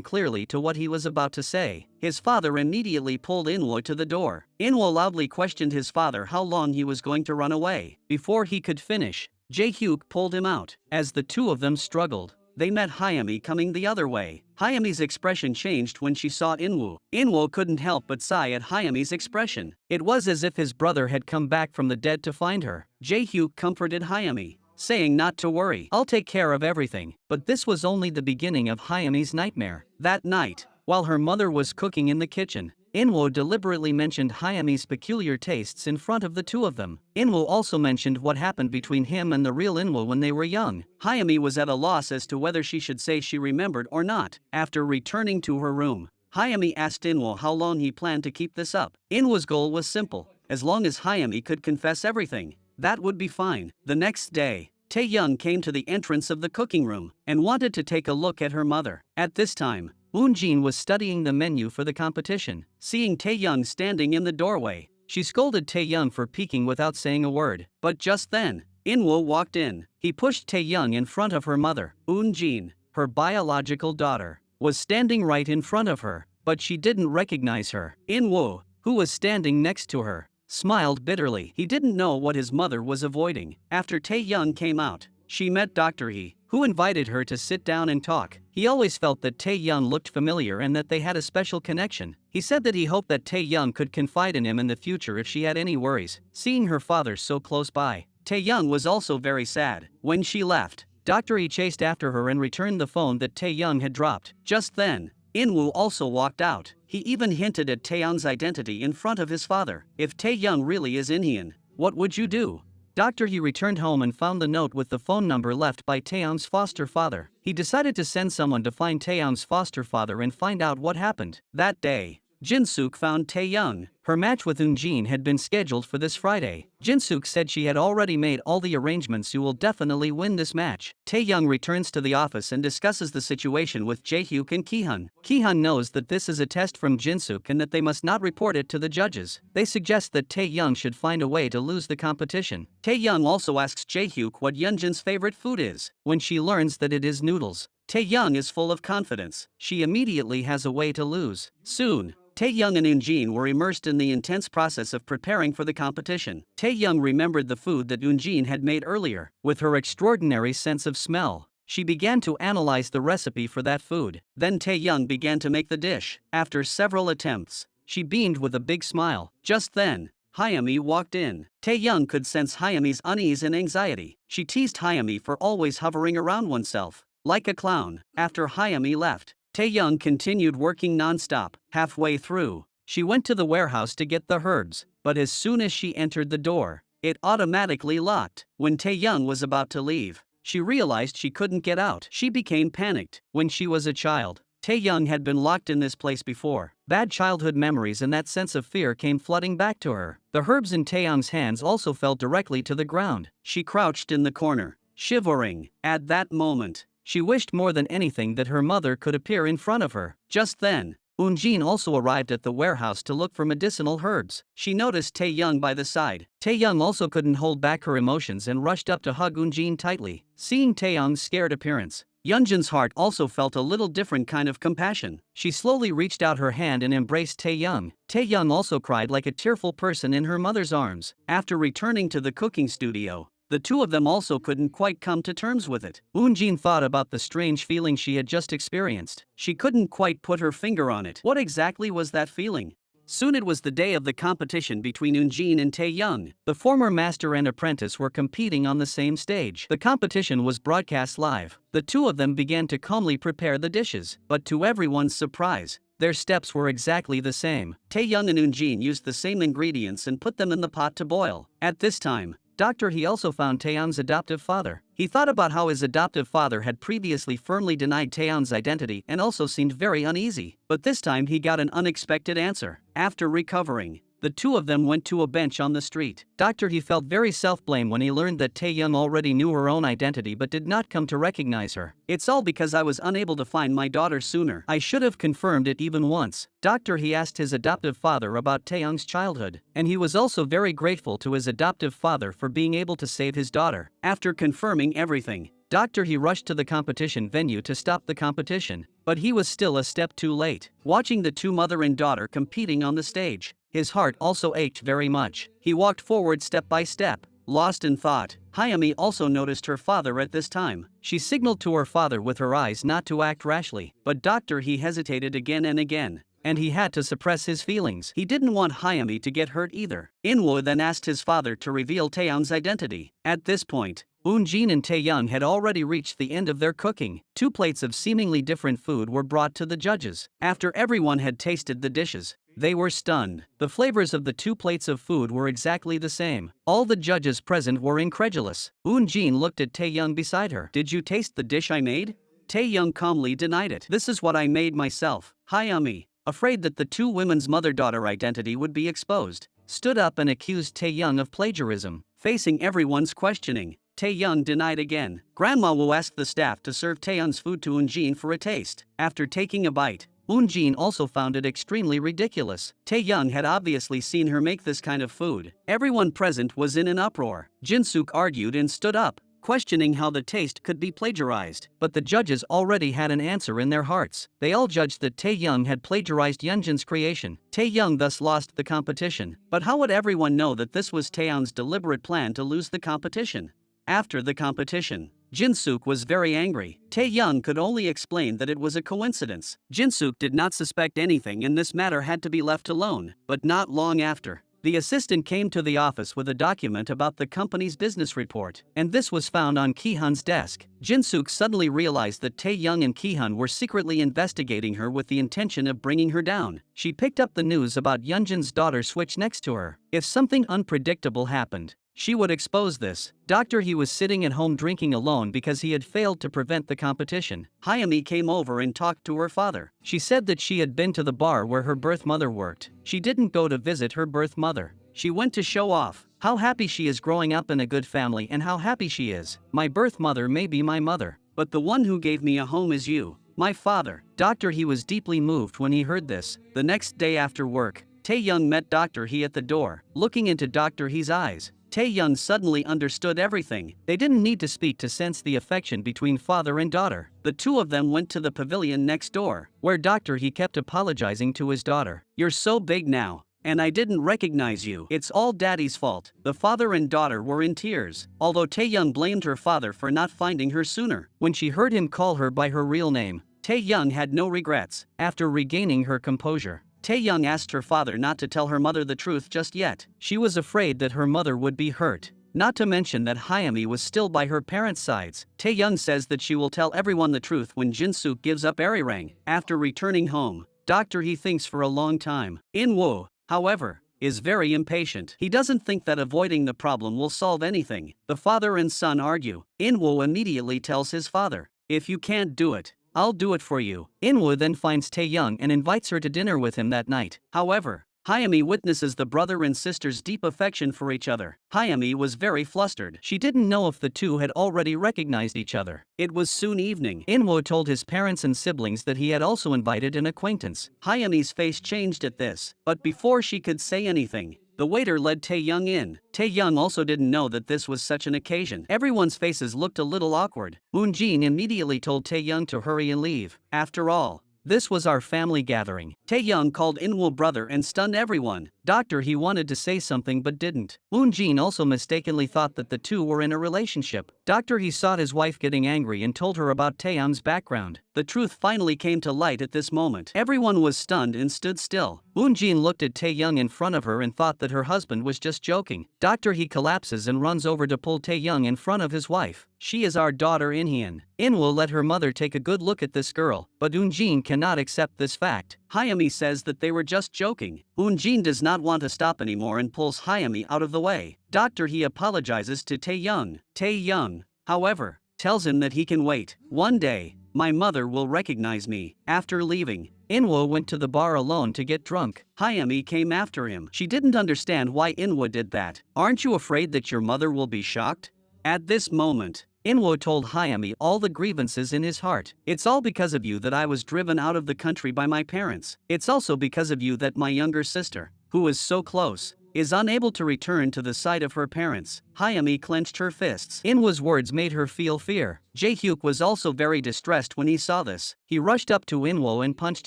clearly to what he was about to say. His father immediately pulled Inwoo to the door. Inwoo loudly questioned his father how long he was going to run away. Before he could finish, Jae-hyuk pulled him out. As the two of them struggled, they met Hayami coming the other way. Hayami's expression changed when she saw Inwoo. Inwoo couldn't help but sigh at Hayami's expression. It was as if his brother had come back from the dead to find her. Jae-hyuk comforted Hayami, saying not to worry, "I'll take care of everything." But this was only the beginning of Hayami's nightmare. That night, while her mother was cooking in the kitchen, Inwoo deliberately mentioned Hayami's peculiar tastes in front of the two of them. Inwoo also mentioned what happened between him and the real Inwoo when they were young. Hayami was at a loss as to whether she should say she remembered or not. After returning to her room, Hayami asked Inwoo how long he planned to keep this up. Inwoo's goal was simple: as long as Hayami could confess everything, that would be fine. The next day, Tae-young came to the entrance of the cooking room and wanted to take a look at her mother. At this time, Eun-jin was studying the menu for the competition. Seeing Tae-young standing in the doorway, she scolded Tae-young for peeking without saying a word. But just then, Inwoo walked in. He pushed Tae-young in front of her mother. Eun-jin, her biological daughter, was standing right in front of her, but she didn't recognize her. Inwoo, who was standing next to her, smiled bitterly. He didn't know what his mother was avoiding. After Tae-young came out, she met Dr. He, who invited her to sit down and talk. He always felt that Tae-young looked familiar and that they had a special connection. He said that he hoped that Tae-young could confide in him in the future if she had any worries. Seeing her father so close by, Tae-young was also very sad. When she left, Dr. He chased after her and returned the phone that Tae-young had dropped. Just then, Inwoo also walked out. He even hinted at Tae-young's identity in front of his father. "If Tae-young really is Inhyun, what would you do?" Dr. He returned home and found the note with the phone number left by Tae-young's foster father. He decided to send someone to find Tae-young's foster father and find out what happened. That day, Jin-suk found Tae-young. Her match with Eun-jin had been scheduled for this Friday. Jin-suk said she had already made all the arrangements. "You will definitely win this match." Tae-young returns to the office and discusses the situation with Jae-hyuk and Ki-hun. Ki-hun knows that this is a test from Jin-suk and that they must not report it to the judges. They suggest that Tae-young should find a way to lose the competition. Tae-young also asks Jae-hyuk what Yeonjin's favorite food is. When she learns that it is noodles, Tae-young is full of confidence. She immediately has a way to lose. Soon, Tae-young and Eun-jin were immersed in the intense process of preparing for the competition. Tae-young remembered the food that Eun-jin had made earlier. With her extraordinary sense of smell, she began to analyze the recipe for that food. Then Tae-young began to make the dish. After several attempts, she beamed with a big smile. Just then, Hayami walked in. Tae-young could sense Hayami's unease and anxiety. She teased Hayami for always hovering around oneself, like a clown. After Hayami left, Tae-young continued working non-stop. Halfway through, she went to the warehouse to get the herbs, but as soon as she entered the door, it automatically locked. When Tae-young was about to leave, she realized she couldn't get out. She became panicked. When she was a child, Tae-young had been locked in this place before. Bad childhood memories and that sense of fear came flooding back to her. The herbs in Tae-young's hands also fell directly to the ground. She crouched in the corner, shivering. At that moment, she wished more than anything that her mother could appear in front of her. Just then, Eun-jin also arrived at the warehouse to look for medicinal herbs. She noticed Tae-young by the side. Tae-young also couldn't hold back her emotions and rushed up to hug Eun-jin tightly. Seeing Tae-young's scared appearance, Yeonjin's heart also felt a little different kind of compassion. She slowly reached out her hand and embraced Tae-young. Tae-young also cried like a tearful person in her mother's arms. After returning to the cooking studio, the two of them also couldn't quite come to terms with it. Eun-jin thought about the strange feeling she had just experienced. She couldn't quite put her finger on it. What exactly was that feeling? Soon it was the day of the competition between Eun-jin and Tae-young. The former master and apprentice were competing on the same stage. The competition was broadcast live. The two of them began to calmly prepare the dishes, but to everyone's surprise, their steps were exactly the same. Tae-young and Eun-jin used the same ingredients and put them in the pot to boil. At this time, Dr. He also found Taeyeon's adoptive father. He thought about how his adoptive father had previously firmly denied Taeyeon's identity and also seemed very uneasy. But this time he got an unexpected answer. After recovering, the two of them went to a bench on the street. Dr. He felt very self-blame when he learned that Tae-young already knew her own identity but did not come to recognize her. It's all because I was unable to find my daughter sooner. I should have confirmed it even once. Dr. He asked his adoptive father about Tae-young's childhood, and he was also very grateful to his adoptive father for being able to save his daughter. After confirming everything, Dr. He rushed to the competition venue to stop the competition, but he was still a step too late. Watching the two mother and daughter competing on the stage, his heart also ached very much. He walked forward step by step, lost in thought. Hyami also noticed her father at this time. She signaled to her father with her eyes not to act rashly, but Dr. He hesitated again and again, and he had to suppress his feelings. He didn't want Hyami to get hurt either. Inwoo then asked his father to reveal Taeyeon's identity. At this point, Eun-jin and Tae-young had already reached the end of their cooking. 2 plates of seemingly different food were brought to the judges. After everyone had tasted the dishes, they were stunned. The flavors of the 2 plates of food were exactly the same. All the judges present were incredulous. Eun-jin looked at Tae-young beside her. "Did you taste the dish I made?" Tae-young calmly denied it. "This is what I made myself." Hyami, afraid that the two women's mother-daughter identity would be exposed, stood up and accused Tae-young of plagiarism. Facing everyone's questioning, Tae-young denied again. Grandma Woo asked the staff to serve Taeyeon's food to Eun-jin for a taste. After taking a bite, Eun-jin also found it extremely ridiculous. Tae-young had obviously seen her make this kind of food. Everyone present was in an uproar. Jin-suk argued and stood up, questioning how the taste could be plagiarized. But the judges already had an answer in their hearts. They all judged that Tae-young had plagiarized Yeonjin's creation. Tae-young thus lost the competition. But how would everyone know that this was Taeyeon's deliberate plan to lose the competition? After the competition, Jin-suk was very angry. Tae-young could only explain that it was a coincidence. Jin-suk did not suspect anything and this matter had to be left alone. But not long after, the assistant came to the office with a document about the company's business report, and this was found on Ki-hun's desk. Jin-suk suddenly realized that Tae-young and Ki-hun were secretly investigating her with the intention of bringing her down. She picked up the news about Yeonjin's daughter switch next to her. If something unpredictable happened, she would expose this. Dr. He was sitting at home drinking alone because he had failed to prevent the competition. Hyami came over and talked to her father. She said that she had been to the bar where her birth mother worked. She didn't go to visit her birth mother. She went to show off how happy she is growing up in a good family and how happy she is. "My birth mother may be my mother, but the one who gave me a home is you, my father." Dr. He was deeply moved when he heard this. The next day after work, Tae-young met Dr. He at the door. Looking into Dr. He's eyes, Tae-young suddenly understood everything. They didn't need to speak to sense the affection between father and daughter. The two of them went to the pavilion next door, where Dr. He kept apologizing to his daughter. "You're so big now, and I didn't recognize you. It's all Daddy's fault." The father and daughter were in tears, although Tae-young blamed her father for not finding her sooner. When she heard him call her by her real name, Tae-young had no regrets. After regaining her composure, Tae-young asked her father not to tell her mother the truth just yet. She was afraid that her mother would be hurt. Not to mention that Hyami was still by her parents' sides. Tae-young says that she will tell everyone the truth when Jin-suk gives up Arirang. After returning home, Dr. He thinks for a long time. In-woo, however, is very impatient. He doesn't think that avoiding the problem will solve anything. The father and son argue. In-woo immediately tells his father, "If you can't do it, I'll do it for you." In-woo then finds Tae-young and invites her to dinner with him that night. However, Hayami witnesses the brother and sister's deep affection for each other. Hayami was very flustered. She didn't know if the two had already recognized each other. It was soon evening. Inwo told his parents and siblings that he had also invited an acquaintance. Hayami's face changed at this, but before she could say anything, the waiter led Tae-young in. Tae-young also didn't know that this was such an occasion. Everyone's faces looked a little awkward. Woon-jin immediately told Tae-young to hurry and leave. After all, this was our family gathering. Tae-young called Inwo brother and stunned everyone. Doctor, he wanted to say something but didn't. Woon-jin also mistakenly thought that the two were in a relationship. Doctor, he saw his wife getting angry and told her about Tae-young's background. The truth finally came to light at this moment. Everyone was stunned and stood still. Woon-jin looked at Tae-young in front of her and thought that her husband was just joking. Doctor, he collapses and runs over to pull Tae-young in front of his wife. She is our daughter Inhyun. Inwo let her mother take a good look at this girl, but Woon-jin cannot accept this fact. Hayami says that they were just joking. Woon-jin does not want to stop anymore and pulls Hayami out of the way. Doctor, he apologizes to Tae-young. Tae-young, however, tells him that he can wait. One day, my mother will recognize me. After leaving, Inwo went to the bar alone to get drunk. Hayami came after him. She didn't understand why Inwo did that. Aren't you afraid that your mother will be shocked? At this moment, Inwo told Hayami all the grievances in his heart. It's all because of you that I was driven out of the country by my parents. It's also because of you that my younger sister, who is so close, is unable to return to the side of her parents. Hayami clenched her fists. Inwo's words made her feel fear. Jae-hyuk was also very distressed when he saw this. He rushed up to Inwo and punched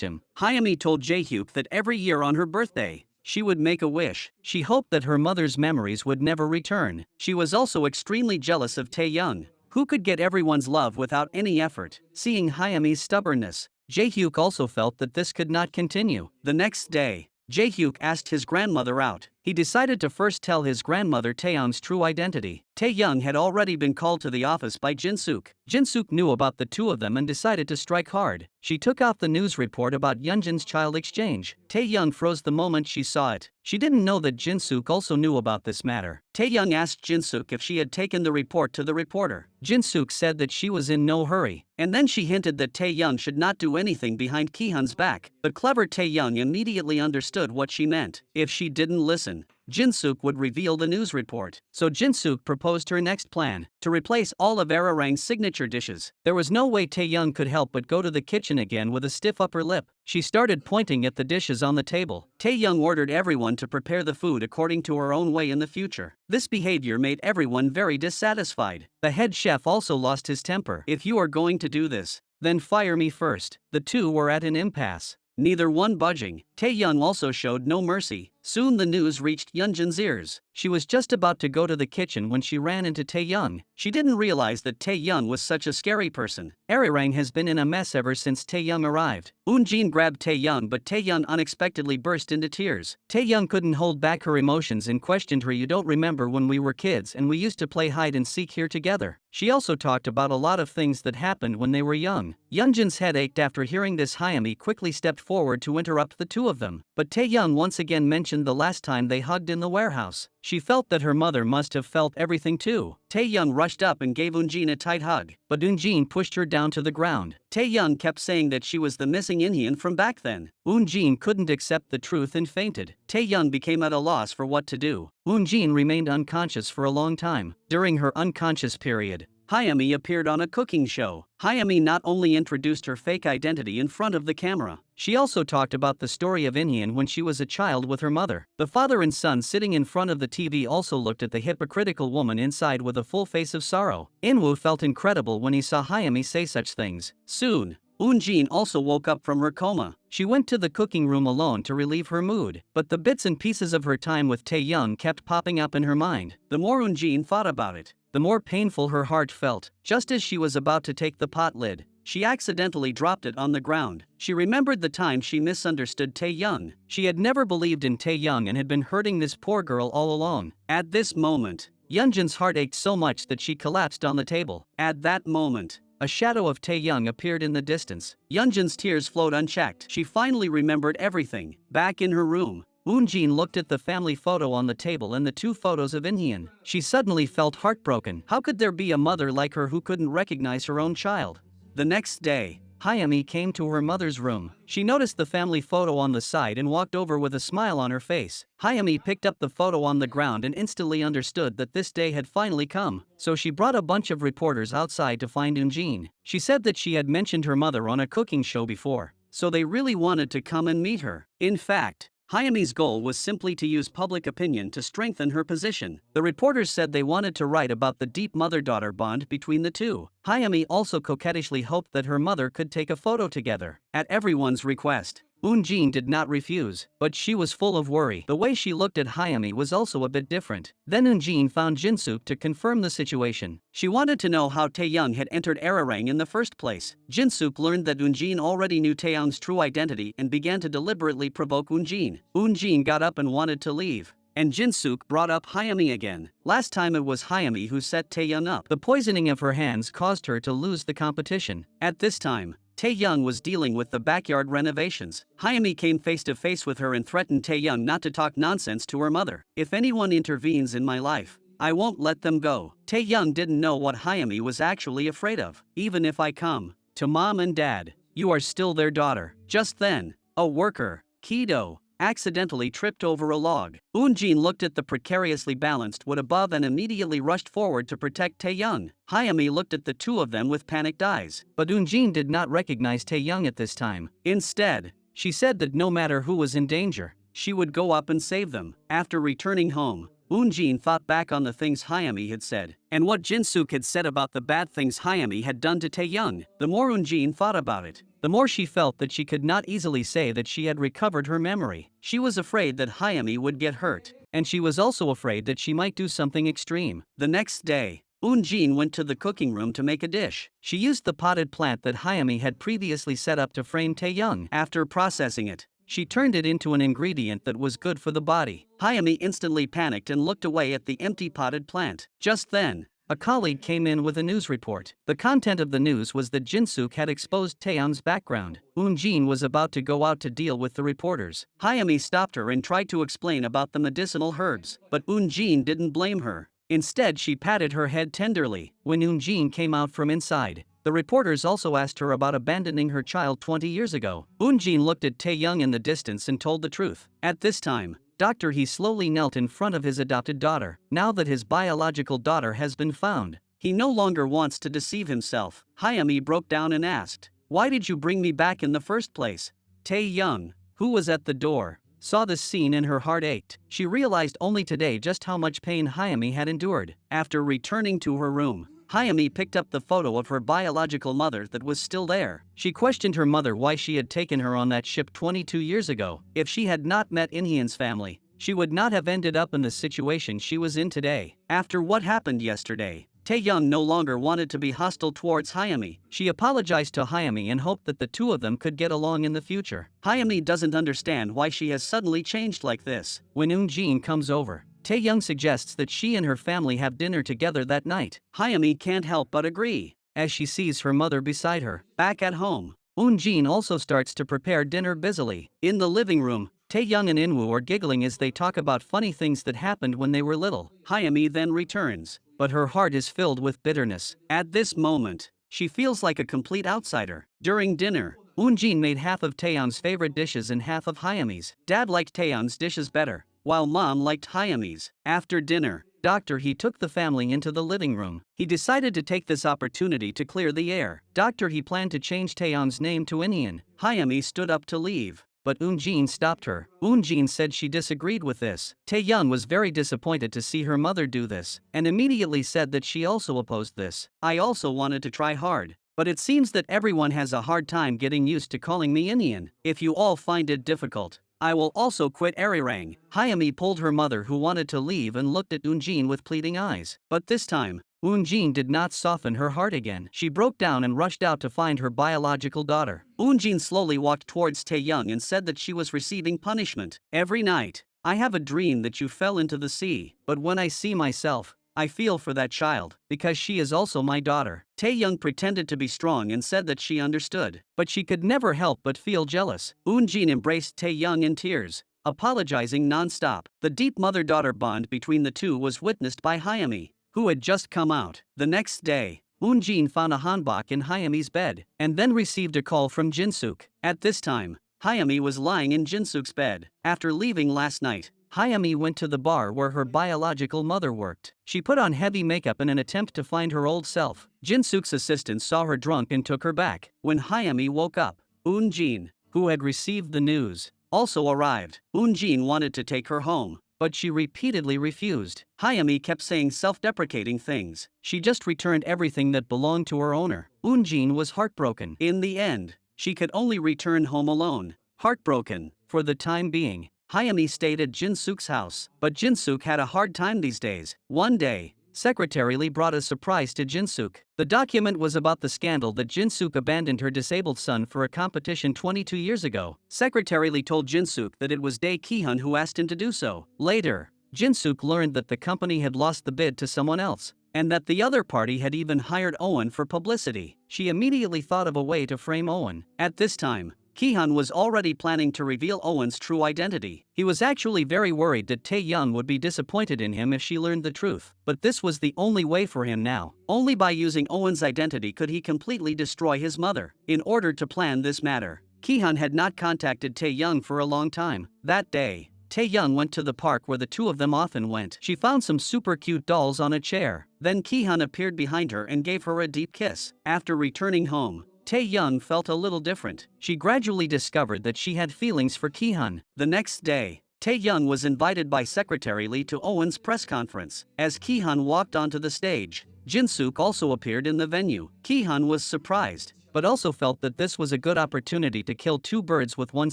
him. Hayami told Jae-hyuk that every year on her birthday, she would make a wish. She hoped that her mother's memories would never return. She was also extremely jealous of Tae-young, who could get everyone's love without any effort. Seeing Hayami's stubbornness, Jae-hyuk also felt that this could not continue. The next day, Jae-hyuk asked his grandmother out. He decided to first tell his grandmother Taeyoung's true identity. Tae-young had already been called to the office by Jin-suk. Jin-suk knew about the two of them and decided to strike hard. She took off the news report about Yeonjin's child exchange. Tae-young froze the moment she saw it. She didn't know that Jin-suk also knew about this matter. Tae-young asked Jin-suk if she had taken the report to the reporter. Jin-suk said that she was in no hurry, and then she hinted that Tae-young should not do anything behind Ki-hun's back. But clever Tae-young immediately understood what she meant. If she didn't listen, Jin-suk would reveal the news report. So Jin-suk proposed her next plan, to replace all of Ararang's signature dishes. There was no way Tae-young could help but go to the kitchen again with a stiff upper lip. She started pointing at the dishes on the table. Tae-young ordered everyone to prepare the food according to her own way in the future. This behavior made everyone very dissatisfied. The head chef also lost his temper. If you are going to do this, then fire me first. The two were at an impasse, neither one budging. Tae-young also showed no mercy. Soon the news reached Yeonjin's ears. She was just about to go to the kitchen when she ran into Tae-young. She didn't realize that Tae-young was such a scary person. Arirang has been in a mess ever since Tae-young arrived. Woon-jin grabbed Tae-young, but Tae-young unexpectedly burst into tears. Tae-young couldn't hold back her emotions and questioned her. You don't remember when we were kids and we used to play hide and seek here together? She also talked about a lot of things that happened when they were young. Yeonjin's head ached after hearing this. Hayami quickly stepped forward to interrupt the two of them, but Tae-young once again mentioned the last time they hugged in the warehouse. She felt that her mother must have felt everything too. Tae-young rushed up and gave Woon-jin a tight hug, but Woon-jin pushed her down to the ground. Tae-young kept saying that she was the missing Inhyun from back then. Woon-jin couldn't accept the truth and fainted. Tae-young became at a loss for what to do. Woon-jin remained unconscious for a long time. During her unconscious period, Hayami appeared on a cooking show. Hayami not only introduced her fake identity in front of the camera, she also talked about the story of Inhyun when she was a child with her mother. The father and son sitting in front of the TV also looked at the hypocritical woman inside with a full face of sorrow. Inwoo felt incredible when he saw Hayami say such things. Soon, Woon-jin also woke up from her coma. She went to the cooking room alone to relieve her mood, but the bits and pieces of her time with Tae-young kept popping up in her mind. The more Woon-jin thought about it, the more painful her heart felt. Just as she was about to take the pot lid, she accidentally dropped it on the ground. She remembered the time she misunderstood Tae-young. She had never believed in Tae-young and had been hurting this poor girl all along. At this moment, Yeonjin's heart ached so much that she collapsed on the table. At that moment, a shadow of Tae-young appeared in the distance. Yeonjin's tears flowed unchecked. She finally remembered everything. Back in her room, Woon-jin looked at the family photo on the table and the two photos of Inhyun. She suddenly felt heartbroken. How could there be a mother like her who couldn't recognize her own child? The next day, Hayami came to her mother's room. She noticed the family photo on the side and walked over with a smile on her face. Hayami picked up the photo on the ground and instantly understood that this day had finally come. So she brought a bunch of reporters outside to find Eunjin. She said that she had mentioned her mother on a cooking show before, so they really wanted to come and meet her. In fact, Hayami's goal was simply to use public opinion to strengthen her position. The reporters said they wanted to write about the deep mother-daughter bond between the two. Hayami also coquettishly hoped that her mother could take a photo together. At everyone's request, Eunjin did not refuse, but she was full of worry. The way she looked at Hayami was also a bit different. Then Eunjin found Jinsook to confirm the situation. She wanted to know how Taeyoung had entered Arirang in the first place. Jinsook learned that Eunjin already knew Taeyoung's true identity and began to deliberately provoke Eunjin. Eunjin got up and wanted to leave, and Jinsook brought up Hayami again. Last time it was Hayami who set Taeyoung up. The poisoning of her hands caused her to lose the competition. At this time, Taeyoung was dealing with the backyard renovations. Hayami came face to face with her and threatened Taeyoung not to talk nonsense to her mother. "If anyone intervenes in my life, I won't let them go." Taeyoung didn't know what Hayami was actually afraid of. "Even if I come to mom and dad, you are still their daughter." Just then, a worker, Kido, accidentally tripped over a log. Eunjin looked at the precariously balanced wood above and immediately rushed forward to protect Taeyoung. Hayami looked at the two of them with panicked eyes, but Eunjin did not recognize Taeyoung at this time. Instead, she said that no matter who was in danger, she would go up and save them. After returning home, Eunjin thought back on the things Hayami had said, and what Jinsook had said about the bad things Hayami had done to Taeyoung. The more Eunjin thought about it, the more she felt that she could not easily say that she had recovered her memory. She was afraid that Hayami would get hurt, and she was also afraid that she might do something extreme. The next day, Eunjin went to the cooking room to make a dish. She used the potted plant that Hayami had previously set up to frame Taeyoung. After processing it, she turned it into an ingredient that was good for the body. Hayami instantly panicked and looked away at the empty potted plant. Just then, a colleague came in with a news report. The content of the news was that Jinsook had exposed Taeyoung's background. Eunjin was about to go out to deal with the reporters. Hayami stopped her and tried to explain about the medicinal herbs, but Eunjin didn't blame her. Instead, she patted her head tenderly. When Eunjin came out from inside, the reporters also asked her about abandoning her child 20 years ago. Eunjin looked at Taeyoung in the distance and told the truth. At this time, Dr. He slowly knelt in front of his adopted daughter. Now that his biological daughter has been found, he no longer wants to deceive himself. Hayami broke down and asked, "Why did you bring me back in the first place?" Taeyoung, who was at the door, saw this scene and her heart ached. She realized only today just how much pain Hayami had endured. After returning to her room, Hayami picked up the photo of her biological mother that was still there. She questioned her mother why she had taken her on that ship 22 years ago. If she had not met Inhyun's family, she would not have ended up in the situation she was in today. After what happened yesterday, Taeyoung no longer wanted to be hostile towards Hayami. She apologized to Hayami and hoped that the two of them could get along in the future. Hayami doesn't understand why she has suddenly changed like this. When Eunjin comes over, Taeyoung suggests that she and her family have dinner together that night. Hayami can't help but agree, as she sees her mother beside her. Back at home, Eunjin also starts to prepare dinner busily. In the living room, Taeyoung and Inwoo are giggling as they talk about funny things that happened when they were little. Hayami then returns, but her heart is filled with bitterness. At this moment, she feels like a complete outsider. During dinner, Eunjin made half of Taeyoung's favorite dishes and half of Hayami's. Dad liked Taeyoung's dishes better, while Mom liked Hayami's. After dinner, Dr. He took the family into the living room. He decided to take this opportunity to clear the air. Dr. He planned to change Taeyoung's name to Inhyun. Hayami stood up to leave, but Eunjin stopped her. Eunjin said she disagreed with this. Taeyoung was very disappointed to see her mother do this, and immediately said that she also opposed this. "I also wanted to try hard, but it seems that everyone has a hard time getting used to calling me Inhyun. If you all find it difficult, I will also quit Arirang." Hayami pulled her mother, who wanted to leave, and looked at Eunjin with pleading eyes. But this time, Eunjin did not soften her heart again. She broke down and rushed out to find her biological daughter. Eunjin slowly walked towards Taeyoung and said that she was receiving punishment. "Every night, I have a dream that you fell into the sea, but when I see myself, I feel for that child, because she is also my daughter." Taeyoung pretended to be strong and said that she understood, but she could never help but feel jealous. Eunjin embraced Taeyoung in tears, apologizing non-stop. The deep mother-daughter bond between the two was witnessed by Hayami, who had just come out. The next day, Eun-jin found a hanbok in Hyami's bed, and then received a call from Jin-suk. At this time, Hyami was lying in Jin-suk's bed. After leaving last night, Hyami went to the bar where her biological mother worked. She put on heavy makeup in an attempt to find her old self. Jin-suk's assistant saw her drunk and took her back. When Hyami woke up, Eun-jin, who had received the news, also arrived. Eun-jin wanted to take her home, but she repeatedly refused. Hyami kept saying self-deprecating things. She just returned everything that belonged to her owner. Eun-jin was heartbroken. In the end, she could only return home alone. Heartbroken, for the time being, Hyami stayed at Jin-suk's house. But Jin-suk had a hard time these days. One day, Secretary Lee brought a surprise to Jin-suk. The document was about the scandal that Jin-suk abandoned her disabled son for a competition 22 years ago. Secretary Lee told Jin-suk that it was Dae Ki-hun who asked him to do so. Later, Jin-suk learned that the company had lost the bid to someone else, and that the other party had even hired Owen for publicity. She immediately thought of a way to frame Owen. At this time, Ki-hun was already planning to reveal Owen's true identity. He was actually very worried that Tae-young would be disappointed in him if she learned the truth. But this was the only way for him now. Only by using Owen's identity could he completely destroy his mother. In order to plan this matter, Ki-hun had not contacted Tae-young for a long time. That day, Tae-young went to the park where the two of them often went. She found some super cute dolls on a chair. Then Ki-hun appeared behind her and gave her a deep kiss. After returning home, Tae-young felt a little different. She gradually discovered that she had feelings for Ki-hun. The next day, Tae-young was invited by Secretary Lee to Owen's press conference. As Ki-hun walked onto the stage, Jin-suk also appeared in the venue. Ki-hun was surprised, but also felt that this was a good opportunity to kill two birds with one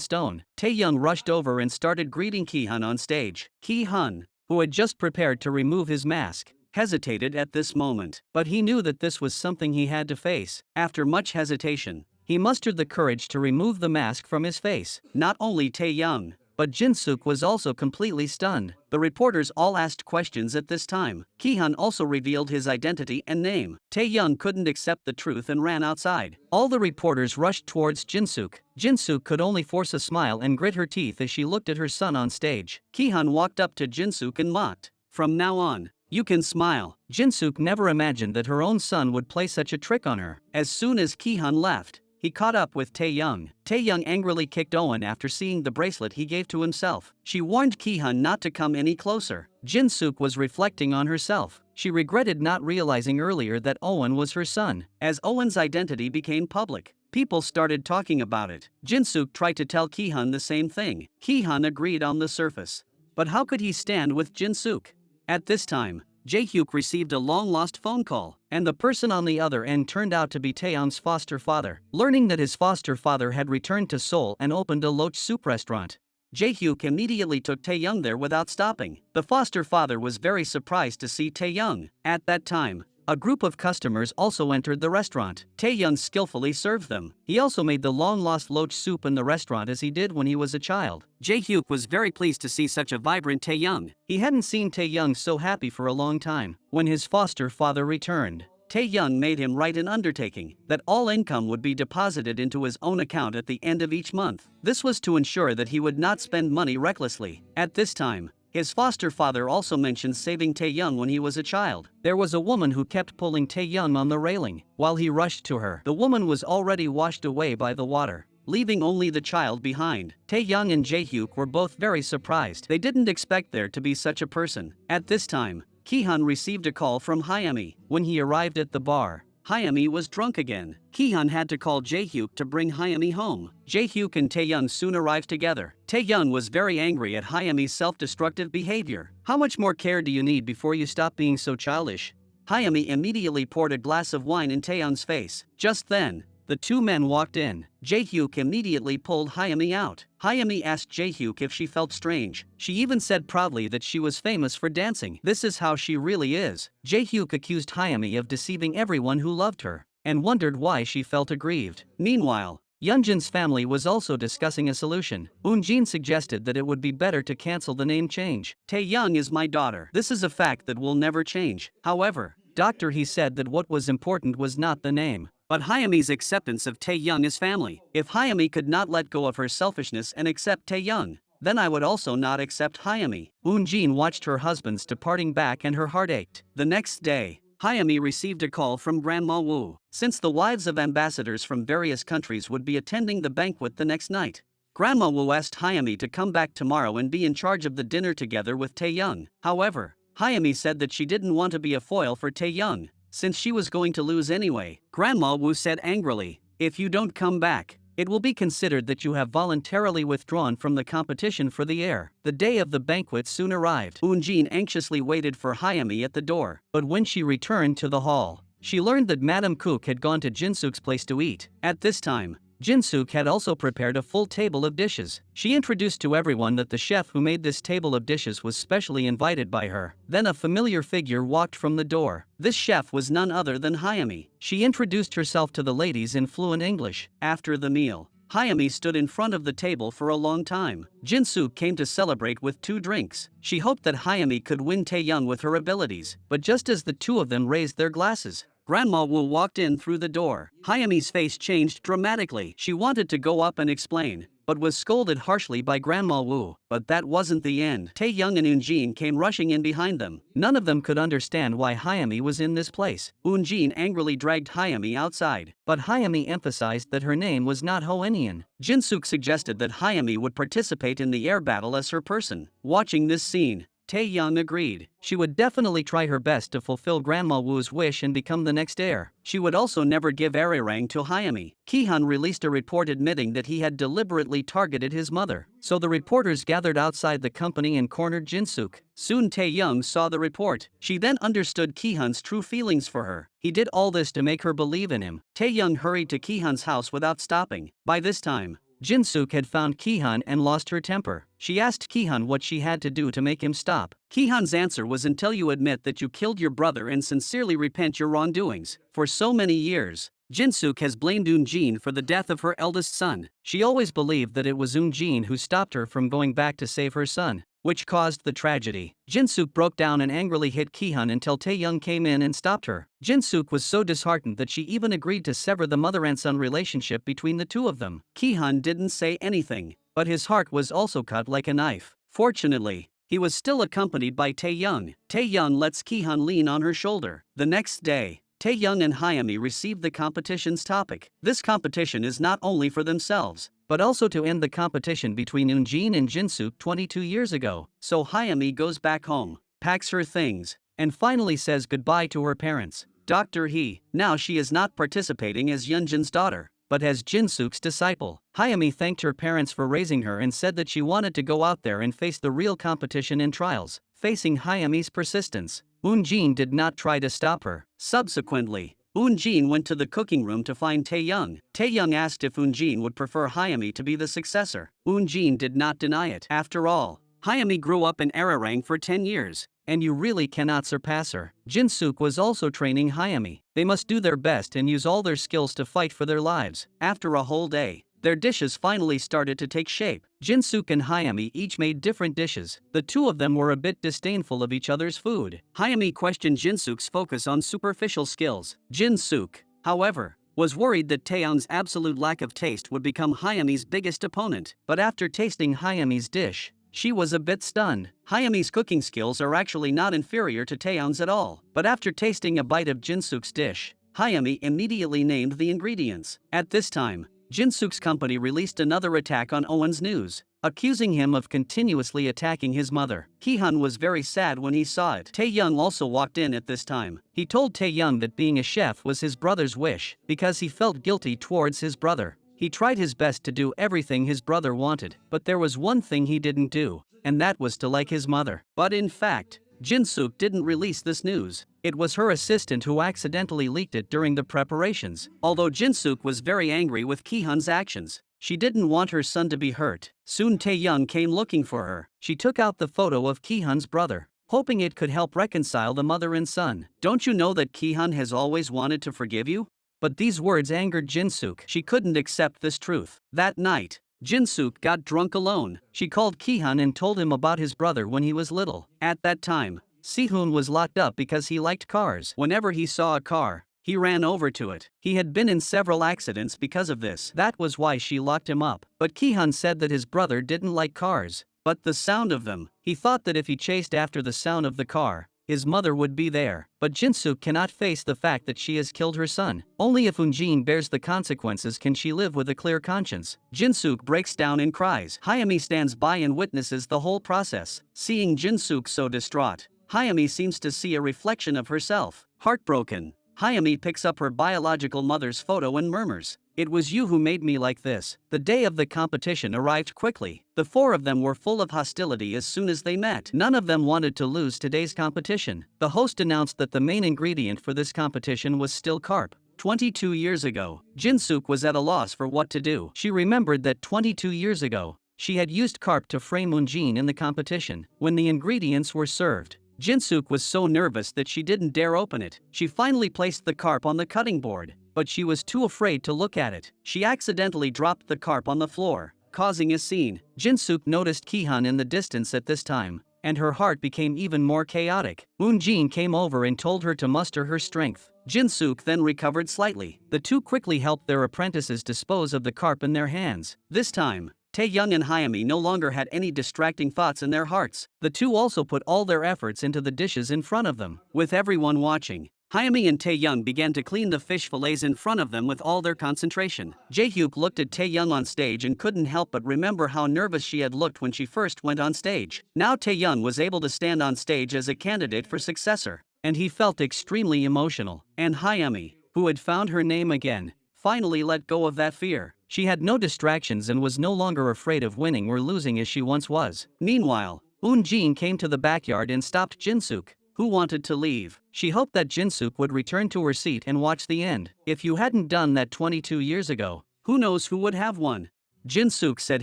stone. Tae-young rushed over and started greeting Ki-hun on stage. Ki-hun, who had just prepared to remove his mask, hesitated at this moment, but he knew that this was something he had to face. After much hesitation, he mustered the courage to remove the mask from his face. Not only Tae-young, but Jin-suk was also completely stunned. The reporters all asked questions at this time. Ki-hun also revealed his identity and name. Tae-young couldn't accept the truth and ran outside. All the reporters rushed towards Jin-suk. Jin-suk could only force a smile and grit her teeth as she looked at her son on stage. Ki-hun walked up to Jin-suk and mocked, "From now on, you can smile." Jin-suk never imagined that her own son would play such a trick on her. As soon as Ki-hun left, he caught up with Tae-young. Tae-young angrily kicked Owen after seeing the bracelet he gave to himself. She warned Ki-hun not to come any closer. Jin-suk was reflecting on herself. She regretted not realizing earlier that Owen was her son. As Owen's identity became public, people started talking about it. Jin-suk tried to tell Ki-hun the same thing. Ki-hun agreed on the surface. But how could he stand with Jin-suk? At this time, Jae-hyuk received a long-lost phone call, and the person on the other end turned out to be Taeyeon's foster father. Learning that his foster father had returned to Seoul and opened a loach soup restaurant, Jae-hyuk immediately took Tae-young there without stopping. The foster father was very surprised to see Tae-young. At that time, a group of customers also entered the restaurant. Tae-young skillfully served them. He also made the long-lost loach soup in the restaurant as he did when he was a child. Jae-hyuk was very pleased to see such a vibrant Tae-young. He hadn't seen Tae-young so happy for a long time. When his foster father returned, Tae-young made him write an undertaking that all income would be deposited into his own account at the end of each month. This was to ensure that he would not spend money recklessly. At this time, his foster father also mentioned saving Tae-young when he was a child. There was a woman who kept pulling Tae-young on the railing. While he rushed to her, the woman was already washed away by the water, leaving only the child behind. Tae-young and Jae-hyuk were both very surprised. They didn't expect there to be such a person. At this time, Ki-hun received a call from Hyami. When he arrived at the bar, Hyami was drunk again. Ki-hun had to call Jae-hyuk to bring Hyami home. Jae-hyuk and Tae-young soon arrived together. Tae-young was very angry at Hyami's self-destructive behavior. "How much more care do you need before you stop being so childish?" Hyami immediately poured a glass of wine in Tae-young's face. Just then, the two men walked in. Jae-hyuk immediately pulled Hyami out. Hyami asked Jae-hyuk if she felt strange. She even said proudly that she was famous for dancing. This is how she really is. Jae-hyuk accused Hyami of deceiving everyone who loved her, and wondered why she felt aggrieved. Meanwhile, Yeonjin's family was also discussing a solution. Eun-jin suggested that it would be better to cancel the name change. "Tae-young is my daughter. This is a fact that will never change. However, Doctor, he said that what was important was not the name, but Hyami's acceptance of Tae-young as family. If Hyami could not let go of her selfishness and accept Tae-young, then I would also not accept Hyami." Eun-jin watched her husband's departing back and her heart ached. The next day, Hayami received a call from Grandma Wu. Since the wives of ambassadors from various countries would be attending the banquet the next night, Grandma Wu asked Hayami to come back tomorrow and be in charge of the dinner together with Taeyong. However, Hayami said that she didn't want to be a foil for Taeyong, since she was going to lose anyway. Grandma Wu said angrily, "If you don't come back, it will be considered that you have voluntarily withdrawn from the competition for the heir." The day of the banquet soon arrived. Eunjin anxiously waited for Hayami at the door, but when she returned to the hall, she learned that Madame Cook had gone to Jinsook's place to eat. At this time, Jinsook had also prepared a full table of dishes. She introduced to everyone that the chef who made this table of dishes was specially invited by her. Then a familiar figure walked from the door. This chef was none other than Hayami. She introduced herself to the ladies in fluent English. After the meal, Hayami stood in front of the table for a long time. Jinsook came to celebrate with 2 drinks. She hoped that Hayami could win Taeyong with her abilities, but just as the two of them raised their glasses, Grandma Wu walked in through the door. Hayami's face changed dramatically. She wanted to go up and explain, but was scolded harshly by Grandma Wu. But that wasn't the end. Taeyong and Eunjin came rushing in behind them. None of them could understand why Hayami was in this place. Eunjin angrily dragged Hayami outside, but Hayami emphasized that her name was not Hoenian. Jinsook suggested that Hayami would participate in the air battle as her person. Watching this scene, Taeyong agreed. She would definitely try her best to fulfill Grandma Wu's wish and become the next heir. She would also never give Arirang to Hayami. Kihan released a report admitting that he had deliberately targeted his mother. So the reporters gathered outside the company and cornered Jinsook. Soon Taeyong saw the report. She then understood Kihan's true feelings for her. He did all this to make her believe in him. Taeyong hurried to Kihan's house without stopping. By this time, Jinsook had found Kihan and lost her temper. She asked Kihan what she had to do to make him stop. Kihan's answer was, "Until you admit that you killed your brother and sincerely repent your wrongdoings." For so many years, Jinsook has blamed Eunjin for the death of her eldest son. She always believed that it was Eunjin who stopped her from going back to save her son, which caused the tragedy. Jinsook broke down and angrily hit Kihan until Taeyong came in and stopped her. Jinsook was so disheartened that she even agreed to sever the mother and son relationship between the two of them. Kihan didn't say anything, but his heart was also cut like a knife. Fortunately, he was still accompanied by Taeyong. Taeyong lets Kihan lean on her shoulder. The next day, Taeyong and Hayami received the competition's topic. This competition is not only for themselves, but also to end the competition between Eunjin and Jinsook 22 years ago. So Hayami goes back home, packs her things, and finally says goodbye to her parents. Dr. He. Now she is not participating as Yeonjin's daughter, but as Jinsook's disciple. Hayami thanked her parents for raising her and said that she wanted to go out there and face the real competition and trials. Facing Hayami's persistence, Eunjin did not try to stop her. Subsequently, Eunjin went to the cooking room to find Taeyong. Taeyong asked if Eunjin would prefer Hayami to be the successor. Eunjin did not deny it. After all, Hayami grew up in Arirang for 10 years, and you really cannot surpass her. Jinsook was also training Hayami. They must do their best and use all their skills to fight for their lives. After a whole day, their dishes finally started to take shape. Jinsook and Hayami each made different dishes. The two of them were a bit disdainful of each other's food. Hayami questioned Jinsook's focus on superficial skills. Jinsook, however, was worried that Taeyong's absolute lack of taste would become Hayami's biggest opponent. But after tasting Hayami's dish, she was a bit stunned. Hayami's cooking skills are actually not inferior to Taeyong's at all. But after tasting a bite of Jinsook's dish, Hayami immediately named the ingredients. At this time, Jinsook's company released another attack on Owen's news, accusing him of continuously attacking his mother. Kihan was very sad when he saw it. Taeyong also walked in at this time. He told Taeyong that being a chef was his brother's wish, because he felt guilty towards his brother. He tried his best to do everything his brother wanted, but there was one thing he didn't do, and that was to like his mother. But in fact, Jinsook didn't release this news. It was her assistant who accidentally leaked it during the preparations. Although Jinsook was very angry with Kihan's actions, she didn't want her son to be hurt. Soon Taeyong came looking for her. She took out the photo of Kihan's brother, hoping it could help reconcile the mother and son. "Don't you know that Kihan has always wanted to forgive you?" But these words angered Jinsook. She couldn't accept this truth. That night, Jinsook got drunk alone. She called Kihan and told him about his brother when he was little. At that time, Sehun was locked up because he liked cars. Whenever he saw a car, he ran over to it. He had been in several accidents because of this. That was why she locked him up. But Kihan said that his brother didn't like cars, but the sound of them. He thought that if he chased after the sound of the car, his mother would be there. But Jinsuk cannot face the fact that she has killed her son. Only if Unjin bears the consequences can she live with a clear conscience. Jinsuk breaks down and cries. Hayami stands by and witnesses the whole process. Seeing Jinsuk so distraught, Hayami seems to see a reflection of herself. Heartbroken, Hayami picks up her biological mother's photo and murmurs, "It was you who made me like this." The day of the competition arrived quickly. The four of them were full of hostility as soon as they met. None of them wanted to lose today's competition. The host announced that the main ingredient for this competition was still carp. 22 years ago, Jinsuk was at a loss for what to do. She remembered that 22 years ago, she had used carp to frame Unjin in the competition. When the ingredients were served, Jinsuk was so nervous that she didn't dare open it. She finally placed the carp on the cutting board, but she was too afraid to look at it. She accidentally dropped the carp on the floor, causing a scene. Jinsuk noticed Kihan in the distance at this time, and her heart became even more chaotic. Unjin came over and told her to muster her strength. Jinsuk then recovered slightly. The two quickly helped their apprentices dispose of the carp in their hands. This time, Taeyoung and Hayami no longer had any distracting thoughts in their hearts. The two also put all their efforts into the dishes in front of them. With everyone watching, Hayami and Taeyoung began to clean the fish fillets in front of them with all their concentration. Jaehyuk looked at Taeyoung on stage and couldn't help but remember how nervous she had looked when she first went on stage. Now Taeyoung was able to stand on stage as a candidate for successor, and he felt extremely emotional. And Hayami, who had found her name again, finally let go of that fear. She had no distractions and was no longer afraid of winning or losing as she once was. Meanwhile, Unjin came to the backyard and stopped Jinsuk, who wanted to leave. She hoped that Jinsuk would return to her seat and watch the end. If you hadn't done that 22 years ago, who knows who would have won? Jinsuk said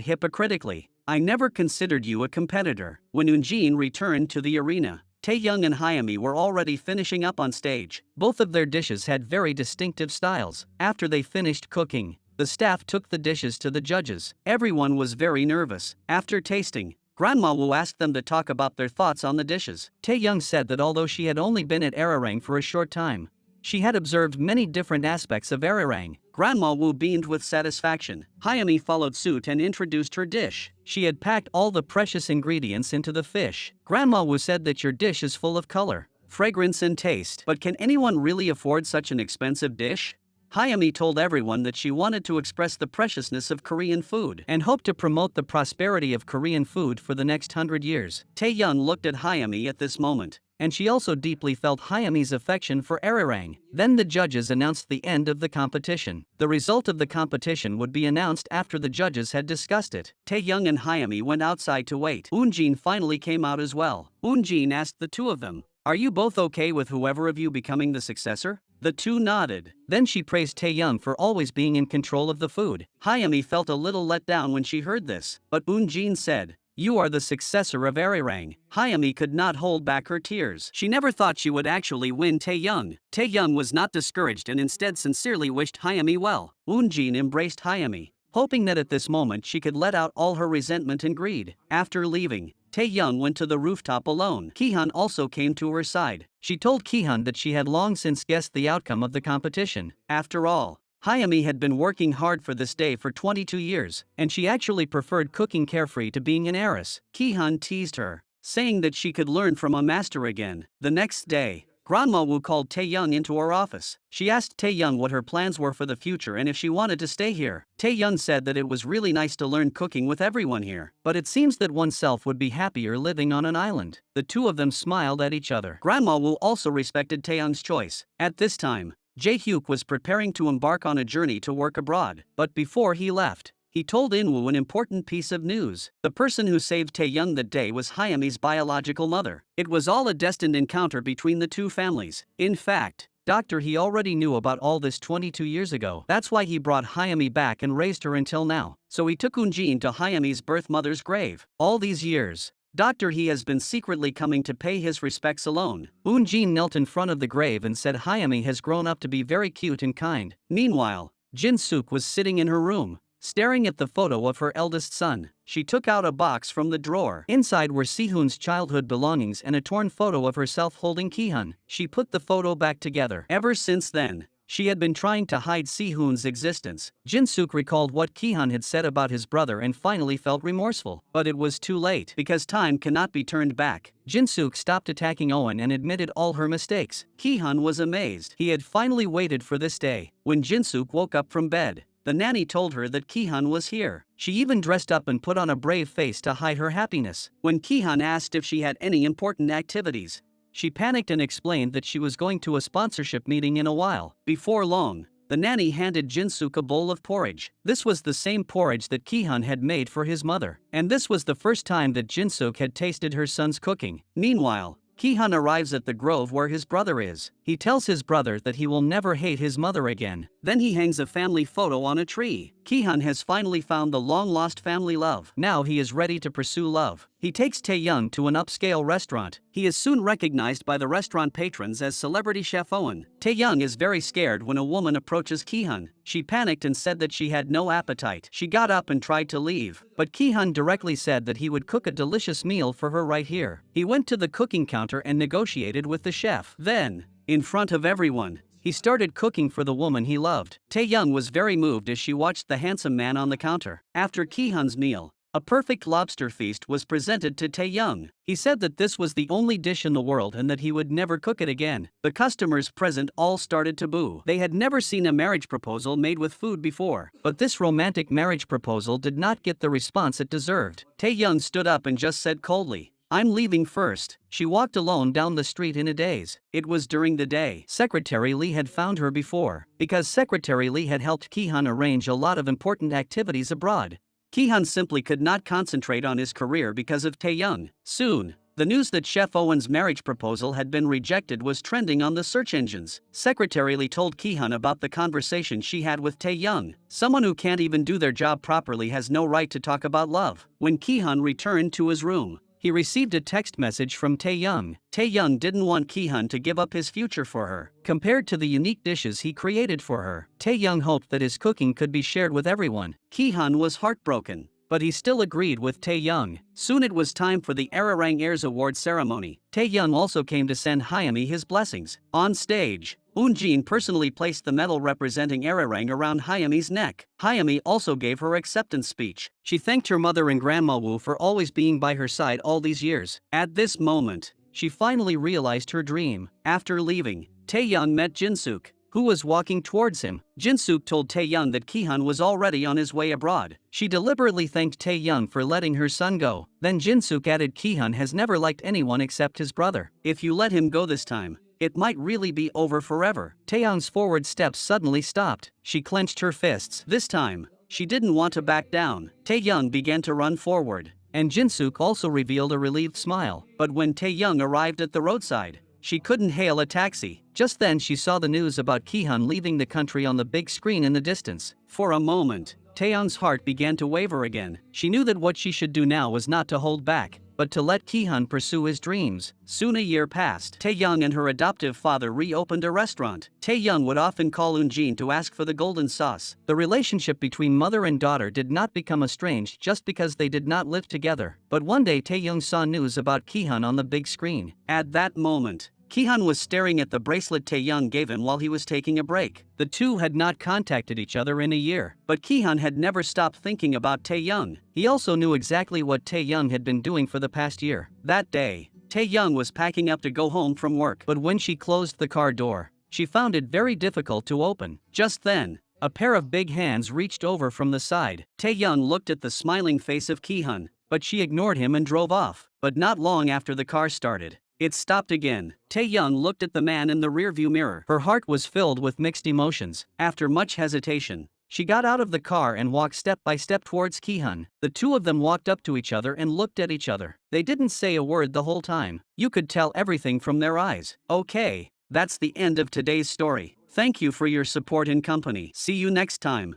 hypocritically, "I never considered you a competitor." When Unjin returned to the arena, Taeyoung and Hayami were already finishing up on stage. Both of their dishes had very distinctive styles. After they finished cooking, the staff took the dishes to the judges. Everyone was very nervous. After tasting, Grandma Wu asked them to talk about their thoughts on the dishes. Taeyoung said that although she had only been at Arirang for a short time, she had observed many different aspects of Arirang. Grandma Wu beamed with satisfaction. Hayami followed suit and introduced her dish. She had packed all the precious ingredients into the fish. Grandma Wu said that your dish is full of color, fragrance and taste. But can anyone really afford such an expensive dish? Hayami told everyone that she wanted to express the preciousness of Korean food and hoped to promote the prosperity of Korean food for the next 100 years. Taeyoung looked at Hayami at this moment, and she also deeply felt Hayami's affection for Arirang. Then the judges announced the end of the competition. The result of the competition would be announced after the judges had discussed it. Taeyoung and Hayami went outside to wait. Unjin finally came out as well. Unjin asked the two of them, "Are you both okay with whoever of you becoming the successor?" The two nodded. Then she praised Taeyoung for always being in control of the food. Hayami felt a little let down when she heard this, but Unjin said, "You are the successor of Arirang." Hayami could not hold back her tears. She never thought she would actually win Taeyoung. Taeyoung was not discouraged and instead sincerely wished Hayami well. Unjin embraced Hayami, hoping that at this moment she could let out all her resentment and greed. After leaving, Taeyoung went to the rooftop alone. Kihan also came to her side. She told Kihan that she had long since guessed the outcome of the competition. After all, Hayami had been working hard for this day for 22 years, and she actually preferred cooking carefree to being an heiress. Kihan teased her, saying that she could learn from a master again. The next day, Grandma Wu called Taeyoung into her office. She asked Taeyoung what her plans were for the future and if she wanted to stay here. Taeyoung said that it was really nice to learn cooking with everyone here, but it seems that oneself would be happier living on an island. The two of them smiled at each other. Grandma Wu also respected Taeyoung's choice. At this time, Jae-hyuk was preparing to embark on a journey to work abroad, but before he left, he told In-woo an important piece of news. The person who saved Taeyoung that day was Hayami's biological mother. It was all a destined encounter between the two families. In fact, Dr. He already knew about all this 22 years ago. That's why he brought Hayami back and raised her until now. So he took Unjin to Hayami's birth mother's grave. All these years, Dr. He has been secretly coming to pay his respects alone. Unjin knelt in front of the grave and said Hayami has grown up to be very cute and kind. Meanwhile, Jin-suk was sitting in her room, staring at the photo of her eldest son. She took out a box from the drawer. Inside were Sehun's childhood belongings and a torn photo of herself holding Kihan. She put the photo back together. Ever since then, She had been trying to hide Si-hoon's existence. Jin-suk recalled what Ki-hun had said about his brother and finally felt remorseful. But it was too late, because time cannot be turned back. Jin-suk stopped attacking Owen and admitted all her mistakes. Ki-hun was amazed. He had finally waited for this day. When Jin-suk woke up from bed, the nanny told her that Ki-hun was here. She even dressed up and put on a brave face to hide her happiness. When Ki-hun asked if she had any important activities, she panicked and explained that she was going to a sponsorship meeting in a while. Before long, the nanny handed Jin-suk a bowl of porridge. This was the same porridge that Ki-hun had made for his mother. And this was the first time that Jin-suk had tasted her son's cooking. Meanwhile, Ki-hun arrives at the grove where his brother is. He tells his brother that he will never hate his mother again. Then he hangs a family photo on a tree. Ki-hun has finally found the long-lost family love. Now he is ready to pursue love. He takes Tae-young to an upscale restaurant. He is soon recognized by the restaurant patrons as celebrity chef Owen. Tae-young is very scared when a woman approaches Ki-hun. She panicked and said that she had no appetite. She got up and tried to leave, but Ki-hun directly said that he would cook a delicious meal for her right here. He went to the cooking counter and negotiated with the chef. Then, in front of everyone, he started cooking for the woman he loved. Tae-young was very moved as she watched the handsome man on the counter. After Ki-hun's meal, a perfect lobster feast was presented to Tae-young. He said that this was the only dish in the world and that he would never cook it again. The customers present all started to boo. They had never seen a marriage proposal made with food before. But this romantic marriage proposal did not get the response it deserved. Tae-young stood up and just said coldly, "I'm leaving first." She walked alone down the street in a daze. It was during the day. Secretary Lee had found her before, because Secretary Lee had helped Ki-hun arrange a lot of important activities abroad. Ki-hun simply could not concentrate on his career because of Tae-young. Soon, the news that Chef Owen's marriage proposal had been rejected was trending on the search engines. Secretary Lee told Ki-hun about the conversation she had with Tae-young. Someone who can't even do their job properly has no right to talk about love. When Ki-hun returned to his room, he received a text message from Tae-young. Tae-young didn't want Ki-hun to give up his future for her. Compared to the unique dishes he created for her, Tae-young hoped that his cooking could be shared with everyone. Ki-hun was heartbroken, but he still agreed with Tae-young. Soon it was time for the Arirang Airs Award ceremony. Tae-young also came to send Hyami his blessings. On stage, Eun-jin personally placed the medal representing Arirang around Hyami's neck. Hyami also gave her acceptance speech. She thanked her mother and Grandma Woo for always being by her side all these years. At this moment, she finally realized her dream. After leaving, Tae-young met Jin-suk, who was walking towards him. Jin-suk told Tae-young that Ki-hun was already on his way abroad. She deliberately thanked Tae-young for letting her son go. Then Jin-suk added, "Ki-hun has never liked anyone except his brother. If you let him go this time, it might really be over forever." Tae-young's forward steps suddenly stopped. She clenched her fists. This time, she didn't want to back down. Tae-young began to run forward, and Jin-suk also revealed a relieved smile. But when Tae-young arrived at the roadside, she couldn't hail a taxi. Just then she saw the news about Ki-hun leaving the country on the big screen in the distance. For a moment, Tae-young's heart began to waver again. She knew that what she should do now was not to hold back, but to let Ki-hun pursue his dreams. Soon a year passed. Tae-young and her adoptive father reopened a restaurant. Tae-young would often call Eun-jin to ask for the golden sauce. The relationship between mother and daughter did not become estranged just because they did not live together. But one day Tae-young saw news about Ki-hun on the big screen. At that moment, Ki-hun was staring at the bracelet Tae-young gave him while he was taking a break. The two had not contacted each other in a year, but Ki-hun had never stopped thinking about Tae-young. He also knew exactly what Tae-young had been doing for the past year. That day, Tae-young was packing up to go home from work, but when she closed the car door, she found it very difficult to open. Just then, a pair of big hands reached over from the side. Tae-young looked at the smiling face of Ki-hun, but she ignored him and drove off. But not long after the car started, it stopped again. Tae-young looked at the man in the rearview mirror. Her heart was filled with mixed emotions. After much hesitation, she got out of the car and walked step by step towards Ki-hun. The two of them walked up to each other and looked at each other. They didn't say a word the whole time. You could tell everything from their eyes. Okay, that's the end of today's story. Thank you for your support and company. See you next time.